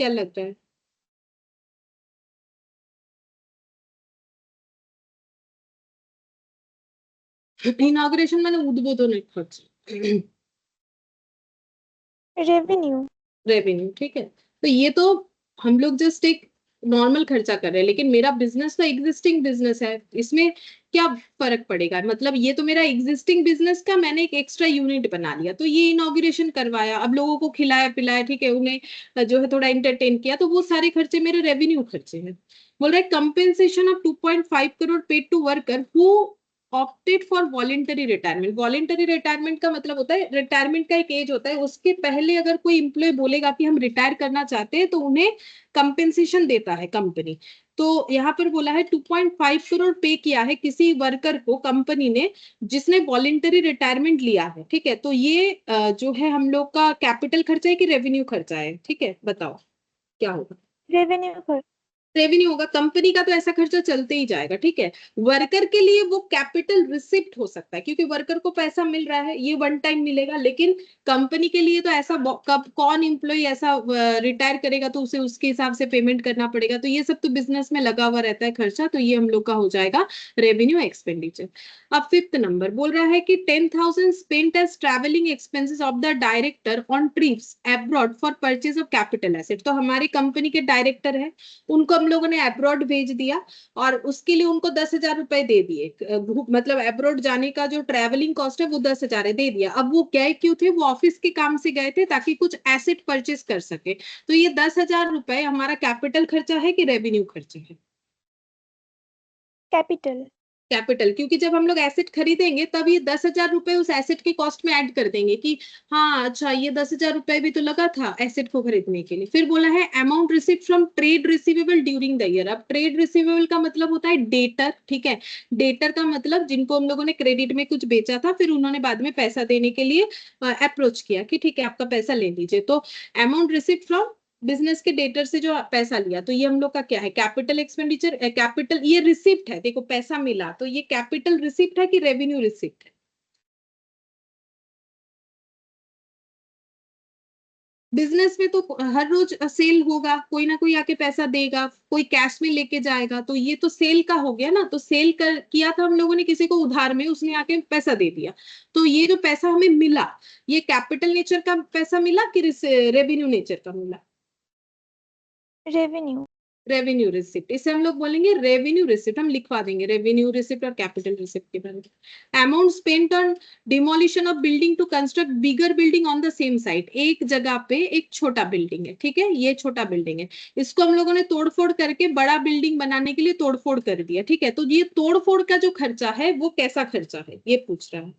क्या लगता है? इनॉग्रेशन मैंने उद्बोधन खर्च, रेवेन्यू। रेवेन्यू, ठीक है। तो ये तो हम लोग जस्ट एक नॉर्मल खर्चा कर रहे हैं, लेकिन मेरा बिजनेस तो एग्जिस्टिंग बिजनेस है, इसमें क्या फर्क पड़ेगा? मतलब ये तो मेरा एग्जिस्टिंग बिजनेस का मैंने एक एक्स्ट्रा यूनिट बना लिया, तो ये इनॉग्रेशन करवाया, अब लोगों को खिलाया पिलाया, ठीक है, उन्हें जो है थोड़ा एंटरटेन किया, तो वो सारे खर्चे मेरे रेवेन्यू खर्चे हैं। बोल रहे compensation of 2.5 crore paid to worker who opted for voluntary retirement. Voluntary retirement का मतलब होता है, रिटायरमेंट का एक एज होता है, उसके पहले अगर कोई इंप्लॉय बोलेगा कि हम रिटायर करना चाहते हैं तो उन्हें कंपेंसेशन देता है कंपनी। तो यहाँ पर बोला है 2.5 करोड़ पे किया है किसी वर्कर को कंपनी ने जिसने वॉलेंटरी रिटायरमेंट लिया है, ठीक है। तो ये जो है हम लोग का कैपिटल खर्चा है कि रेवेन्यू खर्चा है? ठीक है, बताओ क्या होगा? रेवेन्यू खर्च। रेवेन्यू होगा। कंपनी का तो ऐसा खर्चा चलते ही जाएगा, ठीक है। वर्कर के लिए वो कैपिटल रिसिप्ट हो सकता है, क्योंकि वर्कर को पैसा मिल रहा है, ये वन टाइम मिलेगा। लेकिन कंपनी के लिए तो ऐसा कब कौन एम्प्लॉय ऐसा रिटायर करेगा तो उसे उसके हिसाब से पेमेंट करना पड़ेगा। तो ये सब तो बिजनेस में लगा हुआ रहता है खर्चा, तो ये हम लोग का हो जाएगा रेवेन्यू एक्सपेंडिचर। अब 5th नंबर बोल रहा है कि 10,000 spent as travelling expenses of the director on trips abroad for purchase of capital asset. तो हमारी कंपनी के डायरेक्टर है, उनको हम लोगों ने अब्रॉड भेज दिया और उसके लिए उनको 10,000 रुपए दे दिए। मतलब अब्रॉड जाने का जो ट्रैवलिंग कॉस्ट है वो 10,000 है, दे दिया। अब वो गए क्यों थे? वो ऑफिस के काम से गए थे ताकि कुछ एसेट परचेस कर सके। तो ये 10,000 रुपए हमारा कैपिटल खर्चा है कि रेवेन्यू खर्चा है? कैपिटल। कैपिटल, क्योंकि जब हम लोग एसेट खरीदेंगे तब ये 10,000 रुपए उस एसेट के कॉस्ट में ऐड कर देंगे कि हाँ अच्छा ये 10,000 रुपए भी तो लगा था एसेट को खरीदने के लिए। फिर बोला है amount received from trade receivable during the year. अब ट्रेड रिसीवेबल का मतलब होता है डेटर, ठीक है। डेटर का मतलब जिनको हम लोगों ने क्रेडिट में कुछ बेचा था, फिर उन्होंने बाद में पैसा देने के लिए अप्रोच किया कि ठीक है आपका पैसा ले लीजिए। तो अमाउंट रिसीव्ड फ्रॉम बिजनेस के डेटर से जो पैसा लिया, तो ये हम लोग का क्या है? Capital expenditure. कैपिटल ये रिसिप्ट है, देखो पैसा मिला तो ये कैपिटल रिसिप्ट है कि रेवेन्यू रिसिप्ट है? बिजनेस में तो हर रोज सेल होगा, कोई ना कोई आके पैसा देगा, कोई कैश में लेके जाएगा, तो ये तो सेल का हो गया ना। तो सेल कर किया था हम लोगों ने किसी को उधार में, उसने आके पैसा दे दिया। तो ये जो पैसा हमें मिला, ये कैपिटल नेचर का पैसा मिला कि रेवेन्यू नेचर का मिला? रेवेन्यू। Revenue receipt. इसे हम लोग बोलेंगे रेवेन्यू रिसिप्ट, हम लिखवा देंगे रेवेन्यू रिसिप्ट और कैपिटल रिसिप्ट के बारे में। Amount spent on demolition of building to construct bigger building on the same site. एक जगह पे एक छोटा बिल्डिंग है, ठीक है, ये छोटा बिल्डिंग है, इसको हम लोगों ने तोड़फोड़ करके बड़ा बिल्डिंग बनाने के लिए तोड़फोड़ कर दिया, ठीक है। तो ये तोड़फोड़ का जो खर्चा है वो कैसा खर्चा है, ये पूछ रहा है।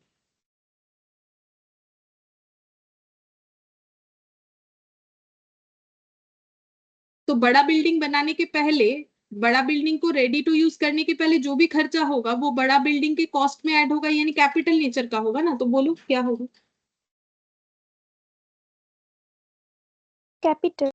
तो बड़ा बिल्डिंग बनाने के पहले, बड़ा बिल्डिंग को रेडी टू यूज करने के पहले जो भी खर्चा होगा वो बड़ा बिल्डिंग के कॉस्ट में ऐड होगा, यानी कैपिटल नेचर का होगा ना। तो बोलो क्या होगा? कैपिटल।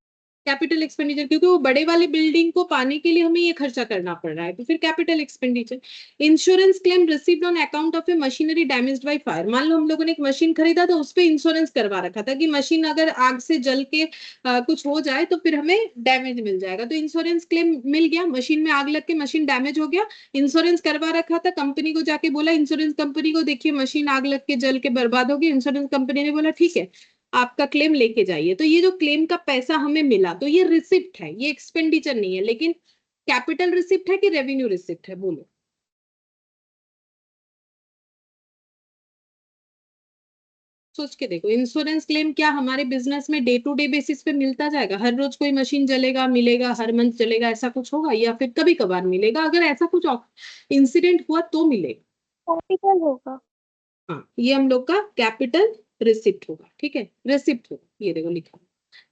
कैपिटल एक्सपेंडिचर, क्योंकि वो बड़े वाले बिल्डिंग को पाने के लिए हमें ये खर्चा करना पड़ रहा है, तो फिर capital expenditure. Insurance claim received on account of A machinery damaged by fire. मान लो हम लोगों ने एक मशीन खरीदा तो उस पर इंश्योरेंस करवा रखा था कि मशीन अगर आग से जल के कुछ हो जाए तो फिर हमें डैमेज मिल जाएगा। तो इंश्योरेंस क्लेम मिल गया, मशीन में आग लग के मशीन डैमेज हो गया, इंश्योरेंस करवा रखा था, कंपनी को जाके बोला इंश्योरेंस कंपनी को, देखिए मशीन आग लग के जल के बर्बाद होगी। इंश्योरेंस कंपनी ने बोला ठीक है आपका क्लेम लेके जाइए। तो ये जो क्लेम का पैसा हमें मिला, तो ये रिसिप्ट है, ये एक्सपेंडिचर नहीं है। लेकिन कैपिटल रिसिप्ट है कि रेवेन्यू रिसिप्ट है, बोलो। सोच के देखो, इंश्योरेंस क्लेम क्या हमारे बिजनेस में डे टू डे बेसिस पे मिलता जाएगा? हर रोज कोई मशीन जलेगा मिलेगा, हर मंथ चलेगा ऐसा कुछ होगा? या फिर कभी कभार मिलेगा, अगर ऐसा कुछ इंसिडेंट हुआ तो मिलेगा। कैपिटल होगा। हाँ, ये हम लोग का कैपिटल रिसिप्ट होगा, ठीक है, रिसिप्ट होगा, ये देखो लिखा।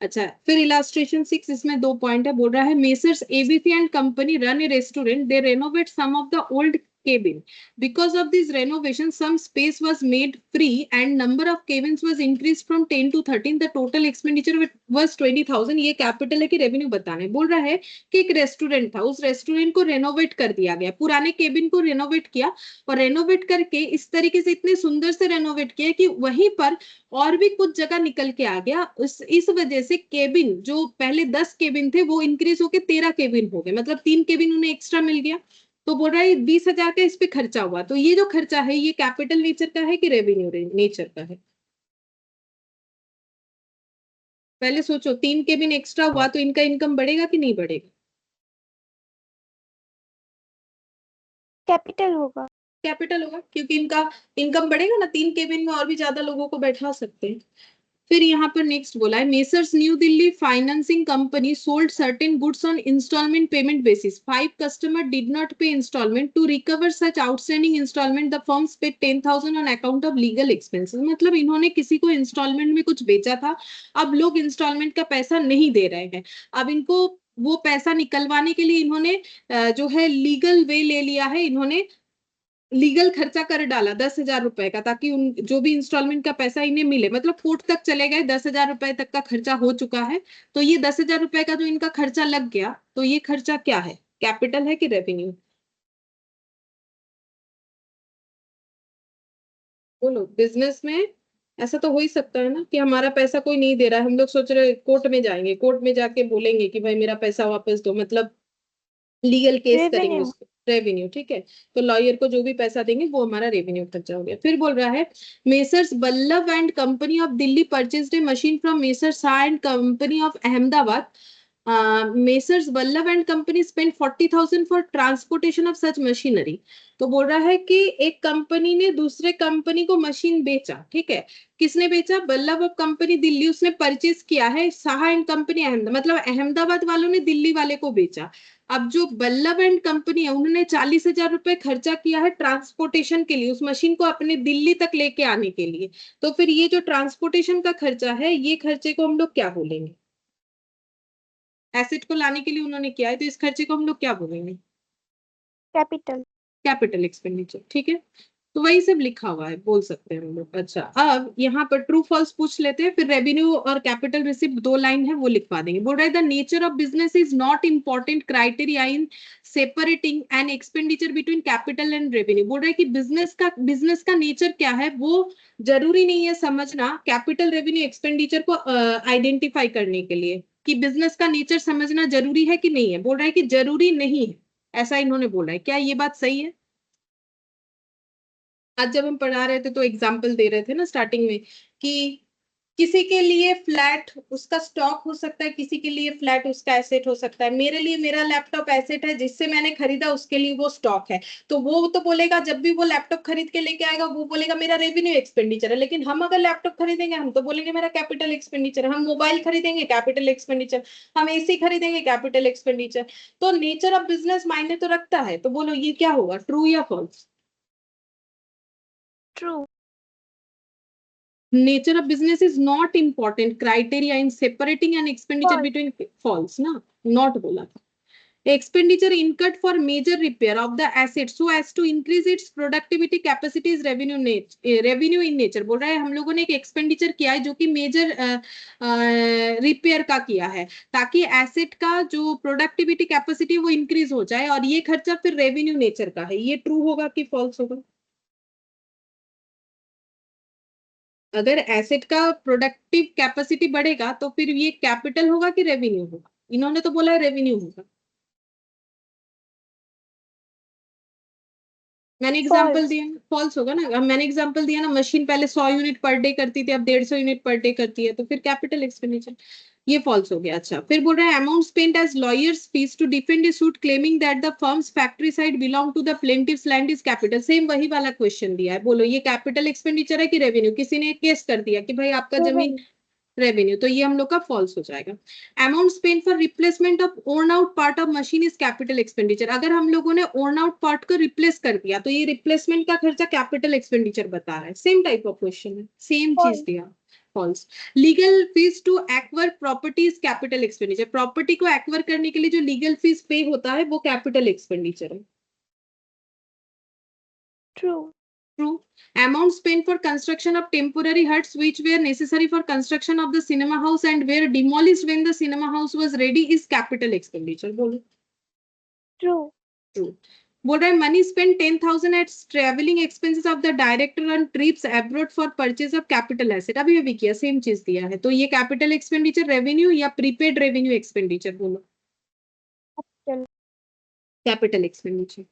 अच्छा, फिर इलास्ट्रेशन 6, इसमें 2 पॉइंट है। बोल रहा है messrs ABC and company run a restaurant, they renovate some of the old cabin. Because of this renovation, some space was made free and number of cabins was increased from 10 to 13. The total expenditure was 20,000. ये capital है कि revenue बताना है? बोल रहा है कि एक रेस्टोरेंट था, उस रेस्टोरेंट को रेनोवेट कर दिया गया, पुराने केबिन को रेनोवेट किया, और रेनोवेट करके इस तरीके से इतने सुंदर से रेनोवेट किया कि वहीं पर और भी कुछ जगह निकल के आ गया। इस वजह से केबिन, जो पहले 10 केबिन थे वो इंक्रीज होके 13 केबिन हो गए, मतलब 3 केबिन उन्हें एक्स्ट्रा मिल गया। तो बोल रहा है 20,000 का इस पे खर्चा हुआ। तो ये जो खर्चा है ये कैपिटल नेचर का है कि रेवेन्यू नेचर का है? पहले सोचो, 3 केबिन एक्स्ट्रा हुआ तो इनका इनकम बढ़ेगा कि नहीं बढ़ेगा? कैपिटल होगा। कैपिटल होगा, क्योंकि इनका इनकम बढ़ेगा ना, 3 केबिन में और भी ज्यादा लोगों को बैठा सकते हैं। फिर यहाँ पर नेक्स्ट बोला है Messrs new Delhi financing company sold certain goods on instalment payment basis. 5 customer did not pay instalment, to recover such outstanding instalment the firms paid 10,000 on account of legal expenses. मतलब इन्होंने किसी को इंस्टॉलमेंट में कुछ बेचा था, अब लोग इंस्टॉलमेंट का पैसा नहीं दे रहे हैं, अब इनको वो पैसा निकलवाने के लिए इन्होंने जो है लीगल वे ले लिया है, इन्होंने लीगल खर्चा कर डाला 10,000 रुपए का, ताकि उन जो भी इंस्टॉलमेंट का पैसा इन्हें मिले, मतलब कोर्ट तक चले गए, 10,000 रुपए तक का खर्चा हो चुका है, तो ये 10,000 रुपए का जो इनका खर्चा लग गया, तो ये खर्चा क्या है, कैपिटल है कि रेवेन्यू? बोलो। बिजनेस में ऐसा तो हो ही सकता है ना कि हमारा पैसा कोई नहीं दे रहा है, हम लोग सोच रहे कोर्ट में जाएंगे, कोर्ट में जाके बोलेंगे कि भाई मेरा पैसा वापस दो, मतलब लीगल केस करेंगे रेवेन्यू। उसको, रेवेन्यू, ठीक है। तो लॉयर को जो भी पैसा देंगे वो हमारा रेवेन्यू खर्चा हो गया। फिर बोल रहा है messrs Ballabh and company of Delhi purchased a machine from messrs Shah and company of Ahmedabad. Messrs Ballabh and company spend 40,000 for transportation of such machinery. तो बोल रहा है कि एक कंपनी ने दूसरे कंपनी को मशीन बेचा, ठीक है। किसने बेचा? बल्लभ ऑफ कंपनी दिल्ली, उसने परचेज किया है, शाह एंड कंपनी अहमदाबाद, मतलब अहमदाबाद वालों ने दिल्ली वाले को बेचा। अब जो बल्लभ एंड कंपनी है उन्होंने 40,000 रुपए खर्चा किया है ट्रांसपोर्टेशन के लिए, उस मशीन को अपने दिल्ली तक लेके आने के लिए। तो फिर ये जो ट्रांसपोर्टेशन का खर्चा है, ये खर्चे को हम लोग क्या बोलेंगे? एसेट को लाने के लिए उन्होंने किया है, तो इस खर्चे को हम लोग क्या बोलेंगे? कैपिटल। कैपिटल एक्सपेंडिचर, ठीक है। तो वही सब लिखा हुआ है, बोल सकते हैं हम लोग। अच्छा, अब यहाँ पर ट्रू फॉल्स पूछ लेते हैं, फिर रेवेन्यू और कैपिटल रिसिप्ट 2 लाइन है वो लिखवा देंगे। बोल रहा है the nature of business is not important criteria in separating an expenditure between capital and revenue. बोल रहा है कि बिजनेस का नेचर क्या है वो जरूरी नहीं है समझना कैपिटल रेवेन्यू एक्सपेंडिचर को आइडेंटिफाई करने के लिए, कि बिजनेस का नेचर समझना जरूरी है कि नहीं है। बोल रहा है कि जरूरी नहीं है, ऐसा इन्होंने बोला है। क्या ये बात सही है? आज जब हम पढ़ा रहे थे तो एग्जाम्पल दे रहे थे ना स्टार्टिंग में, कि किसी के लिए फ्लैट उसका स्टॉक हो सकता है, किसी के लिए फ्लैट उसका एसेट हो सकता है। मेरे लिए मेरा लैपटॉप एसेट है, जिससे मैंने खरीदा उसके लिए वो स्टॉक है। तो वो तो बोलेगा, जब भी वो लैपटॉप खरीद के लेके आएगा वो बोलेगा मेरा रेवेन्यू एक्सपेंडिचर है। लेकिन हम अगर लैपटॉप खरीदेंगे हम तो बोलेंगे मेरा कैपिटल एक्सपेंडिचर है। हम मोबाइल खरीदेंगे कैपिटल एक्सपेंडिचर, हम एसी खरीदेंगे कैपिटल एक्सपेंडिचर। तो नेचर ऑफ बिजनेस मायने तो रखता है। तो बोलो ये क्या होगा, ट्रू या false? True. Nature of business is not important criteria in separating an expenditure False. between, false ना, not बोला था। Expenditure incurred for major repair of the asset so as to increase its productivity capacity is revenue in nature। बोल रहा है हम लोगों ने एक एक्सपेंडिचर किया है जो कि मेजर रिपेयर का किया है, ताकि एसेट का जो प्रोडक्टिविटी कैपेसिटी वो इंक्रीज हो जाए, और ये खर्चा फिर रेवेन्यू नेचर का है। ये ट्रू होगा कि फॉल्स होगा? अगर एसेट का प्रोडक्टिव कैपेसिटी बढ़ेगा तो फिर ये कैपिटल होगा कि रेवेन्यू होगा? इन्होंने तो बोला है रेवेन्यू होगा। मैंने एग्जांपल False. दिया, फॉल्स होगा ना। अब मैंने एग्जांपल दिया ना, मशीन पहले 100 यूनिट पर डे करती थी, अब 150 यूनिट पर डे करती है, तो फिर कैपिटल एक्सपेंडिचर। ये फॉल्स हो गया। अच्छा, फिर बोल रहा है amount spent as lawyers fees to defend a suit claiming that the firms factory side belong to the plaintiffs land is capital. Same वही वाला क्वेश्चन दिया है। बोलो ये कैपिटल एक्सपेंडिचर है कि रेवेन्यू? किसी ने केस कर दिया कि भाई आपका जमीन Revenue. रेवेन्यू, तो ये हम लोग का फॉल्स हो जाएगा। Amount spend for replacement of worn out part of machine is capital expenditure. अगर हम लोगों ने ओर्न आउट पार्ट को रिप्लेस कर दिया तो ये रिप्लेसमेंट का खर्चा कैपिटल एक्सपेंडिचर बता रहा है। सेम टाइप ऑफ क्वेश्चन है, सेम चीज False. दिया। False. Legal fees to acquire property is capital expenditure. Property को एक्वायर करने के लिए जो लीगल फीस पे होता है वो कैपिटल एक्सपेंडिचर है। True. True. Amount spent for construction of temporary huts which were necessary for construction of the cinema house and were demolished when the cinema house was ready is capital expenditure। बोलो। True. True. बोल रहा है money spend 10,000 at travelling expenses of the director on trips abroad for purchase of capital asset. अभी अभी किया, same चीज दिया है। तो ये कैपिटल एक्सपेंडिचर रेवेन्यू या प्रीपेड रेवेन्यू एक्सपेंडिचर? बोलो। Capital. Capital expenditure.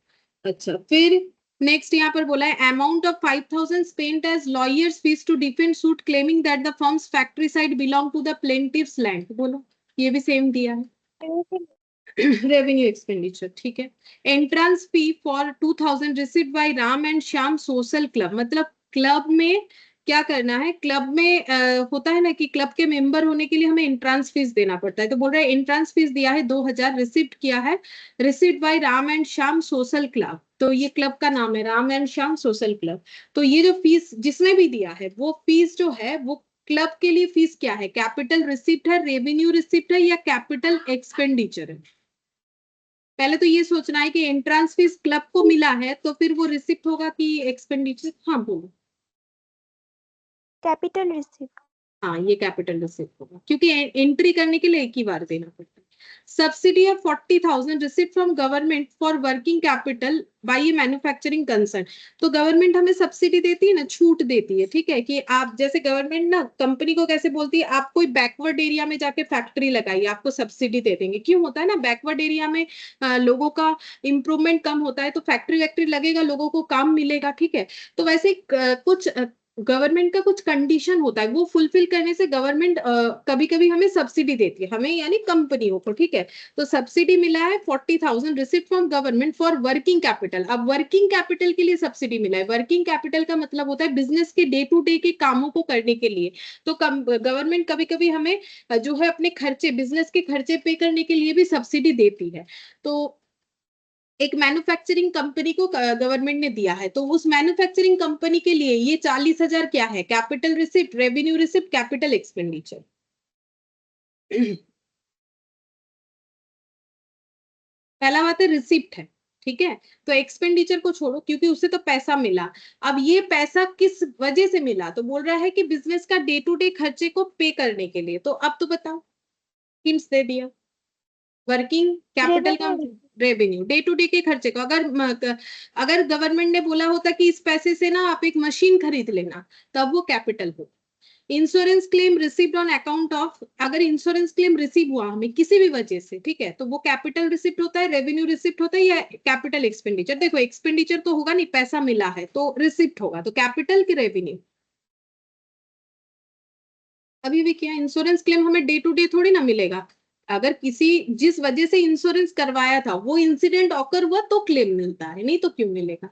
अच्छा, फिर नेक्स्ट यहाँ पर बोला है amount of 5,000 spent as lawyers fees to defend suit claiming that the firms factory side belong to the plaintiffs land. बोलो। ये भी सेम दिया है, रेवेन्यू एक्सपेंडिचर, ठीक है। Entrance fee for 2,000 received by Ram and Shyam social club. मतलब club में क्या करना है, क्लब में होता है ना कि क्लब के मेंबर होने के लिए हमें एंट्रेंस फीस देना पड़ता है। तो बोल रहे हैं एंट्रेंस फीस दिया है 2,000, रिसीव्ड किया है, received by Ram and Shyam social club. तो ये क्लब का नाम है Ram and Shyam social club. तो ये जो फीस जिसने भी दिया है वो फीस जो है वो क्लब के लिए फीस क्या है, कैपिटल रिसिप्ट है, रेवेन्यू रिसिप्ट है, या कैपिटल एक्सपेंडिचर है? पहले तो ये सोचना है कि एंट्रेंस फीस क्लब को मिला है तो फिर वो रिसिप्ट होगा कि एक्सपेंडिचर। हाँ बोलो। Capital receipt. हाँ ये कैपिटल रिसिप्ट होगा क्योंकि एंट्री करने के लिए एक ही बार देना पड़ता है। Subsidy of 40,000 receipt from government for working capital by A manufacturing concern. तो गवर्नमेंट हमें सब्सिडी देती है ना, छूट देती है, ठीक है, कि आप जैसे गवर्नमेंट ना कंपनी को कैसे बोलती है, आप कोई बैकवर्ड एरिया में जाके फैक्ट्री लगाइए, आपको सब्सिडी दे देंगे। क्यों होता है ना, बैकवर्ड एरिया में लोगों का इंप्रूवमेंट कम होता है, तो फैक्ट्री वैक्ट्री लगेगा, लोगों को काम मिलेगा, ठीक है। तो वैसे ही, कुछ गवर्नमेंट का कुछ कंडीशन होता है, वो फुलफिल करने से गवर्नमेंट कभी कभी हमें सब्सिडी देती है, हमें यानी कंपनियों को, ठीक है। तो सब्सिडी मिला है 40,000 receipt from government for working capital. अब वर्किंग कैपिटल के लिए सब्सिडी मिला है। वर्किंग कैपिटल का मतलब होता है बिजनेस के डे टू डे के कामों को करने के लिए। तो गवर्नमेंट कभी कभी हमें जो है अपने खर्चे, बिजनेस के खर्चे पे करने के लिए भी सब्सिडी देती है। तो एक मैन्युफैक्चरिंग कंपनी को गवर्नमेंट ने दिया है, तो उस मैन्युफैक्चरिंग कंपनी के लिए ये 40,000 क्या है, capital receipt, revenue receipt, capital expenditure. पहला बात है रिसिप्ट है, ठीक है। तो एक्सपेंडिचर को छोड़ो क्योंकि उससे तो पैसा मिला। अब ये पैसा किस वजह से मिला, तो बोल रहा है कि बिजनेस का डे टू डे खर्चे को पे करने के लिए। तो अब तो बताओ, हिंट्स दे दिया। वर्किंग कैपिटल का revenue. Revenue, day to day के खर्चे को। अगर गवर्नमेंट ने बोला होता कि इस पैसे से ना आप एक मशीन खरीद लेना, तब वो कैपिटल हो। Insurance claim received on account of, अगर इंश्योरेंस क्लेम रिसीव हुआ हमें किसी भी वजह से, ठीक है, तो वो कैपिटल रिसिप्ट होता है, रेवेन्यू रिसिप्ट होता है, या कैपिटल एक्सपेंडिचर। देखो एक्सपेंडिचर तो होगा नहीं, पैसा मिला है तो रिसिप्ट होगा, तो कैपिटल की रेवेन्यू। अभी भी क्या, इंश्योरेंस क्लेम हमें डे टू डे थोड़ी ना मिलेगा। अगर किसी, जिस वजह से इंश्योरेंस करवाया था वो इंसिडेंट ऑकर हुआ तो क्लेम मिलता है, नहीं तो क्यों मिलेगा।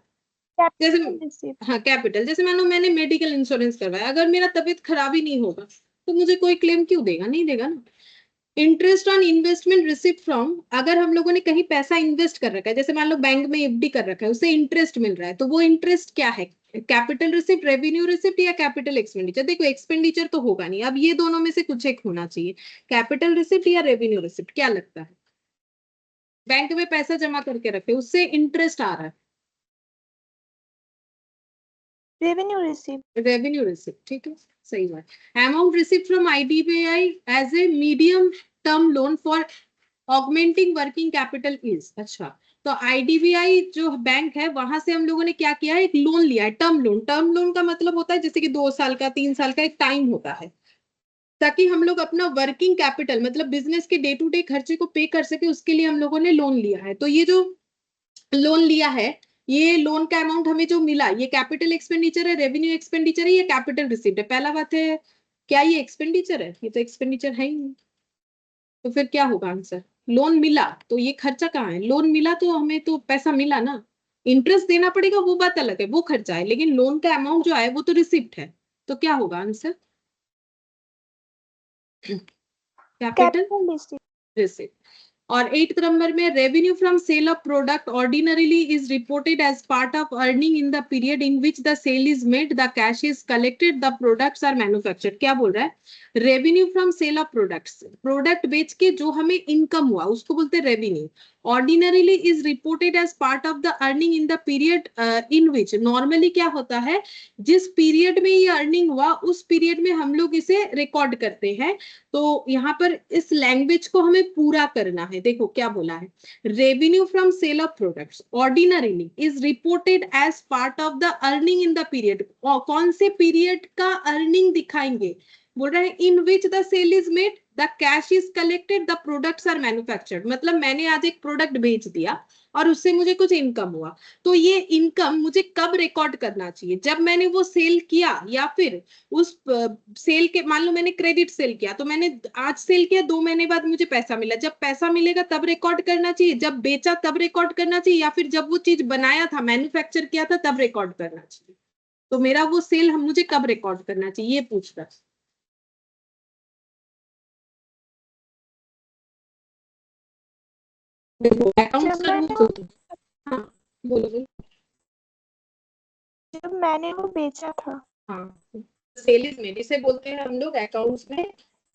जैसे, कैपिटल रिसिप्ट। हाँ कैपिटल, जैसे मान लो मैंने मेडिकल इंश्योरेंस करवाया, अगर मेरा तबीयत खराब ही नहीं होगा तो मुझे कोई क्लेम क्यों देगा, नहीं देगा ना। Interest on investment receipt from, अगर हम लोगों ने कहीं पैसा इन्वेस्ट कर रखा है, जैसे मान लो बैंक में एफडी कर रखा है, उससे इंटरेस्ट मिल रहा है, तो वो इंटरेस्ट क्या है, कैपिटल रिसिप्ट, रेवेन्यू रिसिप्ट, या कैपिटल एक्सपेंडिचर। देखो एक्सपेंडिचर तो होगा नहीं, अब ये दोनों में से कुछ एक होना चाहिए, कैपिटल रिसिप्ट या रेवेन्यू रिसिप्ट। क्या लगता है, बैंक में पैसा जमा करके रखे, उससे इंटरेस्ट आ रहा है, रेवेन्यू रिसिप्ट। रेवेन्यू रिसिप्ट, ठीक है, सही बात। Amount receipt from IDBI as a medium term loan for augmenting working capital is, अच्छा, तो आईडीबीआई जो बैंक है वहां से हम लोगों ने क्या किया है, एक लोन लिया है, टर्म लोन। टर्म लोन का मतलब होता है जैसे कि 2 साल का, 3 साल का एक टाइम होता है, ताकि हम लोग अपना वर्किंग कैपिटल मतलब बिजनेस के डे टू डे खर्चे को पे कर सके, उसके लिए हम लोगों ने लोन लिया है। तो ये जो लोन लिया है, ये लोन का अमाउंट हमें जो मिला, ये कैपिटल एक्सपेंडिचर है, रेवेन्यू एक्सपेंडिचर है, या कैपिटल रिसिप्ट है। पहला बात है, क्या ये एक्सपेंडिचर है, ये तो एक्सपेंडिचर है ही नहीं, तो फिर क्या होगा आंसर। लोन मिला तो ये खर्चा कहाँ है, लोन मिला तो हमें तो पैसा मिला ना, इंटरेस्ट देना पड़ेगा वो बात अलग है, वो खर्चा है, लेकिन लोन का अमाउंट जो आया वो तो रिसिप्ट है। तो क्या होगा answer, capital capital receipt. Receipt. और 8th नंबर में, revenue from sale of product ordinarily is reported as part of earning in the period in which the sale is made, the cash is collected, the products are manufactured. क्या बोल रहा है, revenue from sale of products, product बेच के जो हमें income हुआ उसको बोलते हैं revenue. Ordinarily is reported as part of the earning in the period in which, normally क्या होता है, जिस पीरियड में ये अर्निंग हुआ उस पीरियड में हम लोग इसे रिकॉर्ड करते हैं। तो यहाँ पर इस लैंग्वेज को हमें पूरा करना है। देखो क्या बोला है, revenue from sale of products ordinarily is reported as part of the earning in the period. कौन से पीरियड का अर्निंग दिखाएंगे, बोल रहा है in which the sale is made, the cash is collected, the products are manufactured. मतलब मैंने आज एक प्रोडक्ट बेच दिया और उससे मुझे कुछ इनकम हुआ, तो ये इनकम मुझे कब रिकॉर्ड करना चाहिए, जब मैंने वो सेल किया, या फिर उस सेल के, मान लो मैंने क्रेडिट सेल किया, तो मैंने आज सेल किया, 2 महीने बाद मुझे पैसा मिला, जब पैसा मिलेगा तब रिकॉर्ड करना चाहिए, जब बेचा तब रिकॉर्ड करना चाहिए, या फिर जब वो चीज बनाया था, मैन्युफैक्चर किया था, तब रिकॉर्ड करना चाहिए। तो मेरा वो सेल मुझे कब रिकॉर्ड करना चाहिए, ये पूछ रहा है। देखो अकाउंट्स जब का मैंने रूल, हाँ बोलो बोलो। जब मैंने वो बेचा था। हाँ, सेल इज मेड, इसे बोलते हैं हम लोग अकाउंट्स में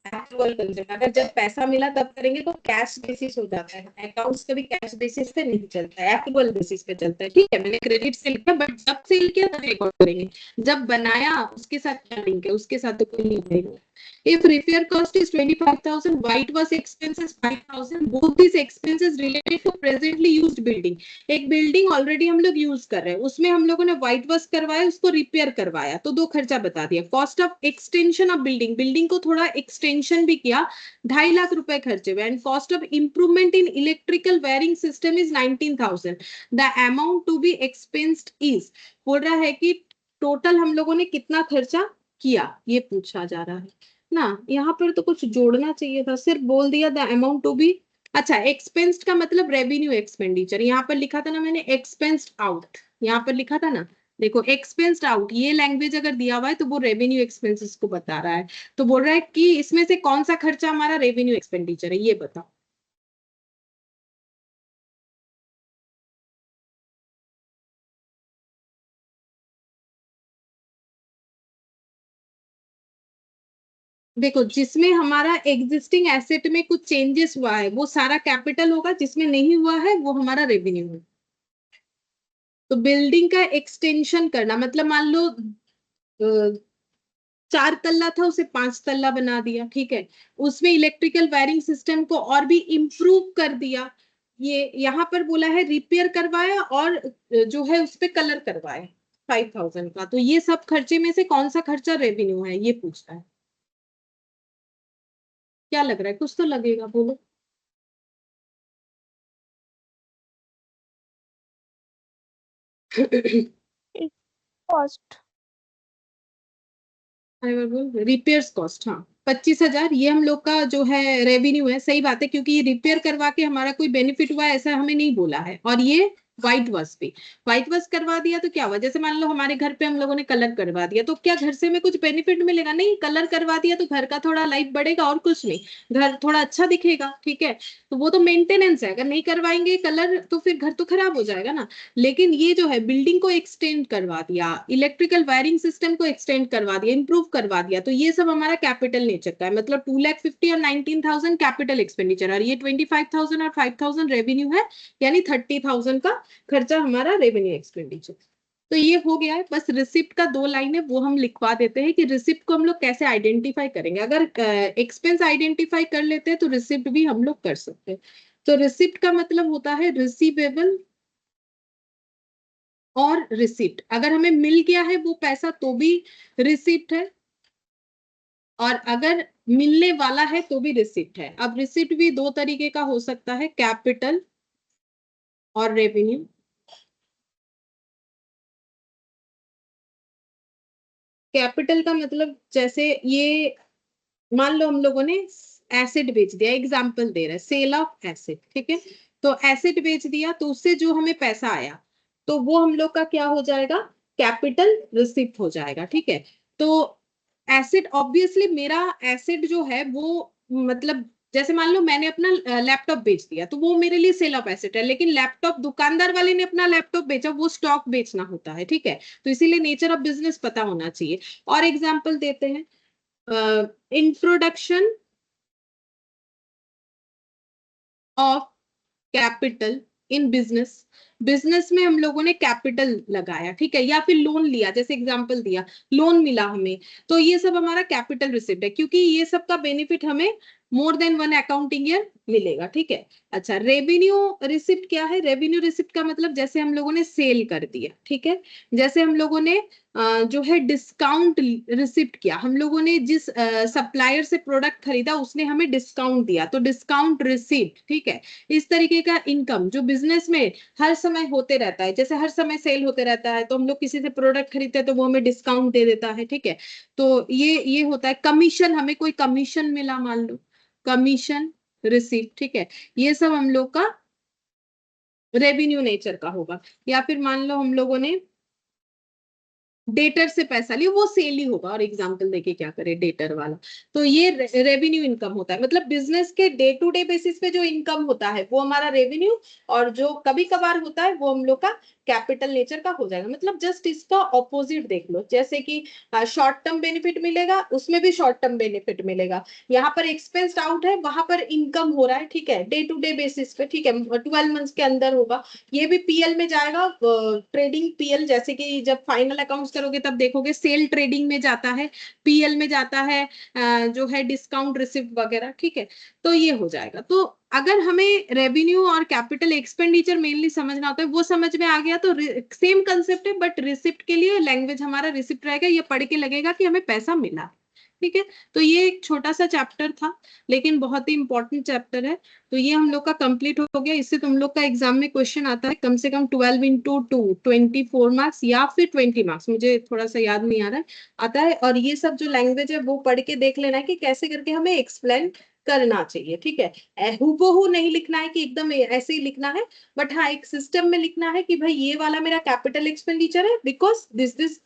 एक्चुअल कंज्यूम, अगर जब पैसा मिला तब करेंगे तो कैश बेसिस हो जाता है, अकाउंट्स कभी कैश बेसिस पे नहीं चलता है, एक्चुअल बेसिस पे चलता है। ठीक है, मैंने क्रेडिट सेल किया, बट जब सेल किया तब रिकॉर्ड करेंगे, जब बनाया उसके साथ क्या लिंक है, उसके साथ तो कोई नहीं होगा। If repair cost is 25,000, white wash expenses 5,000, both these expenses related to presently used building। एक बिल्डिंग ऑलरेडी हम लोग यूज कर रहे हैं, उसमें हम लोगों ने व्हाइट वॉश करवाया, उसको रिपेयर करवाया, तो दो खर्चा बता दिया। Cost of extension of building, building को थोड़ा एक्सटेंशन भी किया, 2.5 लाख रुपए खर्चे हुए। And cost of improvement in electrical wiring system is 19,000। The amount to be expensed is, बोल रहा है कि टोटल हम लोगों ने कितना खर्चा किया, ये पूछा जा रहा है ना। यहाँ पर तो कुछ जोड़ना चाहिए था, सिर्फ बोल दिया द अमाउंट टू बी। अच्छा, एक्सपेंस्ड का मतलब रेवेन्यू एक्सपेंडिचर, यहाँ पर लिखा था ना मैंने एक्सपेंस्ड आउट, यहाँ पर लिखा था ना, देखो एक्सपेंस्ड आउट, ये लैंग्वेज अगर दिया हुआ है तो वो रेवेन्यू एक्सपेंसेस को बता रहा है। तो बोल रहा है कि इसमें से कौन सा खर्चा हमारा रेवेन्यू एक्सपेंडिचर है, ये बताओ। देखो, जिसमें हमारा एग्जिस्टिंग एसेट में कुछ चेंजेस हुआ है वो सारा कैपिटल होगा, जिसमें नहीं हुआ है वो हमारा रेवेन्यू है। तो बिल्डिंग का एक्सटेंशन करना मतलब मान लो 4 तल्ला था, उसे 5 तल्ला बना दिया, ठीक है, उसमें इलेक्ट्रिकल वायरिंग सिस्टम को और भी इम्प्रूव कर दिया। ये यहाँ पर बोला है रिपेयर करवाया और जो है उस पे कलर करवाया 5,000 का। तो ये सब खर्चे में से कौन सा खर्चा रेवेन्यू है, ये पूछता है। क्या लग रहा है, कुछ तो लगेगा, बोलो। कॉस्ट। रिपेयर्स कॉस्ट, हाँ 25,000, ये हम लोग का जो है रेवेन्यू है। सही बात है, क्योंकि ये रिपेयर करवा के हमारा कोई बेनिफिट हुआ है ऐसा हमें नहीं बोला है। और ये व्हाइट वॉश भी, व्हाइट वॉश करवा दिया तो क्या हुआ, जैसे मान लो हमारे घर पे हम लोगों ने कलर करवा दिया, तो क्या घर से में कुछ बेनिफिट मिलेगा, नहीं। कलर करवा दिया तो घर का थोड़ा लाइफ बढ़ेगा और कुछ नहीं, घर थोड़ा अच्छा दिखेगा, ठीक है। तो वो तो मेंटेनेंस है, अगर नहीं करवाएंगे कलर तो फिर घर तो खराब हो जाएगा ना। लेकिन ये जो है बिल्डिंग को एक्सटेंड करवा दिया, इलेक्ट्रिकल वायरिंग सिस्टम को एक्सटेंड करवा दिया, इंप्रूव करवा दिया, तो ये सब हमारा कैपिटल नेचर का है। मतलब 2,50,000 और 19,000 कैपिटल एक्सपेंडिचर, और ये 25,000 और 5,000 रेवेन्यू है, यानी 30,000 का खर्चा हमारा रेवेन्यू एक्सपेंडिचर। तो ये हो गया है। बस रिसिप्ट का 2 लाइन है, वो हम लिखवा देते हैं कि रिसिप्ट को हम लोग कैसे आइडेंटिफाई करेंगे। अगर एक्सपेंस आइडेंटिफाई कर लेते हैं तो रिसिप्ट भी हम लोग कर सकते हैं। तो रिसिप्ट का मतलब होता है रिसीवेबल और रिसिप्ट, अगर हमें मिल गया है वो पैसा तो भी रिसिप्ट है, और अगर मिलने वाला है तो भी रिसिप्ट है। अब रिसिप्ट भी दो तरीके का हो सकता है, कैपिटल और रेवेन्यू। कैपिटल का मतलब जैसे ये मान लो हम लोगों ने एसिड बेच दिया, एग्जाम्पल दे रहा है, सेल ऑफ एसिड, ठीक है। तो एसिड बेच दिया तो उससे जो हमें पैसा आया तो वो हम लोग का क्या हो जाएगा, कैपिटल रिसिप्ट हो जाएगा, ठीक है। तो एसिड, ऑब्वियसली मेरा एसिड जो है वो मतलब जैसे मान लो मैंने अपना लैपटॉप बेच दिया तो वो मेरे लिए सेल ऑफ एसेट है, लेकिन लैपटॉप दुकानदार वाले ने अपना लैपटॉप बेचा, वो स्टॉक बेचना होता है, ठीक है। तो इसीलिए नेचर ऑफ बिजनेस पता होना चाहिए। और एग्जाम्पल देते हैं, introduction of capital in business, business में हम लोगों ने कैपिटल लगाया, ठीक है, या फिर लोन लिया, जैसे एग्जांपल दिया, लोन मिला हमें, तो ये सब हमारा कैपिटल रिसिप्ट है, क्योंकि ये सब का बेनिफिट हमें मोर देन 1 अकाउंटिंग ईयर मिलेगा, ठीक है। अच्छा, रेवेन्यू रिसिप्ट क्या है, रेवेन्यू रिसिप्ट का मतलब जैसे हम लोगों ने सेल कर दिया, ठीक है, जैसे हम लोगों ने जो है डिस्काउंट रिसिप्ट किया, हम लोगों ने जिस सप्लायर से प्रोडक्ट खरीदा उसने हमें डिस्काउंट दिया, तो डिस्काउंट रिसिप्ट, ठीक है। इस तरीके का इनकम जो बिजनेस में हर समय होते रहता है, जैसे हर समय सेल होते रहता है, तो हम लोग किसी से प्रोडक्ट खरीदते हैं तो वो हमें डिस्काउंट दे देता है, ठीक है। तो ये होता है। कमीशन, हमें कोई कमीशन मिला मान लो, कमीशन रिसीप्ट, ठीक है, ये सब हम लोग का रेवेन्यू नेचर का होगा। या फिर मान लो हम लोगों ने डेटर से पैसा लिया वो सेल ही होगा। और एग्जांपल देके क्या करे डेटर वाला, तो ये रेवेन्यू इनकम होता है। मतलब बिजनेस के डे टू डे बेसिस पे जो इनकम होता है वो हमारा रेवेन्यू, और जो कभी कभार होता है वो हम लोग का कैपिटल नेचर का हो जाएगा। मतलब जस्ट इसका ऑपोजिट देख लो, जैसे कि शॉर्ट टर्म बेनिफिट मिलेगा, उसमें भी शॉर्ट टर्म बेनिफिट मिलेगा। यहाँ पर एक्सपेंस आउट है, वहां पर इनकम हो रहा है, ठीक है, डे टू डे बेसिस पे, ठीक है, 12 मंथ्स के अंदर होगा। ये भी पीएल में जाएगा, ट्रेडिंग पीएल, जैसे कि जब फाइनल अकाउंट्स करोगे तब देखोगे सेल ट्रेडिंग में जाता है, पीएल में जाता है जो है डिस्काउंट रिसिप्ट वगैरह, ठीक है। तो ये हो जाएगा। तो अगर हमें रेवेन्यू और कैपिटल एक्सपेंडिचर मेनली समझना होता है, वो समझ में आ गया तो सेम कंसेप्ट है, बट रिसिप्ट के लिए लैंग्वेज हमारा रिसिप्ट रहेगा। ये पढ़ के लगेगा कि हमें पैसा मिला, ठीक है। तो ये एक छोटा सा चैप्टर था, लेकिन बहुत ही इंपॉर्टेंट चैप्टर है। तो ये हम लोग का कंप्लीट हो गया। इससे तुम लोग का एग्जाम में क्वेश्चन आता है कम से कम 12 इंटू 2 24 मार्क्स या फिर 20 मार्क्स, मुझे थोड़ा सा याद नहीं आ रहा है, आता है। और ये सब जो लैंग्वेज है वो पढ़ के देख लेना है कि कैसे करके हमें एक्सप्लेन करना चाहिए, ठीक है। हूबहू नहीं लिखना है कि एकदम ऐसे ही लिखना है, बट हाँ एक सिस्टम में लिखना है कि भाई ये वाला मेरा कैपिटल एक्सपेंडिचर है because this is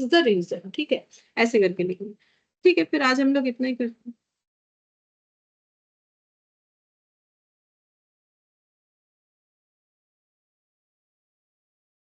the reason, ठीक है, ऐसे करके लिखना। ठीक है, फिर आज हम लोग इतना ही करते हैं।